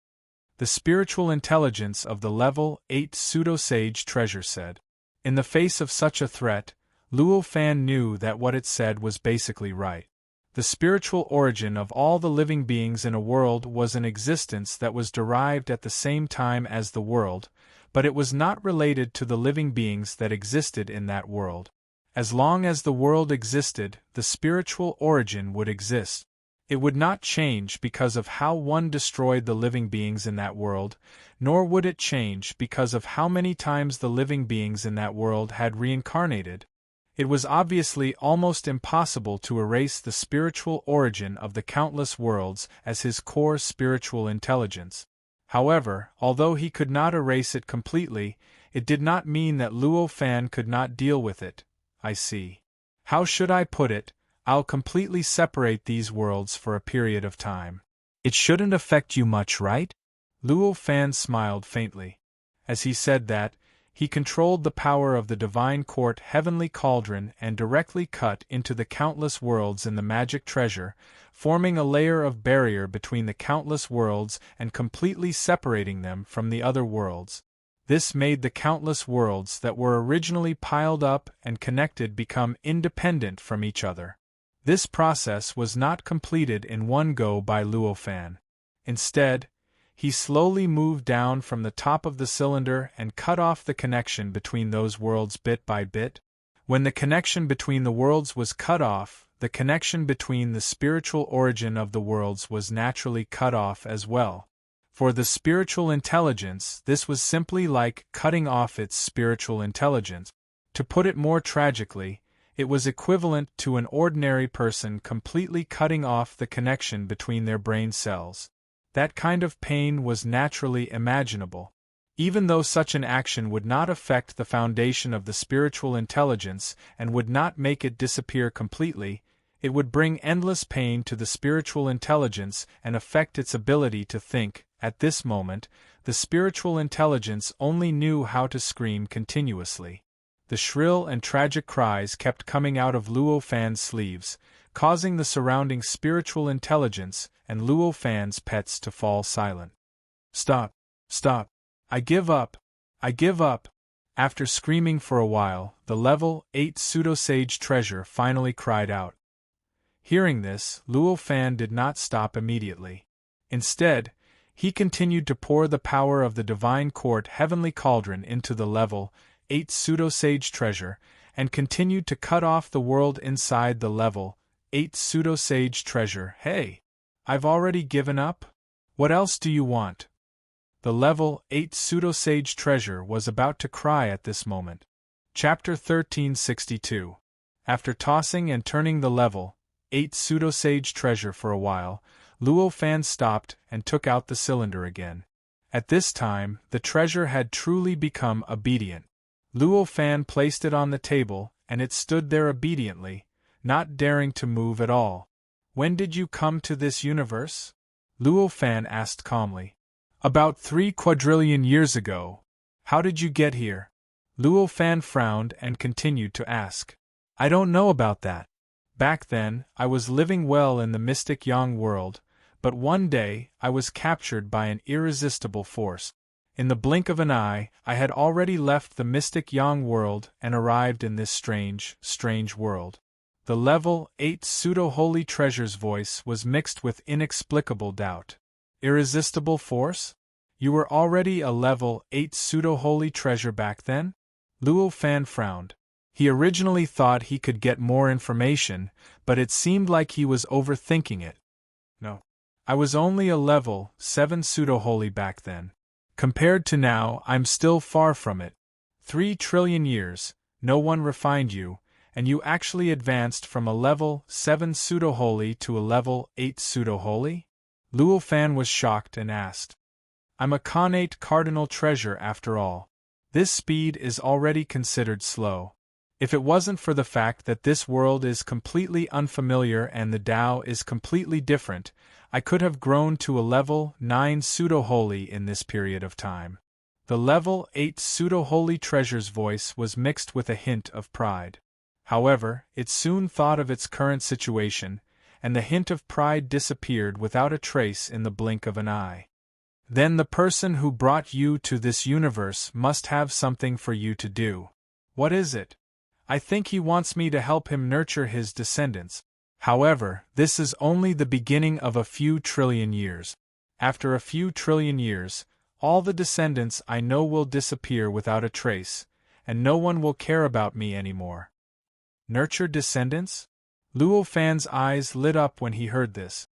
The spiritual intelligence of the level 8 pseudo-sage treasure said. In the face of such a threat, Luo Fan knew that what it said was basically right. The spiritual origin of all the living beings in a world was an existence that was derived at the same time as the world, but it was not related to the living beings that existed in that world. As long as the world existed, the spiritual origin would exist. It would not change because of how one destroyed the living beings in that world, nor would it change because of how many times the living beings in that world had reincarnated. It was obviously almost impossible to erase the spiritual origin of the countless worlds as his core spiritual intelligence. However, although he could not erase it completely, it did not mean that Luo Fan could not deal with it. I see. How should I put it? I'll completely separate these worlds for a period of time. It shouldn't affect you much, right? Luo Fan smiled faintly. As he said that, he controlled the power of the divine court heavenly cauldron and directly cut into the countless worlds in the magic treasure, forming a layer of barrier between the countless worlds and completely separating them from the other worlds. This made the countless worlds that were originally piled up and connected become independent from each other. This process was not completed in one go by Luo Fan. Instead, he slowly moved down from the top of the cylinder and cut off the connection between those worlds bit by bit. When the connection between the worlds was cut off, the connection between the spiritual origin of the worlds was naturally cut off as well. For the spiritual intelligence, this was simply like cutting off its spiritual intelligence. To put it more tragically, it was equivalent to an ordinary person completely cutting off the connection between their brain cells. That kind of pain was naturally imaginable. Even though such an action would not affect the foundation of the spiritual intelligence and would not make it disappear completely, it would bring endless pain to the spiritual intelligence and affect its ability to think. At this moment, the spiritual intelligence only knew how to scream continuously. The shrill and tragic cries kept coming out of Luo Fan's sleeves, causing the surrounding spiritual intelligence and Luo Fan's pets to fall silent. Stop! Stop! I give up! I give up! After screaming for a while, the level 8 pseudo-sage treasure finally cried out. Hearing this, Luo Fan did not stop immediately. Instead, he continued to pour the power of the divine court heavenly cauldron into the level 8 pseudo-sage treasure, and continued to cut off the world inside the level 8 pseudo-sage treasure. Hey! I've already given up? What else do you want? The level 8 pseudo-sage treasure was about to cry at this moment. Chapter 1362. After tossing and turning the level 8 pseudo-sage treasure for a while, Luo Fan stopped and took out the cylinder again. At this time, the treasure had truly become obedient. Luo Fan placed it on the table, and it stood there obediently, not daring to move at all. When did you come to this universe? Luo Fan asked calmly. About 3 quadrillion years ago. How did you get here? Luo Fan frowned and continued to ask. I don't know about that. Back then, I was living well in the mystic Yang world, but one day, I was captured by an irresistible force. In the blink of an eye, I had already left the mystic Yang world and arrived in this strange world. The level 8 pseudo-holy treasure's voice was mixed with inexplicable doubt. Irresistible force? You were already a level 8 pseudo-holy treasure back then? Luo Fan frowned. He originally thought he could get more information, but it seemed like he was overthinking it. No. I was only a level 7 pseudo-holy back then. Compared to now, I'm still far from it. 3 trillion years, no one refined you, and you actually advanced from a level 7 pseudo-holy to a level 8 pseudo-holy? Luo Fan was shocked and asked. I'm a connate cardinal treasure after all. This speed is already considered slow. If it wasn't for the fact that this world is completely unfamiliar and the Tao is completely different, I could have grown to a level 9 pseudo-holy in this period of time. The level 8 pseudo-holy treasure's voice was mixed with a hint of pride. However, it soon thought of its current situation, and the hint of pride disappeared without a trace in the blink of an eye. Then the person who brought you to this universe must have something for you to do. What is it? I think he wants me to help him nurture his descendants. However, this is only the beginning of a few trillion years. After a few trillion years, all the descendants I know will disappear without a trace, and no one will care about me anymore. Nurture descendants? Luo Fan's eyes lit up when he heard this.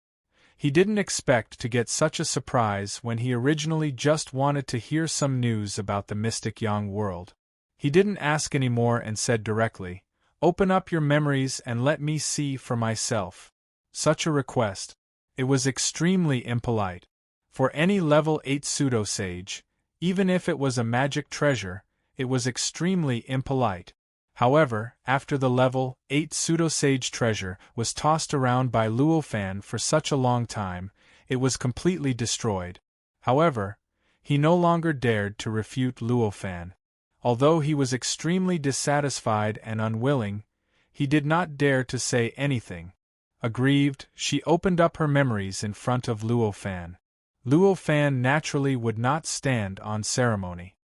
He didn't expect to get such a surprise when he originally just wanted to hear some news about the mystic Yang world. He didn't ask any more and said directly, "Open up your memories and let me see for myself." Such a request. It was extremely impolite. For any level 8 pseudo-sage, even if it was a magic treasure, it was extremely impolite. However, after the level 8 pseudo-sage treasure was tossed around by Luo Fan for such a long time, it was completely destroyed. However, he no longer dared to refute Luo Fan. Although he was extremely dissatisfied and unwilling, he did not dare to say anything. Aggrieved, she opened up her memories in front of Luo Fan. Luo Fan naturally would not stand on ceremony.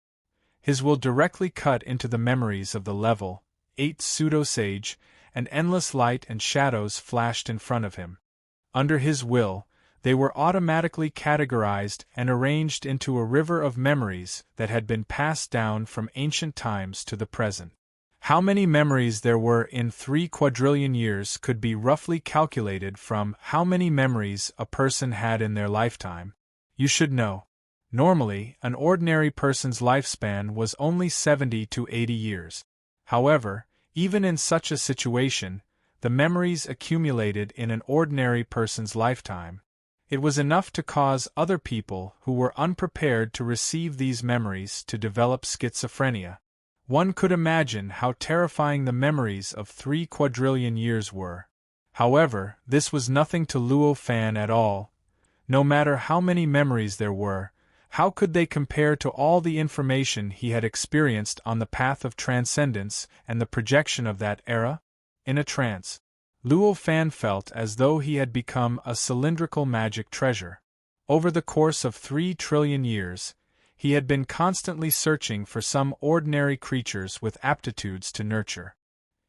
His will directly cut into the memories of the level 8 pseudo-sage, and endless light and shadows flashed in front of him. Under his will, they were automatically categorized and arranged into a river of memories that had been passed down from ancient times to the present. How many memories there were in 3 quadrillion years could be roughly calculated from how many memories a person had in their lifetime. You should know. Normally, an ordinary person's lifespan was only 70 to 80 years. However, even in such a situation, the memories accumulated in an ordinary person's lifetime. It was enough to cause other people who were unprepared to receive these memories to develop schizophrenia. One could imagine how terrifying the memories of 3 quadrillion years were. However, this was nothing to Luo Fan at all. No matter how many memories there were, how could they compare to all the information he had experienced on the path of transcendence and the projection of that era? In a trance, Luo Fan felt as though he had become a cylindrical magic treasure. Over the course of 3 trillion years, he had been constantly searching for some ordinary creatures with aptitudes to nurture.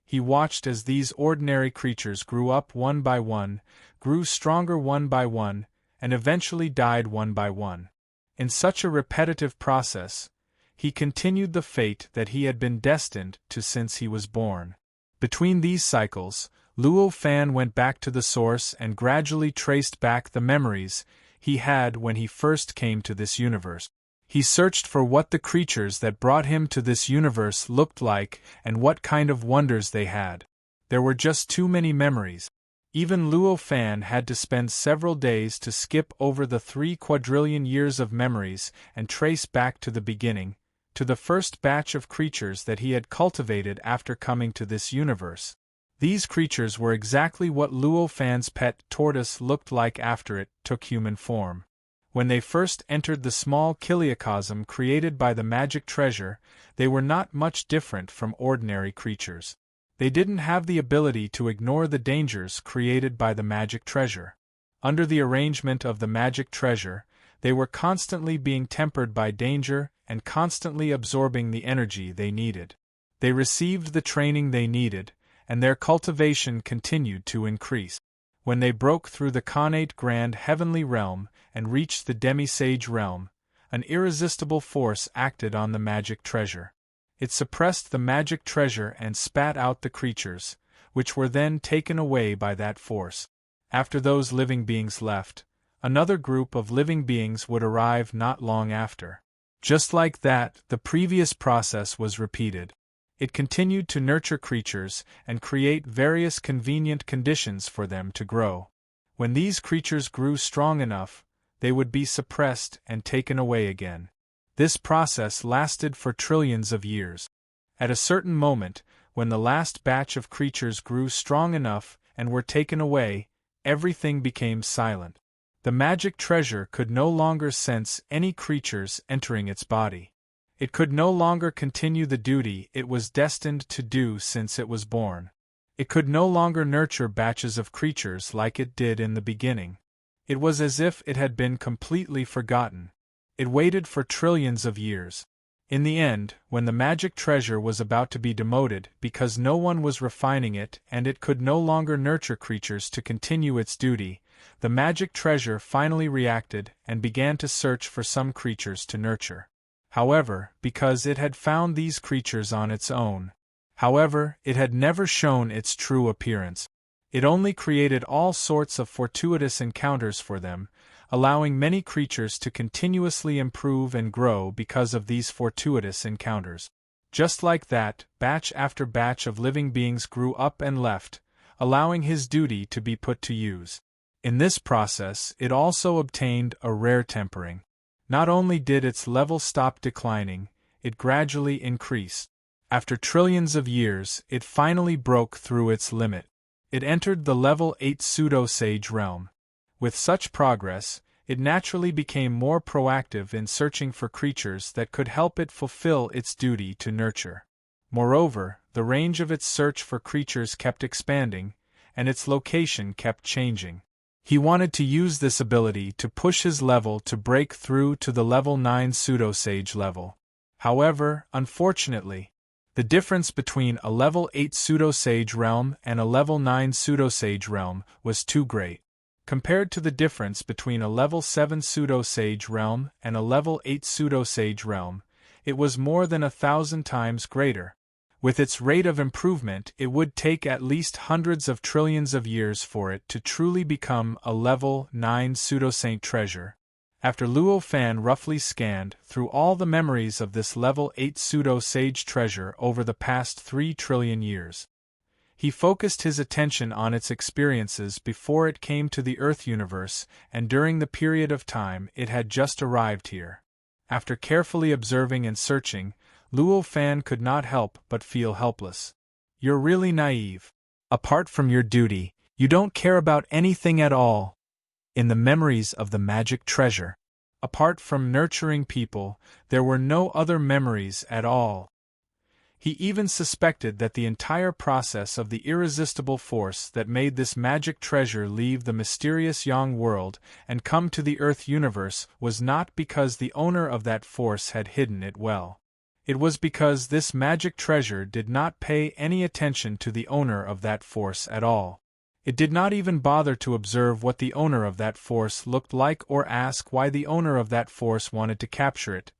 He watched as these ordinary creatures grew up one by one, grew stronger one by one, and eventually died one by one. In such a repetitive process, he continued the fate that he had been destined to since he was born. Between these cycles, Luo Fan went back to the source and gradually traced back the memories he had when he first came to this universe. He searched for what the creatures that brought him to this universe looked like and what kind of wonders they had. There were just too many memories. Even Luo Fan had to spend several days to skip over the 3 quadrillion years of memories and trace back to the beginning, to the first batch of creatures that he had cultivated after coming to this universe. These creatures were exactly what Luo Fan's pet tortoise looked like after it took human form. When they first entered the small kiliacosm created by the magic treasure, they were not much different from ordinary creatures. They didn't have the ability to ignore the dangers created by the magic treasure. Under the arrangement of the magic treasure, they were constantly being tempered by danger and constantly absorbing the energy they needed. They received the training they needed, and their cultivation continued to increase. When they broke through the connate grand heavenly realm and reached the demi-sage realm, an irresistible force acted on the magic treasure. It suppressed the magic treasure and spat out the creatures, which were then taken away by that force. After those living beings left, another group of living beings would arrive not long after. Just like that, the previous process was repeated. It continued to nurture creatures and create various convenient conditions for them to grow. When these creatures grew strong enough, they would be suppressed and taken away again. This process lasted for trillions of years. At a certain moment, when the last batch of creatures grew strong enough and were taken away, everything became silent. The magic treasure could no longer sense any creatures entering its body. It could no longer continue the duty it was destined to do since it was born. It could no longer nurture batches of creatures like it did in the beginning. It was as if it had been completely forgotten. It waited for trillions of years. In the end, when the magic treasure was about to be demoted because no one was refining it and it could no longer nurture creatures to continue its duty, the magic treasure finally reacted and began to search for some creatures to nurture. However, because it had found these creatures on its own. However, it had never shown its true appearance. It only created all sorts of fortuitous encounters for them, allowing many creatures to continuously improve and grow because of these fortuitous encounters. Just like that, batch after batch of living beings grew up and left, allowing his duty to be put to use. In this process, it also obtained a rare tempering. Not only did its level stop declining, it gradually increased. After trillions of years, it finally broke through its limit. It entered the level 8 pseudo-sage realm. With such progress, it naturally became more proactive in searching for creatures that could help it fulfill its duty to nurture. Moreover, the range of its search for creatures kept expanding, and its location kept changing. He wanted to use this ability to push his level to break through to the level 9 pseudo-sage level. However, unfortunately, the difference between a level 8 pseudo-sage realm and a level 9 pseudo-sage realm was too great. Compared to the difference between a level 7 pseudo-sage realm and a level 8 pseudo-sage realm, it was more than 1,000 times greater. With its rate of improvement, it would take at least hundreds of trillions of years for it to truly become a level 9 pseudo-saint treasure. After Luo Fan roughly scanned through all the memories of this level 8 pseudo-sage treasure over the past 3 trillion years, he focused his attention on its experiences before it came to the Earth universe and during the period of time it had just arrived here. After carefully observing and searching, Luo Fan could not help but feel helpless. You're really naive. Apart from your duty, you don't care about anything at all. In the memories of the magic treasure, apart from nurturing people, there were no other memories at all. He even suspected that the entire process of the irresistible force that made this magic treasure leave the mysterious Yang world and come to the Earth universe was not because the owner of that force had hidden it well. It was because this magic treasure did not pay any attention to the owner of that force at all. It did not even bother to observe what the owner of that force looked like or ask why the owner of that force wanted to capture it.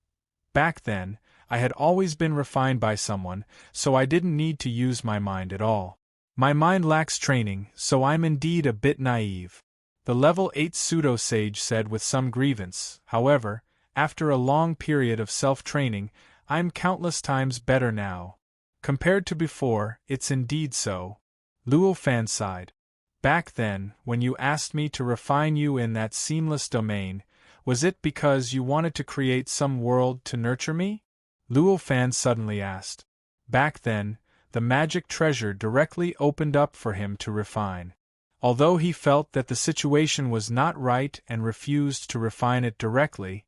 Back then, I had always been refined by someone, so I didn't need to use my mind at all. My mind lacks training, so I'm indeed a bit naive. The level 8 pseudo-sage said with some grievance. However, after a long period of self-training, I'm countless times better now. Compared to before, it's indeed so. Luo Fan sighed. Back then, when you asked me to refine you in that seamless domain, was it because you wanted to create some world to nurture me? Luo Fan suddenly asked. Back then, the magic treasure directly opened up for him to refine. Although he felt that the situation was not right and refused to refine it directly,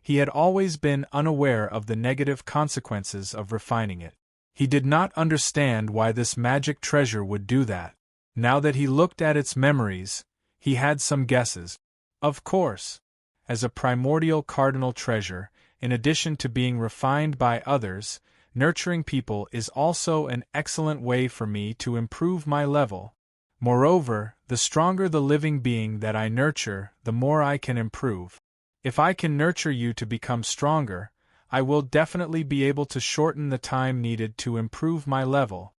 he had always been unaware of the negative consequences of refining it. He did not understand why this magic treasure would do that. Now that he looked at its memories, he had some guesses. Of course, as a primordial cardinal treasure, in addition to being refined by others, nurturing people is also an excellent way for me to improve my level. Moreover, the stronger the living being that I nurture, the more I can improve. If I can nurture you to become stronger, I will definitely be able to shorten the time needed to improve my level.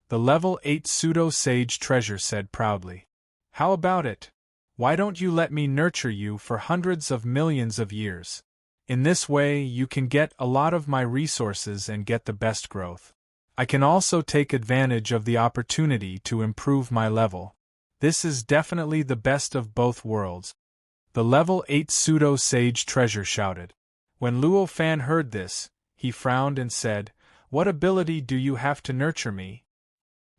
The level 8 pseudo-sage treasure said proudly. How about it? Why don't you let me nurture you for hundreds of millions of years? In this way, you can get a lot of my resources and get the best growth. I can also take advantage of the opportunity to improve my level. This is definitely the best of both worlds. The level 8 pseudo-sage treasure shouted. When Luo Fan heard this, he frowned and said, "What ability do you have to nurture me?"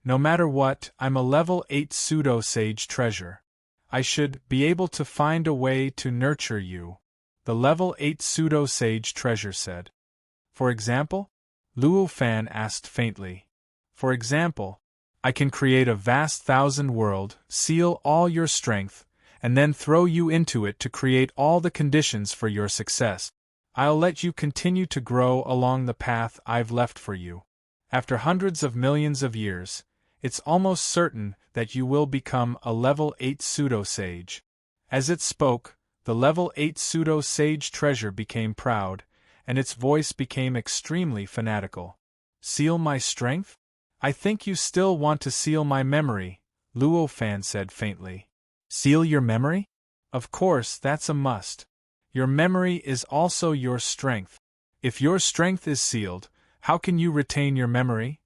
"No matter what, I'm a level 8 pseudo-sage treasure. I should be able to find a way to nurture you," the level 8 pseudo-sage treasure said. "For example?" Luo Fan asked faintly. "For example, I can create a vast thousand world, seal all your strength, and then throw you into it to create all the conditions for your success. I'll let you continue to grow along the path I've left for you. After hundreds of millions of years, it's almost certain that you will become a level 8 pseudo-sage." As it spoke, the level 8 pseudo-sage treasure became proud, and its voice became extremely fanatical. "Seal my strength? I think you still want to seal my memory," Luo Fan said faintly. "Seal your memory? Of course, that's a must. Your memory is also your strength. If your strength is sealed, how can you retain your memory?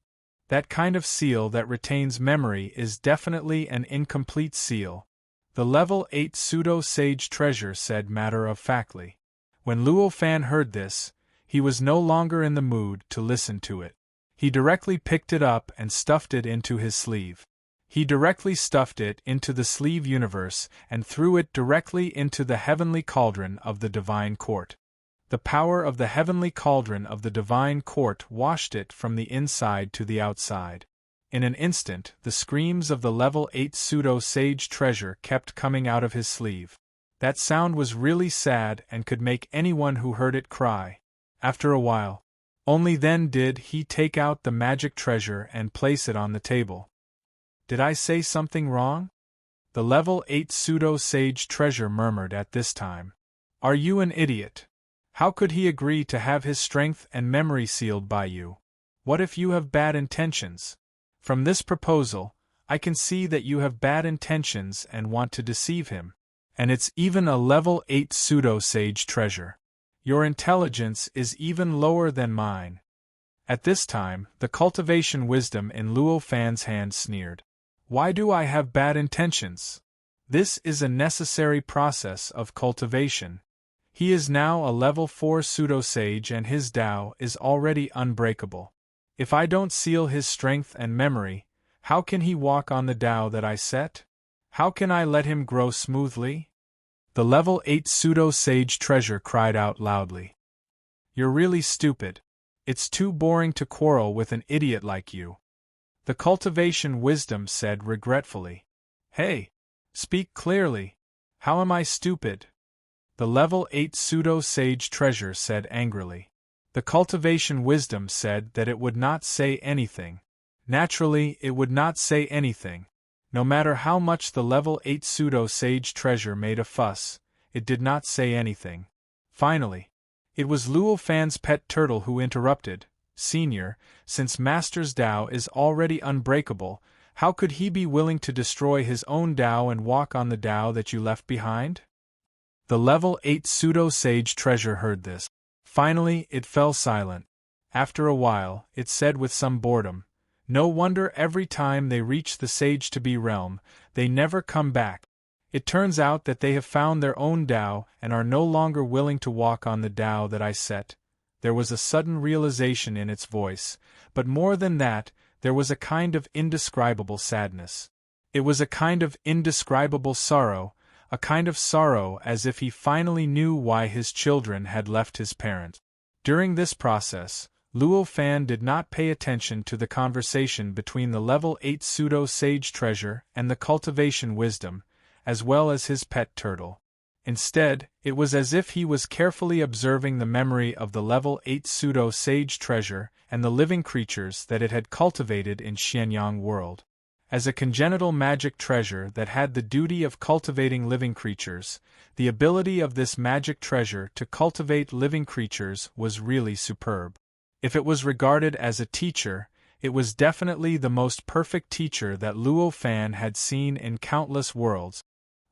That kind of seal that retains memory is definitely an incomplete seal," the level 8 pseudo-sage treasure said matter-of-factly. When Luo Fan heard this, he was no longer in the mood to listen to it. He directly picked it up and stuffed it into his sleeve. He directly stuffed it into the sleeve universe and threw it directly into the heavenly cauldron of the divine court. The power of the heavenly cauldron of the divine court washed it from the inside to the outside. In an instant, the screams of the level 8 pseudo-sage treasure kept coming out of his sleeve. That sound was really sad and could make anyone who heard it cry. After a while, only then did he take out the magic treasure and place it on the table. "Did I say something wrong?" the level 8 pseudo-sage treasure murmured at this time. "Are you an idiot? How could he agree to have his strength and memory sealed by you? What if you have bad intentions? From this proposal, I can see that you have bad intentions and want to deceive him. And it's even a level 8 pseudo-sage treasure. Your intelligence is even lower than mine." At this time, the cultivation wisdom in Luo Fan's hand sneered. "Why do I have bad intentions? This is a necessary process of cultivation. He is now a level 4 pseudo-sage and his Tao is already unbreakable. If I don't seal his strength and memory, how can he walk on the Tao that I set? How can I let him grow smoothly?" The level 8 pseudo-sage treasure cried out loudly. "You're really stupid. It's too boring to quarrel with an idiot like you," the cultivation wisdom said regretfully. "Hey! Speak clearly. How am I stupid?" the level 8 pseudo-sage treasure said angrily. The cultivation wisdom said that it would not say anything. Naturally, it would not say anything. No matter how much the level 8 pseudo-sage treasure made a fuss, it did not say anything. Finally, it was Luo Fan's pet turtle who interrupted. "Senior, since Master's Tao is already unbreakable, how could he be willing to destroy his own Tao and walk on the Tao that you left behind?" The level 8 pseudo-sage treasure heard this. Finally, it fell silent. After a while, it said with some boredom, "No wonder every time they reach the sage-to-be realm, they never come back. It turns out that they have found their own Tao and are no longer willing to walk on the Tao that I set." There was a sudden realization in its voice, but more than that, there was a kind of indescribable sadness. It was a kind of indescribable sorrow, a kind of sorrow as if he finally knew why his children had left his parent. During this process, Luo Fan did not pay attention to the conversation between the level 8 pseudo-sage treasure and the cultivation wisdom, as well as his pet turtle. Instead, it was as if he was carefully observing the memory of the level 8 pseudo-sage treasure and the living creatures that it had cultivated in Xianyang world. as a congenital magic treasure that had the duty of cultivating living creatures. The ability of this magic treasure to cultivate living creatures was really superb. If it was regarded as a teacher, it was definitely the most perfect teacher that Luo Fan had seen in countless worlds.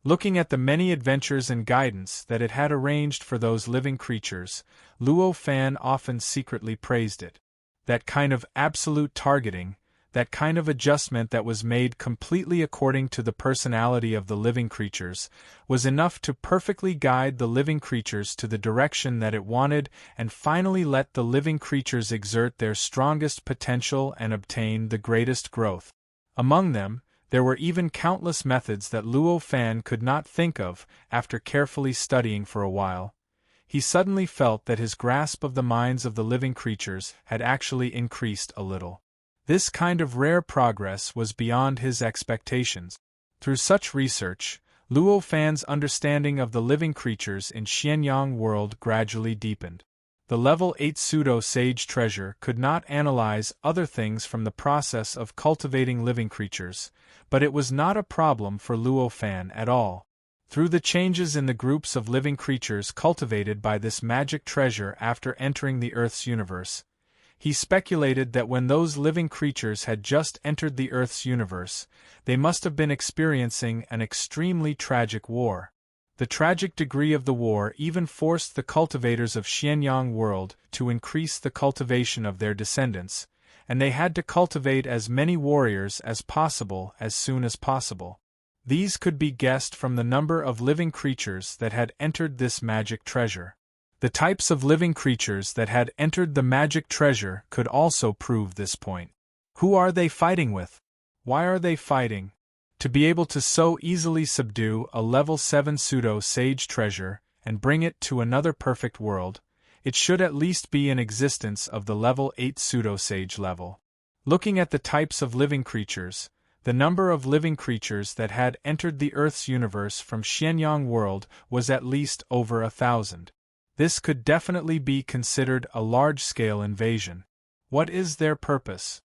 Looking at the many adventures and guidance that it had arranged for those living creatures, Luo Fan often secretly praised it. That kind of absolute targeting, that kind of adjustment that was made completely according to the personality of the living creatures, was enough to perfectly guide the living creatures to the direction that it wanted and finally let the living creatures exert their strongest potential and obtain the greatest growth. Among them, there were even countless methods that Luo Fan could not think of. After carefully studying for a while, he suddenly felt that his grasp of the minds of the living creatures had actually increased a little. This kind of rare progress was beyond his expectations. Through such research, Luo Fan's understanding of the living creatures in Xianyang world gradually deepened. The level 8 pseudo-sage treasure could not analyze other things from the process of cultivating living creatures, but it was not a problem for Luo Fan at all. Through the changes in the groups of living creatures cultivated by this magic treasure after entering the Earth's universe, he speculated that when those living creatures had just entered the Earth's universe, they must have been experiencing an extremely tragic war. The tragic degree of the war even forced the cultivators of Xianyang world to increase the cultivation of their descendants, and they had to cultivate as many warriors as possible as soon as possible. These could be guessed from the number of living creatures that had entered this magic treasure. The types of living creatures that had entered the magic treasure could also prove this point. Who are they fighting with? Why are they fighting? To be able to so easily subdue a level 7 pseudo-sage treasure and bring it to another perfect world, it should at least be in existence of the level 8 pseudo-sage level. Looking at the types of living creatures, the number of living creatures that had entered the Earth's universe from Xianyang world was at least over 1,000. This could definitely be considered a large-scale invasion. What is their purpose?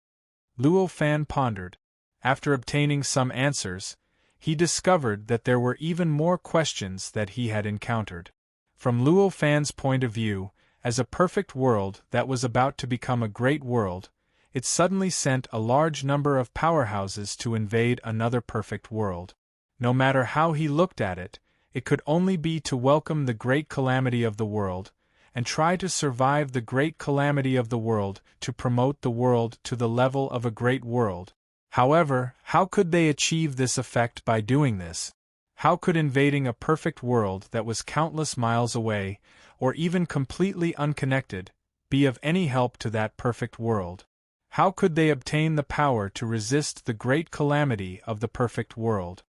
Luo Fan pondered. After obtaining some answers, he discovered that there were even more questions that he had encountered. From Luo Fan's point of view, as a perfect world that was about to become a great world, it suddenly sent a large number of powerhouses to invade another perfect world. No matter how he looked at it, it could only be to welcome the great calamity of the world, and try to survive the great calamity of the world to promote the world to the level of a great world. However, how could they achieve this effect by doing this? How could invading a perfect world that was countless miles away, or even completely unconnected, be of any help to that perfect world? How could they obtain the power to resist the great calamity of the perfect world?